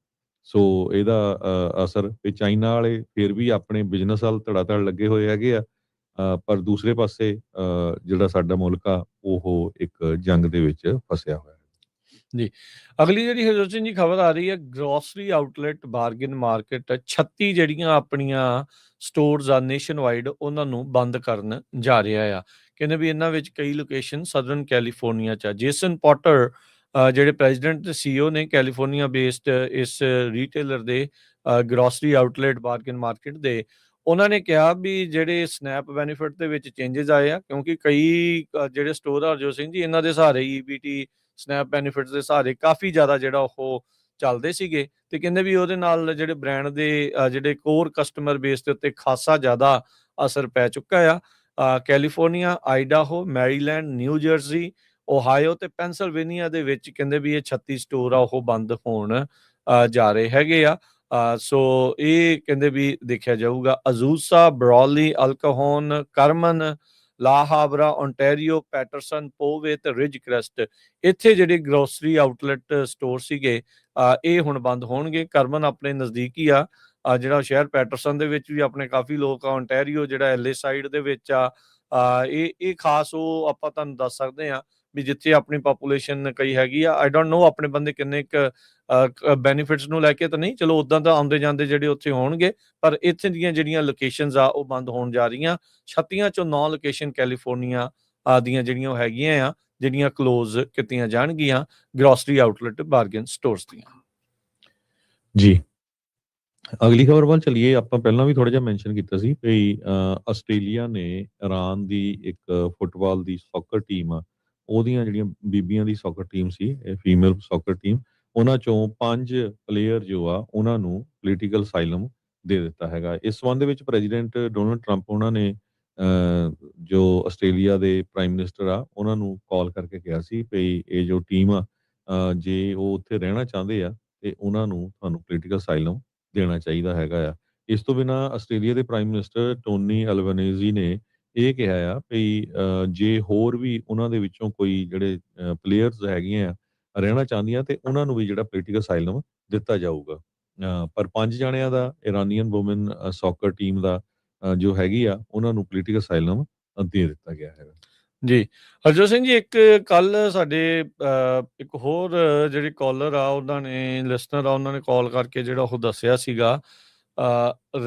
ਸੋ ਇਹਦਾ ਅਸਰ ਤੇ ਚਾਈਨਾ ਵਾਲੇ ਫਿਰ ਵੀ ਆਪਣੇ ਬਿਜ਼ਨਸ ਵੱਲ ਧੜਾ-ਧੜ ਲੱਗੇ ਹੋਏ ਹੈਗੇ ਆ ਪਰ ਦੂਸਰੇ ਪਾਸੇ ਜਿਹੜਾ ਸਾਡਾ ਮੁਲਕ ਆ ਉਹ ਇੱਕ ਜੰਗ ਦੇ ਵਿੱਚ ਫਸਿਆ ਹੋਇਆ ਹੈ। ਜੀ ਅਗਲੀ ਜਿਹੜੀ ਹਰਜੋਤ ਸਿੰਘ ਜੀ ਖਬਰ ਆ ਰਹੀ ਹੈ ਗਰੋਸਰੀ ਆਊਟਲੈਟ ਬਾਰਗੇਨ ਮਾਰਕੀਟ 36 ਜਿਹੜੀਆਂ ਆਪਣੀਆਂ ਸਟੋਰਸ ਆ ਨੇਸ਼ਨ ਵਾਈਡ ਉਹਨਾਂ ਨੂੰ ਬੰਦ ਕਰਨ ਜਾ ਰਿਹਾ ਆ। ਕਹਿੰਦੇ ਵੀ ਇਹਨਾਂ ਵਿੱਚ ਕਈ ਲੋਕੇਸ਼ਨ ਸਦਰਨ ਕੈਲੀਫੋਰਨੀਆ 'ਚ ਆ। ਜੇਸਨ ਪੋਟਰ ਜਿਹੜੇ ਪ੍ਰੈਜ਼ੀਡੈਂਟ ਤੇ ਸੀਈਓ ਨੇ ਕੈਲੀਫੋਰਨੀਆ ਬੇਸਡ ਇਸ ਰੀਟੇਲਰ ਦੇ ਗਰੋਸਰੀ ਆਊਟਲੈਟ ਬਾਰਗੇਨ ਮਾਰਕੀਟ ਦੇ ਉਹਨਾਂ ਨੇ ਕਿਹਾ ਵੀ ਜਿਹੜੇ ਸਨੈਪ ਬੈਨੀਫਿਟ ਦੇ ਵਿੱਚ ਚੇਂਜਸ ਆਏ ਆ ਕਿਉਂਕਿ ਕਈ ਜਿਹੜੇ ਸਟੋਰ ਆ ਹਰਜੋਤ ਸਿੰਘ ਜੀ ਇਹਨਾਂ ਦੇ ਸਹਾਰੇ ਈਬੀਟੀ ਸਨੈਪ ਬੈਨੀਫਿਟਸ ਦੇ ਸਹਾਰੇ ਕਾਫੀ ਜ਼ਿਆਦਾ ਜਿਹੜਾ ਉਹ ਚੱਲਦੇ ਸੀਗੇ ਤੇ ਕਹਿੰਦੇ ਵੀ ਉਹਦੇ ਨਾਲ ਜਿਹੜੇ ਬ੍ਰਾਂਡ ਦੇ ਜਿਹੜੇ ਕੋਰ ਕਸਟਮਰ ਬੇਸ ਦੇ ਉੱਤੇ ਖਾਸਾ ਜ਼ਿਆਦਾ ਅਸਰ ਪੈ ਚੁੱਕਾ ਆ। ਕੈਲੀਫੋਰਨੀਆ, ਆਈਡਾਹੋ, ਮੈਰੀਲੈਂਡ, ਨਿਊ ਜਰਸੀ, ਓਹਾਇਓ ਤੇ ਪੈਂਸਲਵੇਨੀਆ ਦੇ ਵਿੱਚ ਕਹਿੰਦੇ ਵੀ ਇਹ 36 ਸਟੋਰ ਆ ਉਹ ਬੰਦ ਹੋਣ ਜਾ ਰਹੇ ਹੈਗੇ ਆ। ਸੋ ਇਹ ਕਹਿੰਦੇ ਵੀ ਦੇਖਿਆ ਜਾਊਗਾ ਅਜ਼ੂਸਾ, ਬਰੌਲੀ, ਅਲਕਹੋਨ, ਕਰਮਨ, ਲਾ ਹਾਬਰਾ, ਓਨਟਾਰੀਓ, ਪੈਟਰਸਨ, ਪੋਵੇ ਤੇ ਰਿਜ ਕ੍ਰੈਸਟ ਇੱਥੇ ਜਿਹੜੇ ਗਰੋਸਰੀ ਆਊਟਲੈਟ ਸਟੋਰ ਸੀਗੇ ਇਹ ਹੁਣ ਬੰਦ ਹੋਣਗੇ। ਕਰਮਨ ਆਪਣੇ ਨਜ਼ਦੀਕ ਹੀ ਆ ਜਿਹੜਾ ਸ਼ਹਿਰ ਪੈਟਰਸਨ ਦੇ ਵਿੱਚ ਵੀ ਆਪਣੇ ਕਾਫੀ ਲੋਕ ਆ। ਓਨਟਾਰੀਓ ਜਿਹੜਾ ਐਲੇ ਸਾਈਡ ਦੇ ਵਿੱਚ ਆ ਇਹ ਖਾਸ ਉਹ ਆਪਾਂ ਤੁਹਾਨੂੰ ਦੱਸ ਸਕਦੇ ਆ ਵੀ ਜਿੱਥੇ ਆਪਣੀ ਪਾਪੂਲੇਸ਼ਨ ਕਈ ਹੈਗੀ ਆ। ਆਈ ਡੋਂਟ ਨੋ ਆਪਣੇ ਬੰਦੇ ਕਿੰਨੇ ਕੁ ਬੈਨੀਫਿਟਸ ਨੂੰ ਲੈ ਕੇ ਤਾਂ ਨਹੀਂ, ਚਲੋ ਉਦਾਂ ਤਾਂ ਆਉਂਦੇ ਜਾਂਦੇ ਜਿਹੜੇ ਉੱਥੇ ਹੋਣਗੇ ਪਰ ਇੱਥੇ ਦੀਆਂ ਜਿਹੜੀਆਂ ਲੋਕੇਸ਼ਨਸ ਆ ਉਹ ਬੰਦ ਹੋਣ ਜਾ ਰਹੀਆਂ। 36 ਚੋਂ 9 ਲੋਕੇਸ਼ਨ ਕੈਲੀਫੋਰਨੀਆ ਦੀਆਂ ਜਿਹੜੀਆਂ ਉਹ ਹੈਗੀਆਂ ਆ ਜਿਹੜੀਆਂ ਕਲੋਜ਼ ਕੀਤੀਆਂ ਜਾਣਗੀਆਂ ਗਰੋਸਰੀ ਆਊਟਲੈਟ ਬਾਰਗੇਨ ਸਟੋਰਸ ਦੀਆਂ। ਜੀ ਅਗਲੀ ਖਬਰ ਵੱਲ ਚਲੀਏ। ਆਪਾਂ ਪਹਿਲਾਂ ਵੀ ਥੋੜਾ ਜਿਹਾ ਮੈਂਸ਼ਨ ਕੀਤਾ ਸੀ ਵੀ ਆਸਟ੍ਰੇਲੀਆ ਨੇ ਈਰਾਨ ਦੀ ਇੱਕ ਫੁੱਟਬਾਲ ਦੀ ਸੌਕਰ ਟੀਮ ਆ ਉਹਦੀਆਂ ਜਿਹੜੀਆਂ ਬੀਬੀਆਂ ਦੀ ਸੌਕਰ ਟੀਮ ਸੀ ਇਹ ਫੀਮੇਲ ਸੌਕਰ ਟੀਮ ਉਹਨਾਂ ਚੋਂ 5 ਪਲੇਅਰ ਜੋ ਆ ਉਹਨਾਂ ਨੂੰ ਪੋਲੀਟੀਕਲ ਅਸਾਈਲਮ ਦੇ ਦਿੱਤਾ ਹੈਗਾ। ਇਸ ਸੰਬੰਧ ਦੇ ਵਿੱਚ ਪ੍ਰੈਜ਼ੀਡੈਂਟ ਡੋਨਲਡ ਟਰੰਪ ਉਹਨਾਂ ਨੇ ਜੋ ਆਸਟ੍ਰੇਲੀਆ ਦੇ ਪ੍ਰਾਈਮ ਮਿਨਿਸਟਰ ਆ ਉਹਨਾਂ ਨੂੰ ਕਾਲ ਕਰਕੇ ਕਿਹਾ ਸੀ ਵੀ ਇਹ ਜੋ ਟੀਮ ਆ ਜੇ ਉਹ ਉੱਥੇ ਰਹਿਣਾ ਚਾਹੁੰਦੇ ਆ ਤੇ ਉਹਨਾਂ ਨੂੰ ਤੁਹਾਨੂੰ ਪੋਲੀਟੀਕਲ ਅਸਾਈਲਮ ਦੇਣਾ ਚਾਹੀਦਾ ਹੈਗਾ ਆ। ਇਸ ਤੋਂ ਬਿਨਾਂ ਆਸਟ੍ਰੇਲੀਆ ਦੇ ਪ੍ਰਾਈਮ ਮਿਨਿਸਟਰ ਟੋਨੀ ਅਲਬਨੀਜ਼ੀ ਨੇ ਇਹ ਕਿਹਾ ਆ ਵੀ ਜੇ ਹੋਰ ਵੀ ਉਹਨਾਂ ਦੇ ਵਿੱਚੋਂ ਕੋਈ ਜਿਹੜੇ ਪਲੇਅਰਸ ਹੈਗੀਆਂ ਆ ਰਹਿਣਾ ਚਾਹੁੰਦੀਆਂ ਤੇ ਉਹਨਾਂ ਨੂੰ ਵੀ ਜਿਹੜਾ ਪੋਲੀਟੀਕਲ ਅਸਾਈਲਮ ਦਿੱਤਾ ਜਾਊਗਾ। ਪਰ 5 ਜਣਿਆਂ ਦਾ ਇਰਾਨੀਅਨ ਵੂਮਨ ਸੌਕਰ ਟੀਮ ਦਾ ਜੋ ਹੈਗੀ ਆ ਉਹਨਾਂ ਨੂੰ ਪੋਲੀਟੀਕਲ ਅਸਾਈਲਮ ਦੇ ਦਿੱਤਾ ਗਿਆ ਹੈਗਾ। ਜੀ ਹਰਜੋਤ ਸਿੰਘ ਜੀ ਇੱਕ ਕੱਲ ਸਾਡੇ ਇੱਕ ਹੋਰ ਜਿਹੜੇ ਕਾਲਰ ਆ ਉਹਨਾਂ ਨੇ ਲਿਸਨਰ ਆ ਉਹਨਾਂ ਨੇ ਕਾਲ ਕਰਕੇ ਜਿਹੜਾ ਉਹ ਦੱਸਿਆ ਸੀਗਾ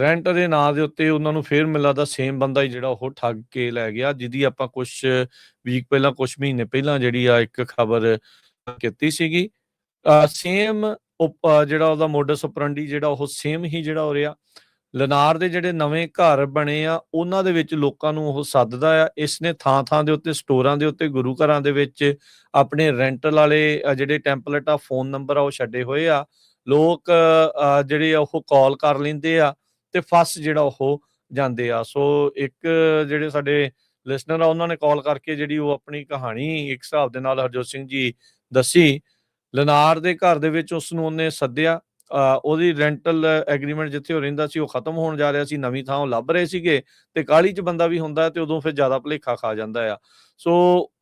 ਰੈਂਟ ਦੇ ਨਾਂ ਦੇ ਉੱਤੇ ਉਹਨਾਂ ਨੂੰ ਫੇਰ ਮਿਲਾ ਦਾ ਸੇਮ ਬੰਦਾ ਹੀ ਜਿਹੜਾ ਉਹ ਠੱਗ ਕੇ ਲੈ ਗਿਆ ਜਿਹਦੀ ਆਪਾਂ ਕੁਝ ਵੀਕ ਪਹਿਲਾਂ ਕੁਝ ਮਹੀਨੇ ਪਹਿਲਾਂ ਜਿਹੜੀ ਆ ਇੱਕ ਖਬਰ ਕੀਤੀ ਸੀਗੀ। ਸੇਮ ਜਿਹੜਾ ਉਹਦਾ ਮੋਡਸ ਆਪਰੈਂਡੀ ਜਿਹੜਾ ਉਹ ਸੇਮ ਹੀ ਜਿਹੜਾ ਹੋ ਰਿਹਾ ਲਨਾਰ ਦੇ ਜਿਹੜੇ ਨਵੇਂ ਘਰ ਬਣੇ ਆ ਉਹਨਾਂ ਦੇ ਵਿੱਚ ਲੋਕਾਂ ਨੂੰ ਉਹ ਸੱਦਦਾ ਆ। ਇਸਨੇ ਥਾਂ ਦੇ ਉੱਤੇ ਸਟੋਰਾਂ ਦੇ ਉੱਤੇ ਗੁਰੂ ਘਰਾਂ ਦੇ ਵਿੱਚ ਆਪਣੇ ਰੈਂਟਲ ਵਾਲੇ ਜਿਹੜੇ ਟੈਂਪਲੇਟ ਆ ਫੋਨ ਨੰਬਰ ਆ ਉਹ ਛੱਡੇ ਹੋਏ ਆ। ਲੋਕ ਜਿਹੜੇ ਆ ਉਹ ਕਾਲ ਕਰ ਲੈਂਦੇ ਆ ਤੇ ਫਸ ਜਿਹੜਾ ਉਹ ਜਾਂਦੇ ਆ। ਸੋ ਇੱਕ ਜਿਹੜੇ ਸਾਡੇ ਲਿਸਨਰ ਆ ਉਹਨਾਂ ਨੇ ਕਾਲ ਕਰਕੇ ਜਿਹੜੀ ਉਹ ਆਪਣੀ ਕਹਾਣੀ ਇੱਕ ਹਿਸਾਬ ਦੇ ਨਾਲ ਹਰਜੋਤ ਸਿੰਘ ਜੀ ਦੱਸੀ। ਲਨਾਰ ਦੇ ਘਰ ਦੇ ਵਿੱਚ ਉਸ ਨੂੰ ਉਹਨੇ ਸੱਦਿਆ ਉਹਦੀ ਰੈਂਟਲ ਐਗਰੀਮੈਂਟ ਜਿੱਥੇ ਉਹ ਰਹਿੰਦਾ ਸੀ ਉਹ ਖਤਮ ਹੋਣ ਜਾ ਰਿਹਾ ਸੀ, ਨਵੀਂ ਥਾਂ ਉਹ ਲੱਭ ਰਹੇ ਸੀਗੇ ਤੇ ਕਾਹਲੀ 'ਚ ਬੰਦਾ ਵੀ ਹੁੰਦਾ ਤੇ ਉਦੋਂ ਫਿਰ ਜ਼ਿਆਦਾ ਭੁਲੇਖਾ ਖਾ ਜਾਂਦਾ ਆ। ਸੋ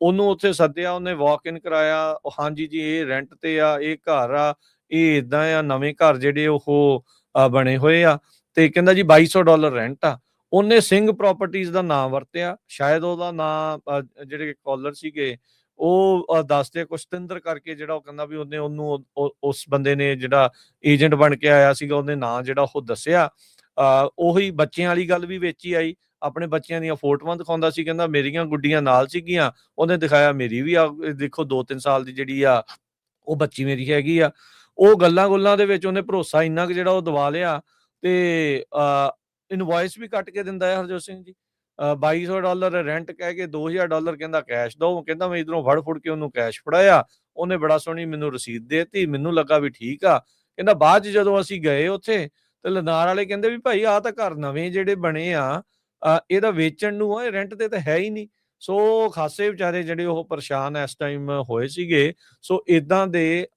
ਉਹਨੂੰ ਉੱਥੇ ਸੱਦਿਆ, ਉਹਨੇ ਵਾਕ ਇਨ ਕਰਾਇਆ। ਹਾਂਜੀ ਜੀ ਇਹ ਰੈਂਟ ਤੇ ਆ, ਇਹ ਘਰ ਆ, ਇਹ ਇਦਾਂ ਆ, ਨਵੇਂ ਘਰ ਜਿਹੜੇ ਉਹ ਬਣੇ ਹੋਏ ਆ ਤੇ ਕਹਿੰਦਾ ਜੀ $2200 ਰੈਂਟ ਆ। ਉਹਨੇ ਸਿੰਘ ਪ੍ਰਾਪਰਟੀਜ਼ ਦਾ ਨਾਮ ਵਰਤਿਆ, ਸ਼ਾਇਦ ਉਹਦਾ ਨਾਮ ਜਿਹੜੇ ਕਾਲਰ ਸੀਗੇ ਉਹ ਦੱਸਦੇ ਕੁਸ਼ਤਿੰਦਰ ਕਰਕੇ ਜਿਹੜਾ ਉਹ ਕਹਿੰਦਾ ਵੀ ਉਹਨੇ ਉਹਨੂੰ ਉਸ ਬੰਦੇ ਨੇ ਜਿਹੜਾ ਏਜੰਟ ਬਣ ਕੇ ਆਇਆ ਸੀਗਾ ਉਹਨੇ ਨਾਂ ਜਿਹੜਾ ਉਹ ਦੱਸਿਆ ਉਹੀ ਬੱਚਿਆਂ ਵਾਲੀ ਗੱਲ ਵੀ ਵਿੱਚ ਹੀ ਆਈ। ਆਪਣੇ ਬੱਚਿਆਂ ਦੀਆਂ ਫੋਟੋਆਂ ਦਿਖਾਉਂਦਾ ਸੀ, ਕਹਿੰਦਾ ਮੇਰੀਆਂ ਗੁੱਡੀਆਂ ਨਾਲ ਸੀਗੀਆਂ, ਉਹਨੇ ਦਿਖਾਇਆ ਮੇਰੀ ਵੀ ਆ ਦੇਖੋ 2-3 ਸਾਲ ਦੀ ਜਿਹੜੀ ਆ ਉਹ ਬੱਚੀ ਮੇਰੀ ਹੈਗੀ ਆ। ਉਹ ਗੱਲਾਂ-ਗੁੱਲਾਂ ਦੇ ਵਿੱਚ ਉਹਨੇ ਭਰੋਸਾ ਇੰਨਾ ਕੁ ਜਿਹੜਾ ਉਹ ਦਵਾ ਲਿਆ ਤੇ ਇਨਵੋਇਸ ਵੀ ਕੱਟ ਕੇ ਦਿੰਦਾ ਹੈ ਹਰਜੋਤ ਸਿੰਘ ਜੀ। $2200 ਰੈਂਟ ਕਹਿ ਕੇ $2000 ਕਹਿੰਦਾ ਕੈਸ਼ ਦਓ, ਕਹਿੰਦਾ ਮੈਂ ਇਧਰੋਂ ਫੜ ਕੇ ਉਹਨੂੰ ਕੈਸ਼ ਫੜਾਇਆ, ਉਹਨੇ ਬੜਾ ਸੋਹਣੀ ਮੈਨੂੰ ਰਸੀਦ ਦੇਤੀ, ਮੈਨੂੰ ਲੱਗਾ ਵੀ ਠੀਕ ਆ। ਕਹਿੰਦਾ ਬਾਅਦ 'ਚ ਜਦੋਂ ਅਸੀਂ ਗਏ ਉੱਥੇ ਤੇ ਲਨਾਰ ਵਾਲੇ ਕਹਿੰਦੇ ਵੀ ਭਾਈ ਆਹ ਤਾਂ ਘਰ ਨਵੇਂ ਜਿਹੜੇ ਬਣੇ ਆ, ਇਹਦਾ ਵੇਚਣ ਨੂੰ ਆ, ਇਹ ਰੈਂਟ ਤੇ ਤਾਂ ਹੈ ਹੀ ਨਹੀਂ। ਸੋ ਖਾਸੇ ਵਿਚਾਰੇ ਜਿਹੜੇ ਉਹ ਪਰੇਸ਼ਾਨ ਇਸ ਟਾਈਮ ਹੋਏ ਸੀਗੇ। ਸੋ ਇਦਾਂ ਦੇ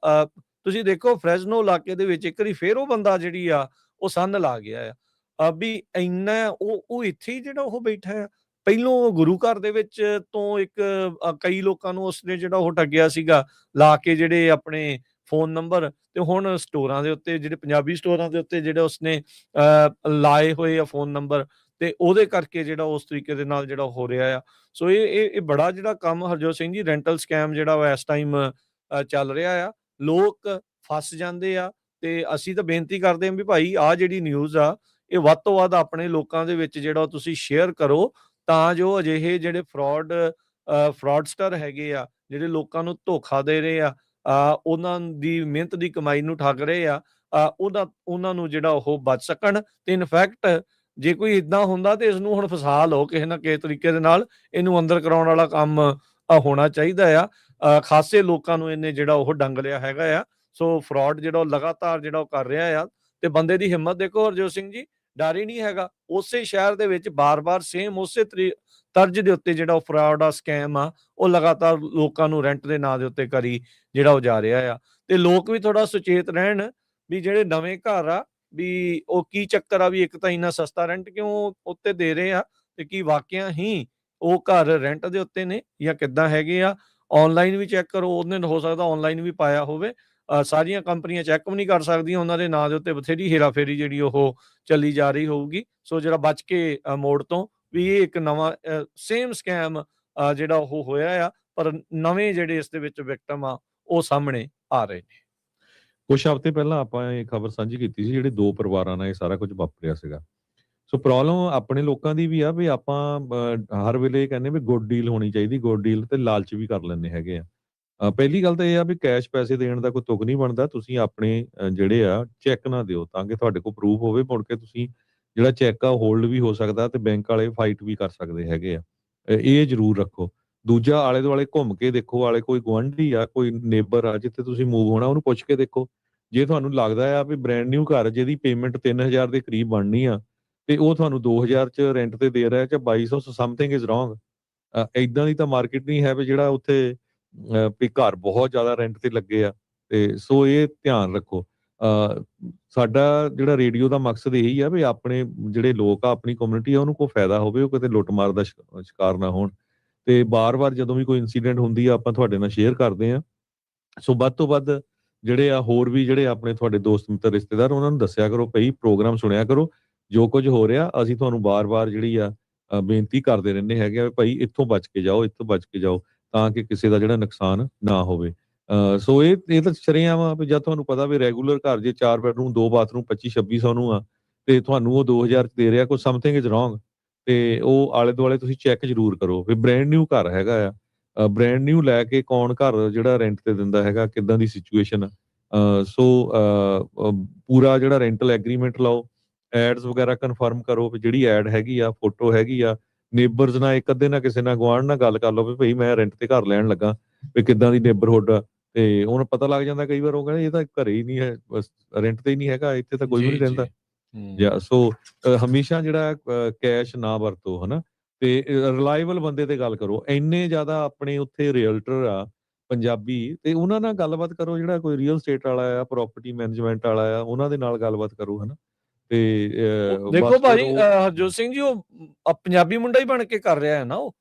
ਤੁਸੀਂ ਦੇਖੋ ਫਰੈਜ਼ਨੋ ਇਲਾਕੇ ਦੇ ਵਿੱਚ ਇੱਕ ਵਾਰੀ ਫੇਰ ਉਹ ਬੰਦਾ ਜਿਹੜੀ ਆ ਉਹ ਸੰਨ ਲਾ ਗਿਆ ਆ ਵੀ ਇੰਨਾ ਉਹ ਇੱਥੇ ਹੀ ਜਿਹੜਾ ਉਹ ਬੈਠਾ ਆ। ਪਹਿਲੋਂ ਗੁਰੂ ਘਰ ਦੇ ਵਿੱਚ ਤੋਂ ਇੱਕ ਕਈ ਲੋਕਾਂ ਨੂੰ ਉਸਨੇ ਜਿਹੜਾ ਉਹ ਠੱਗਿਆ ਸੀਗਾ, ਲਾ ਕੇ ਜਿਹੜੇ ਆਪਣੇ ਫ਼ੋਨ ਨੰਬਰ, ਤੇ ਹੁਣ ਸਟੋਰਾਂ ਦੇ ਉੱਤੇ ਜਿਹੜੇ ਪੰਜਾਬੀ ਸਟੋਰਾਂ ਦੇ ਉੱਤੇ ਜਿਹੜੇ ਉਸਨੇ ਲਾਏ ਹੋਏ ਆ ਫ਼ੋਨ ਨੰਬਰ, ਤੇ ਉਹਦੇ ਕਰਕੇ ਜਿਹੜਾ ਉਸ ਤਰੀਕੇ ਦੇ ਨਾਲ ਜਿਹੜਾ ਹੋ ਰਿਹਾ ਆ। ਸੋ ਇਹ ਬੜਾ ਜਿਹੜਾ ਕੰਮ ਹਰਜੋਤ ਸਿੰਘ ਜੀ ਰੈਂਟਲ ਸਕੈਮ ਜਿਹੜਾ ਵਾ ਇਸ ਟਾਈਮ ਚੱਲ ਰਿਹਾ ਆ। ਲੋਕ ਫਸ ਜਾਂਦੇ ਆ ਤੇ ਅਸੀਂ ਤਾਂ ਬੇਨਤੀ ਕਰਦੇ ਹਾਂ ਵੀ ਭਾਈ ਆਹ ਜਿਹੜੀ ਨਿਊਜ਼ ਆ ਇਹ ਵੱਧ ਤੋਂ ਵੱਧ ਆਪਣੇ ਲੋਕਾਂ ਦੇ ਵਿੱਚ ਜਿਹੜਾ ਉਹ ਤੁਸੀਂ ਸ਼ੇਅਰ ਕਰੋ, ਤਾਂ ਜੋ ਅਜਿਹੇ ਜਿਹੜੇ ਫਰਾਡਸਟਰ ਹੈਗੇ ਆ, ਜਿਹੜੇ ਲੋਕਾਂ ਨੂੰ ਧੋਖਾ ਦੇ ਰਹੇ ਆ, ਉਹਨਾਂ ਦੀ ਮਿਹਨਤ ਦੀ ਕਮਾਈ ਨੂੰ ਠੱਗ ਰਹੇ ਆ, ਉਹਨਾਂ ਨੂੰ ਜਿਹੜਾ ਉਹ ਬਚ ਸਕਣ। ਤੇ ਇਨਫੈਕਟ ਜੇ ਕੋਈ ਇਦਾਂ ਹੁੰਦਾ ਤੇ ਇਸ ਨੂੰ ਹੁਣ ਫਸਾ ਲਓ ਕਿਸੇ ਨਾ ਕਿਸੇ ਤਰੀਕੇ ਦੇ ਨਾਲ, ਇਹਨੂੰ ਅੰਦਰ ਕਰਾਉਣ ਵਾਲਾ ਕੰਮ ਹੋਣਾ ਚਾਹੀਦਾ ਆ। ਖਾਸੇ ਲੋਕਾਂ ਨੂੰ ਇਹਨੇ ਜਿਹੜਾ ਉਹ ਡੰਗ ਲਿਆ ਹੈਗਾ ਆ। ਸੋ ਫਰਾਡ ਜਿਹੜਾ ਉਹ ਲਗਾਤਾਰ ਜਿਹੜਾ ਉਹ ਕਰ ਰਿਹਾ ਆ, ਤੇ ਬੰਦੇ ਦੀ ਹਿੰਮਤ ਦੇਖੋ ਹਰਜੋਤ ਸਿੰਘ ਜੀ, ਡਰ ਹੀ ਨਹੀਂ ਹੈਗਾ। ਉਸੇ ਸ਼ਹਿਰ ਦੇ ਵਿੱਚ ਬਾਰ-ਬਾਰ ਸੇਮ ਉਸੇ ਤਰਜ਼ ਦੇ ਉੱਤੇ ਜਿਹੜਾ ਉਹ ਫਰਾਡ ਆ, ਸਕੈਮ ਆ, ਉਹ ਲਗਾਤਾਰ ਲੋਕਾਂ ਨੂੰ ਰੈਂਟ ਦੇ ਨਾਂ ਦੇ ਉੱਤੇ ਕਰੀ ਜਿਹੜਾ ਉਹ ਜਾ ਰਿਹਾ ਆ। ਤੇ ਲੋਕ ਵੀ ਥੋੜਾ ਸੁਚੇਤ ਰਹਿਣ ਵੀ ਜਿਹੜੇ ਨਵੇਂ ਘਰ ਆ ਵੀ ਉਹ ਕੀ ਚੱਕਰ ਆ, ਵੀ ਇੱਕ ਤਾਂ ਇੰਨਾ ਸਸਤਾ ਰੈਂਟ ਕਿਉਂ ਉੱਤੇ ਦੇ ਰਹੇ ਆ, ਤੇ ਕੀ ਵਾਕਿਆ ਹੀ ਉਹ ਘਰ ਰੈਂਟ ਦੇ ਉੱਤੇ ਨੇ ਜਾਂ ਕਿੱਦਾਂ ਹੈਗੇ ਆ। ਆਨਲਾਈਨ ਵੀ ਚੈੱਕ ਕਰੋ, ਉਹਨੇ ਹੋ ਸਕਦਾ ਆਨਲਾਈਨ ਵੀ ਪਾਇਆ ਹੋਵੇ। ਸਾਰੀਆਂ ਕੰਪਨੀਆਂ ਚੈੱਕ ਵੀ ਨਹੀਂ ਕਰ ਸਕਦੀਆਂ, ਉਹਨਾਂ ਦੇ ਨਾਂ ਦੇ ਉੱਤੇ ਬਥੇਰੀ ਹੇਰਾਫੇਰੀ ਜਿਹੜੀ ਉਹ ਚੱਲੀ ਜਾ ਰਹੀ ਹੋਊਗੀ। ਸੋ ਜਿਹੜਾ ਬਚ ਕੇ ਮੋੜ ਤੋਂ ਵੀ ਇਹ ਇੱਕ ਨਵਾਂ ਸੇਮ ਸਕੈਮ ਜਿਹੜਾ ਉਹ ਹੋਇਆ ਆ, ਪਰ ਨਵੇਂ ਜਿਹੜੇ ਇਸ ਦੇ ਵਿੱਚ ਵਿਕਟਮ ਆ ਉਹ ਸਾਹਮਣੇ ਆ ਰਹੇ ਨੇ। ਕੁਛ ਹਫ਼ਤੇ ਪਹਿਲਾਂ ਆਪਾਂ ਇਹ ਖਬਰ ਸਾਂਝੀ ਕੀਤੀ ਸੀ, ਜਿਹੜੇ 2 ਪਰਿਵਾਰਾਂ ਨਾਲ ਇਹ ਸਾਰਾ ਕੁਝ ਵਾਪਰਿਆ ਸੀਗਾ। ਸੋ ਪ੍ਰੋਬਲਮ ਆਪਣੇ ਲੋਕਾਂ ਦੀ ਵੀ ਆ ਵੀ ਆਪਾਂ ਹਰ ਵੇਲੇ ਕਹਿੰਦੇ ਵੀ ਗੁੱਡ ਡੀਲ ਹੋਣੀ ਚਾਹੀਦੀ, ਗੁੱਡ ਡੀਲ, ਤੇ ਲਾਲਚ ਵੀ ਕਰ ਲੈਂਦੇ ਹੈਗੇ ਆ। ਪਹਿਲੀ ਗੱਲ ਤਾਂ ਇਹ ਆ ਵੀ ਕੈਸ਼ ਪੈਸੇ ਦੇਣ ਦਾ ਕੋਈ ਤੁਕ ਨਹੀਂ ਬਣਦਾ। ਤੁਸੀਂ ਆਪਣੇ ਜਿਹੜੇ ਆ ਚੈੱਕ ਨਾ ਦਿਓ, ਤਾਂ ਕਿ ਤੁਹਾਡੇ ਕੋਲ ਪ੍ਰੂਫ ਹੋਵੇ। ਮੁੜ ਕੇ ਤੁਸੀਂ ਜਿਹੜਾ ਚੈੱਕ ਆ ਹੋਲਡ ਵੀ ਹੋ ਸਕਦਾ ਤੇ ਬੈਂਕ ਵਾਲੇ ਫਾਈਟ ਵੀ ਕਰ ਸਕਦੇ ਹੈਗੇ ਆ। ਇਹ ਜ਼ਰੂਰ ਰੱਖੋ। ਦੂਜਾ, ਆਲੇ ਦੁਆਲੇ ਘੁੰਮ ਕੇ ਦੇਖੋ, ਆਲੇ ਕੋਈ ਗੁਆਂਢੀ ਆ, ਕੋਈ ਨੇਬਰ ਆ ਜਿੱਥੇ ਤੁਸੀਂ ਮੂਵ ਹੋਣਾ, ਉਹਨੂੰ ਪੁੱਛ ਕੇ ਦੇਖੋ। ਜੇ ਤੁਹਾਨੂੰ ਲੱਗਦਾ ਆ ਵੀ ਬ੍ਰਾਂਡ ਨਿਊ ਘਰ ਜਿਹਦੀ ਪੇਮੈਂਟ 3000 ਦੇ ਕਰੀਬ ਬਣਨੀ ਆ, ਤੇ ਉਹ ਤੁਹਾਨੂੰ 2000 ਚ ਰੈਂਟ ਤੇ ਦੇ ਰਿਹਾ, ਜਾਂ 2200, ਸਮਥਿੰਗ ਇਜ਼ ਰੋਂਗ। ਏਦਾਂ ਦੀ ਤਾਂ ਮਾਰਕੀਟ ਨਹੀਂ ਹੈ ਵੀ ਜਿਹੜਾ ਉੱਥੇ ਵੀ ਘਰ ਬਹੁਤ ਜ਼ਿਆਦਾ ਰੈਂਟ ਤੇ ਲੱਗੇ ਆ। ਤੇ ਸੋ ਇਹ ਧਿਆਨ ਰੱਖੋ। ਸਾਡਾ ਜਿਹੜਾ ਰੇਡੀਓ ਦਾ ਮਕਸਦ ਇਹੀ ਆ ਵੀ ਆਪਣੇ ਜਿਹੜੇ ਲੋਕ ਆ, ਆਪਣੀ ਕਮਿਊਨਿਟੀ ਆ, ਉਹਨੂੰ ਕੋਈ ਫਾਇਦਾ ਹੋਵੇ, ਉਹ ਕਿਤੇ ਲੁੱਟ-ਮਾਰ ਦਾ ਸ਼ਿਕਾਰ ਨਾ ਹੋਣ। ਤੇ ਬਾਰ-ਬਾਰ ਜਦੋਂ ਵੀ ਕੋਈ ਇਨਸੀਡੈਂਟ ਹੁੰਦੀ ਆ, ਆਪਾਂ ਤੁਹਾਡੇ ਨਾਲ ਸ਼ੇਅਰ ਕਰਦੇ ਆ। ਸੋ ਵੱਧ ਤੋਂ ਵੱਧ ਜਿਹੜੇ ਆ ਹੋਰ ਵੀ ਜਿਹੜੇ ਆਪਣੇ ਤੁਹਾਡੇ ਦੋਸਤ ਮਿੱਤਰ ਰਿਸ਼ਤੇਦਾਰ, ਉਹਨਾਂ ਨੂੰ ਦੱਸਿਆ ਕਰੋ, ਭਈ ਪ੍ਰੋਗਰਾਮ ਸੁਣਿਆ ਕਰੋ, ਜੋ ਕੁਝ ਹੋ ਰਿਹਾ। ਅਸੀਂ ਤੁਹਾਨੂੰ ਬਾਰ-ਬਾਰ ਜਿਹੜੀ ਆ ਬੇਨਤੀ ਕਰਦੇ ਰਹਿੰਦੇ ਹੈਗੇ ਆ, ਭਾਈ ਇੱਥੋਂ ਬਚ ਕੇ ਜਾਓ, ਇੱਥੋਂ ਬਚ ਕੇ ਜਾਓ, ਤਾਂ ਕਿ ਕਿਸੇ ਦਾ ਜਿਹੜਾ ਨੁਕਸਾਨ ਨਾ ਹੋਵੇ। ਸੋ ਇਹ ਤਾਂ ਸ਼ਰੇਆਮ ਆ ਵੀ ਜਦ ਤੁਹਾਨੂੰ ਪਤਾ ਵੀ ਰੈਗੂਲਰ ਘਰ ਜੇ 4 ਬੈਡਰੂਮ 2 ਬਾਥਰੂਮ 2500-2600 ਨੂੰ ਆ, ਤੇ ਤੁਹਾਨੂੰ ਉਹ 2000 ਚ ਦੇ ਰਿਹਾ, ਕੋਈ ਸਮਥਿੰਗ ਇਜ਼ ਰੋਂਗ। ਤੇ ਉਹ ਆਲੇ ਦੁਆਲੇ ਤੁਸੀਂ ਚੈੱਕ ਜ਼ਰੂਰ ਕਰੋ ਵੀ ਬ੍ਰਾਂਡ ਨਿਊ ਘਰ ਹੈਗਾ ਆ। ਬ੍ਰਾਂਡ ਨਿਊ ਲੈ ਕੇ ਕੌਣ ਘਰ ਜਿਹੜਾ ਰੈਂਟ ਤੇ ਦਿੰਦਾ ਹੈਗਾ, ਕਿੱਦਾਂ ਦੀ ਸਿਚੁਏਸ਼ਨ ਆ। ਸੋ ਪੂਰਾ ਜਿਹੜਾ ਰੈਂਟਲ ਐਗਰੀਮੈਂਟ ਲਾਓ, ਐਡਸ ਵਗੈਰਾ ਕਨਫਰਮ ਕਰੋ ਵੀ ਜਿਹੜੀ ਐਡ ਹੈਗੀ ਆ, ਫੋਟੋ ਹੈਗੀ ਆ। ਨੇਬਰਸ ਨਾਲ ਇੱਕ ਅੱਧੇ ਨਾਲ, ਕਿਸੇ ਨਾਲ, ਗੁਆਂਢ ਨਾਲ ਗੱਲ ਕਰ ਲਓ ਵੀ ਭਈ ਮੈਂ ਰੈਂਟ ਤੇ ਘਰ ਲੈਣ ਲੱਗਾ, ਵੀ ਕਿੱਦਾਂ ਦੀ ਨੇਬਰਹੁੱਡ ਆ। ਤੇ ਉਹਨੂੰ ਪਤਾ ਲੱਗ ਜਾਂਦਾ ਕਈ ਵਾਰ, ਉਹ ਕਹਿੰਦੇ ਇਹ ਤਾਂ ਘਰੇ ਹੀ ਨਹੀਂ ਹੈ, ਬਸ ਰੈਂਟ ਤੇ ਹੀ ਨਹੀਂ ਹੈਗਾ, ਇੱਥੇ ਤਾਂ ਕੋਈ ਵੀ ਨਹੀਂ ਰਹਿੰਦਾ। ਸੋ ਹਮੇਸ਼ਾ ਜਿਹੜਾ ਕੈਸ਼ ਨਾ ਵਰਤੋ, ਹਨਾ। ਤੇ ਰਿਲਾਏਬਲ ਬੰਦੇ ਤੇ ਗੱਲ ਕਰੋ। ਇੰਨੇ ਜ਼ਿਆਦਾ ਆਪਣੇ ਉੱਥੇ ਰੀਅਲਟਰ ਆ ਪੰਜਾਬੀ, ਤੇ ਉਹਨਾਂ ਨਾਲ ਗੱਲਬਾਤ ਕਰੋ। ਜਿਹੜਾ ਕੋਈ ਰੀਅਲ ਸਟੇਟ ਵਾਲਾ ਆ, ਪ੍ਰਾਪਰਟੀ ਮੈਨੇਜਮੈਂਟ ਵਾਲਾ ਆ, ਉਹਨਾਂ ਦੇ ਨਾਲ ਗੱਲਬਾਤ ਕਰੋ, ਹਨਾ। ਤੇ ਉਹ ਦੇਖੋ ਬਸ ਫਿਰ ਭਾਜੀ ਉਹ ਹਰਜੋਤ ਸਿੰਘ ਜੀ, ਉਹ ਪੰਜਾਬੀ ਮੁੰਡਾ ਹੀ ਬਣ ਕੇ ਕਰ ਰਿਹਾ ਹੈ ਨਾ ਉਹ।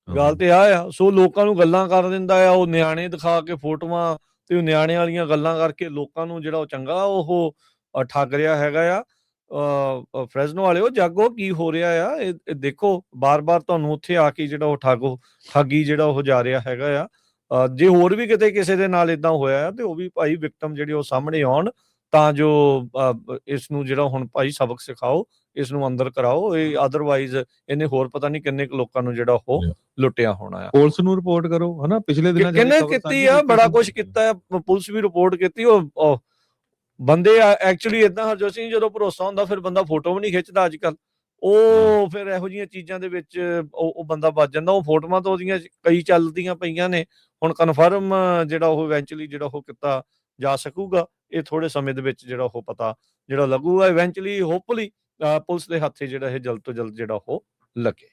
ਗੱਲ ਹਾਂ, ਤੇ ਆ ਆ। ਸੋ ਲੋਕਾਂ ਨੂੰ ਗੱਲਾਂ ਕਰ ਦਿੰਦਾ ਆ, ਉਹ ਨਿਆਣੇ ਦਿਖਾ ਕੇ ਫੋਟੋਆਂ, ਤੇ ਉਹ ਨਿਆਣੇ ਵਾਲੀਆਂ ਗੱਲਾਂ ਕਰਕੇ ਲੋਕਾਂ ਨੂੰ ਜਿਹੜਾ ਉਹ ਚੰਗਾ ਉਹ ਠੱਗ ਰਿਹਾ ਹੈਗਾ ਆ। ਫਰੈਜ਼ਨੋ ਵਾਲਿਓ, ਜਾਗੋ, ਕੀ ਹੋ ਰਿਹਾ ਆ। ਇਹ ਦੇਖੋ ਬਾਰ-ਬਾਰ ਤੁਹਾਨੂੰ ਉੱਥੇ ਆ ਕੇ ਜਿਹੜਾ ਉਹ ਠੱਗੀ ਜਿਹੜਾ ਉਹ ਜਾ ਰਿਹਾ ਹੈਗਾ ਆ। ਜੇ ਹੋਰ ਵੀ ਕਿਤੇ ਕਿਸੇ ਦੇ ਨਾਲ ਏਦਾਂ ਹੋਇਆ ਆ, ਤੇ ਉਹ ਵੀ ਭਾਈ ਵਿਕਟਮ ਜਿਹੜੇ ਉਹ ਸਾਹਮਣੇ ਆਉਣ, ਤਾਂ ਜੋ ਇਸ ਨੂੰ ਜਿਹੜਾ ਹੁਣ ਭਾਈ ਸਬਕ ਸਿਖਾਓ, ਇਸ ਨੂੰ ਅੰਦਰ ਕਰਾਓ, ਇਹ ਅਦਰਵਾਈਜ਼ ਇਹਨੇ ਹੋਰ ਪਤਾ ਨਹੀਂ ਕਿੰਨੇ ਕੁ ਲੋਕਾਂ ਨੂੰ ਜਿਹੜਾ ਉਹ ਲੁੱਟਿਆ ਹੋਣਾ ਆ। ਪੁਲਿਸ ਨੂੰ ਰਿਪੋਰਟ ਕਰੋ ਹਨਾ, ਪਿਛਲੇ ਦਿਨਾਂ 'ਚ ਕਿਹਨੇ ਖਬਰ ਕੀਤੀ ਸਾਂਝੀ ਆ, ਕੀਤੀ ਬੜਾ ਸੀ। ਕੁਛ ਕੀਤਾ ਆ, ਪੁਲਿਸ ਵੀ ਰਿਪੋਰਟ ਕੀਤੀ। ਉਹ ਬੰਦੇ ਐਕਚੁਅਲੀ ਏਦਾਂ ਹਰਜੋਤ ਸਿੰਘ, ਜਦੋਂ ਭਰੋਸਾ ਹੁੰਦਾ ਫਿਰ ਬੰਦਾ ਫੋਟੋ ਵੀ ਨਹੀਂ ਖਿੱਚਦਾ ਅੱਜ ਕੱਲ। ਉਹ ਫਿਰ ਇਹੋ ਜਿਹੀਆਂ ਚੀਜ਼ਾਂ ਦੇ ਵਿੱਚ ਉਹ ਬੰਦਾ ਬਚ ਜਾਂਦਾ। ਉਹ ਫੋਟੋਆਂ ਤਾਂ ਉਹਦੀਆਂ ਕਈ ਚੱਲਦੀਆਂ ਪਈਆਂ ਨੇ, ਹੁਣ ਕਨਫਰਮ ਜਿਹੜਾ ਉਹ ਇਵੈਂਚੁਅਲੀ ਜਿਹੜਾ ਉਹ ਕੀਤਾ ਜਾ ਸਕੂਗਾ। ਇਹ ਥੋੜੇ ਸਮੇਂ ਦੇ ਵਿੱਚ ਜਿਹੜਾ ਉਹ ਪਤਾ ਜਿਹੜਾ ਲੱਗੂਗਾ ਇਵੈਂਚੁਅਲੀ, ਹੋਪਫੁਲੀ ਪੁਲਿਸ ਦੇ ਹੱਥੇ ਜਿਹੜਾ ਇਹ ਜਲਦ ਤੋਂ ਜਲਦ ਜਿਹੜਾ ਉਹ ਲੱਗੇ।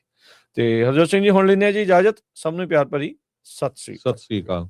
ਤੇ ਹਰਜੋਤ ਸਿੰਘ ਜੀ ਹੁਣ ਲੈਂਦੇ ਆ ਜੀ ਇਜਾਜ਼ਤ। ਸਭ ਨੂੰ ਪਿਆਰ ਭਰੀ ਸਤਿ ਸ੍ਰੀ ਅਕਾਲ। ਸਤਿ ਸ੍ਰੀ ਅਕਾਲ।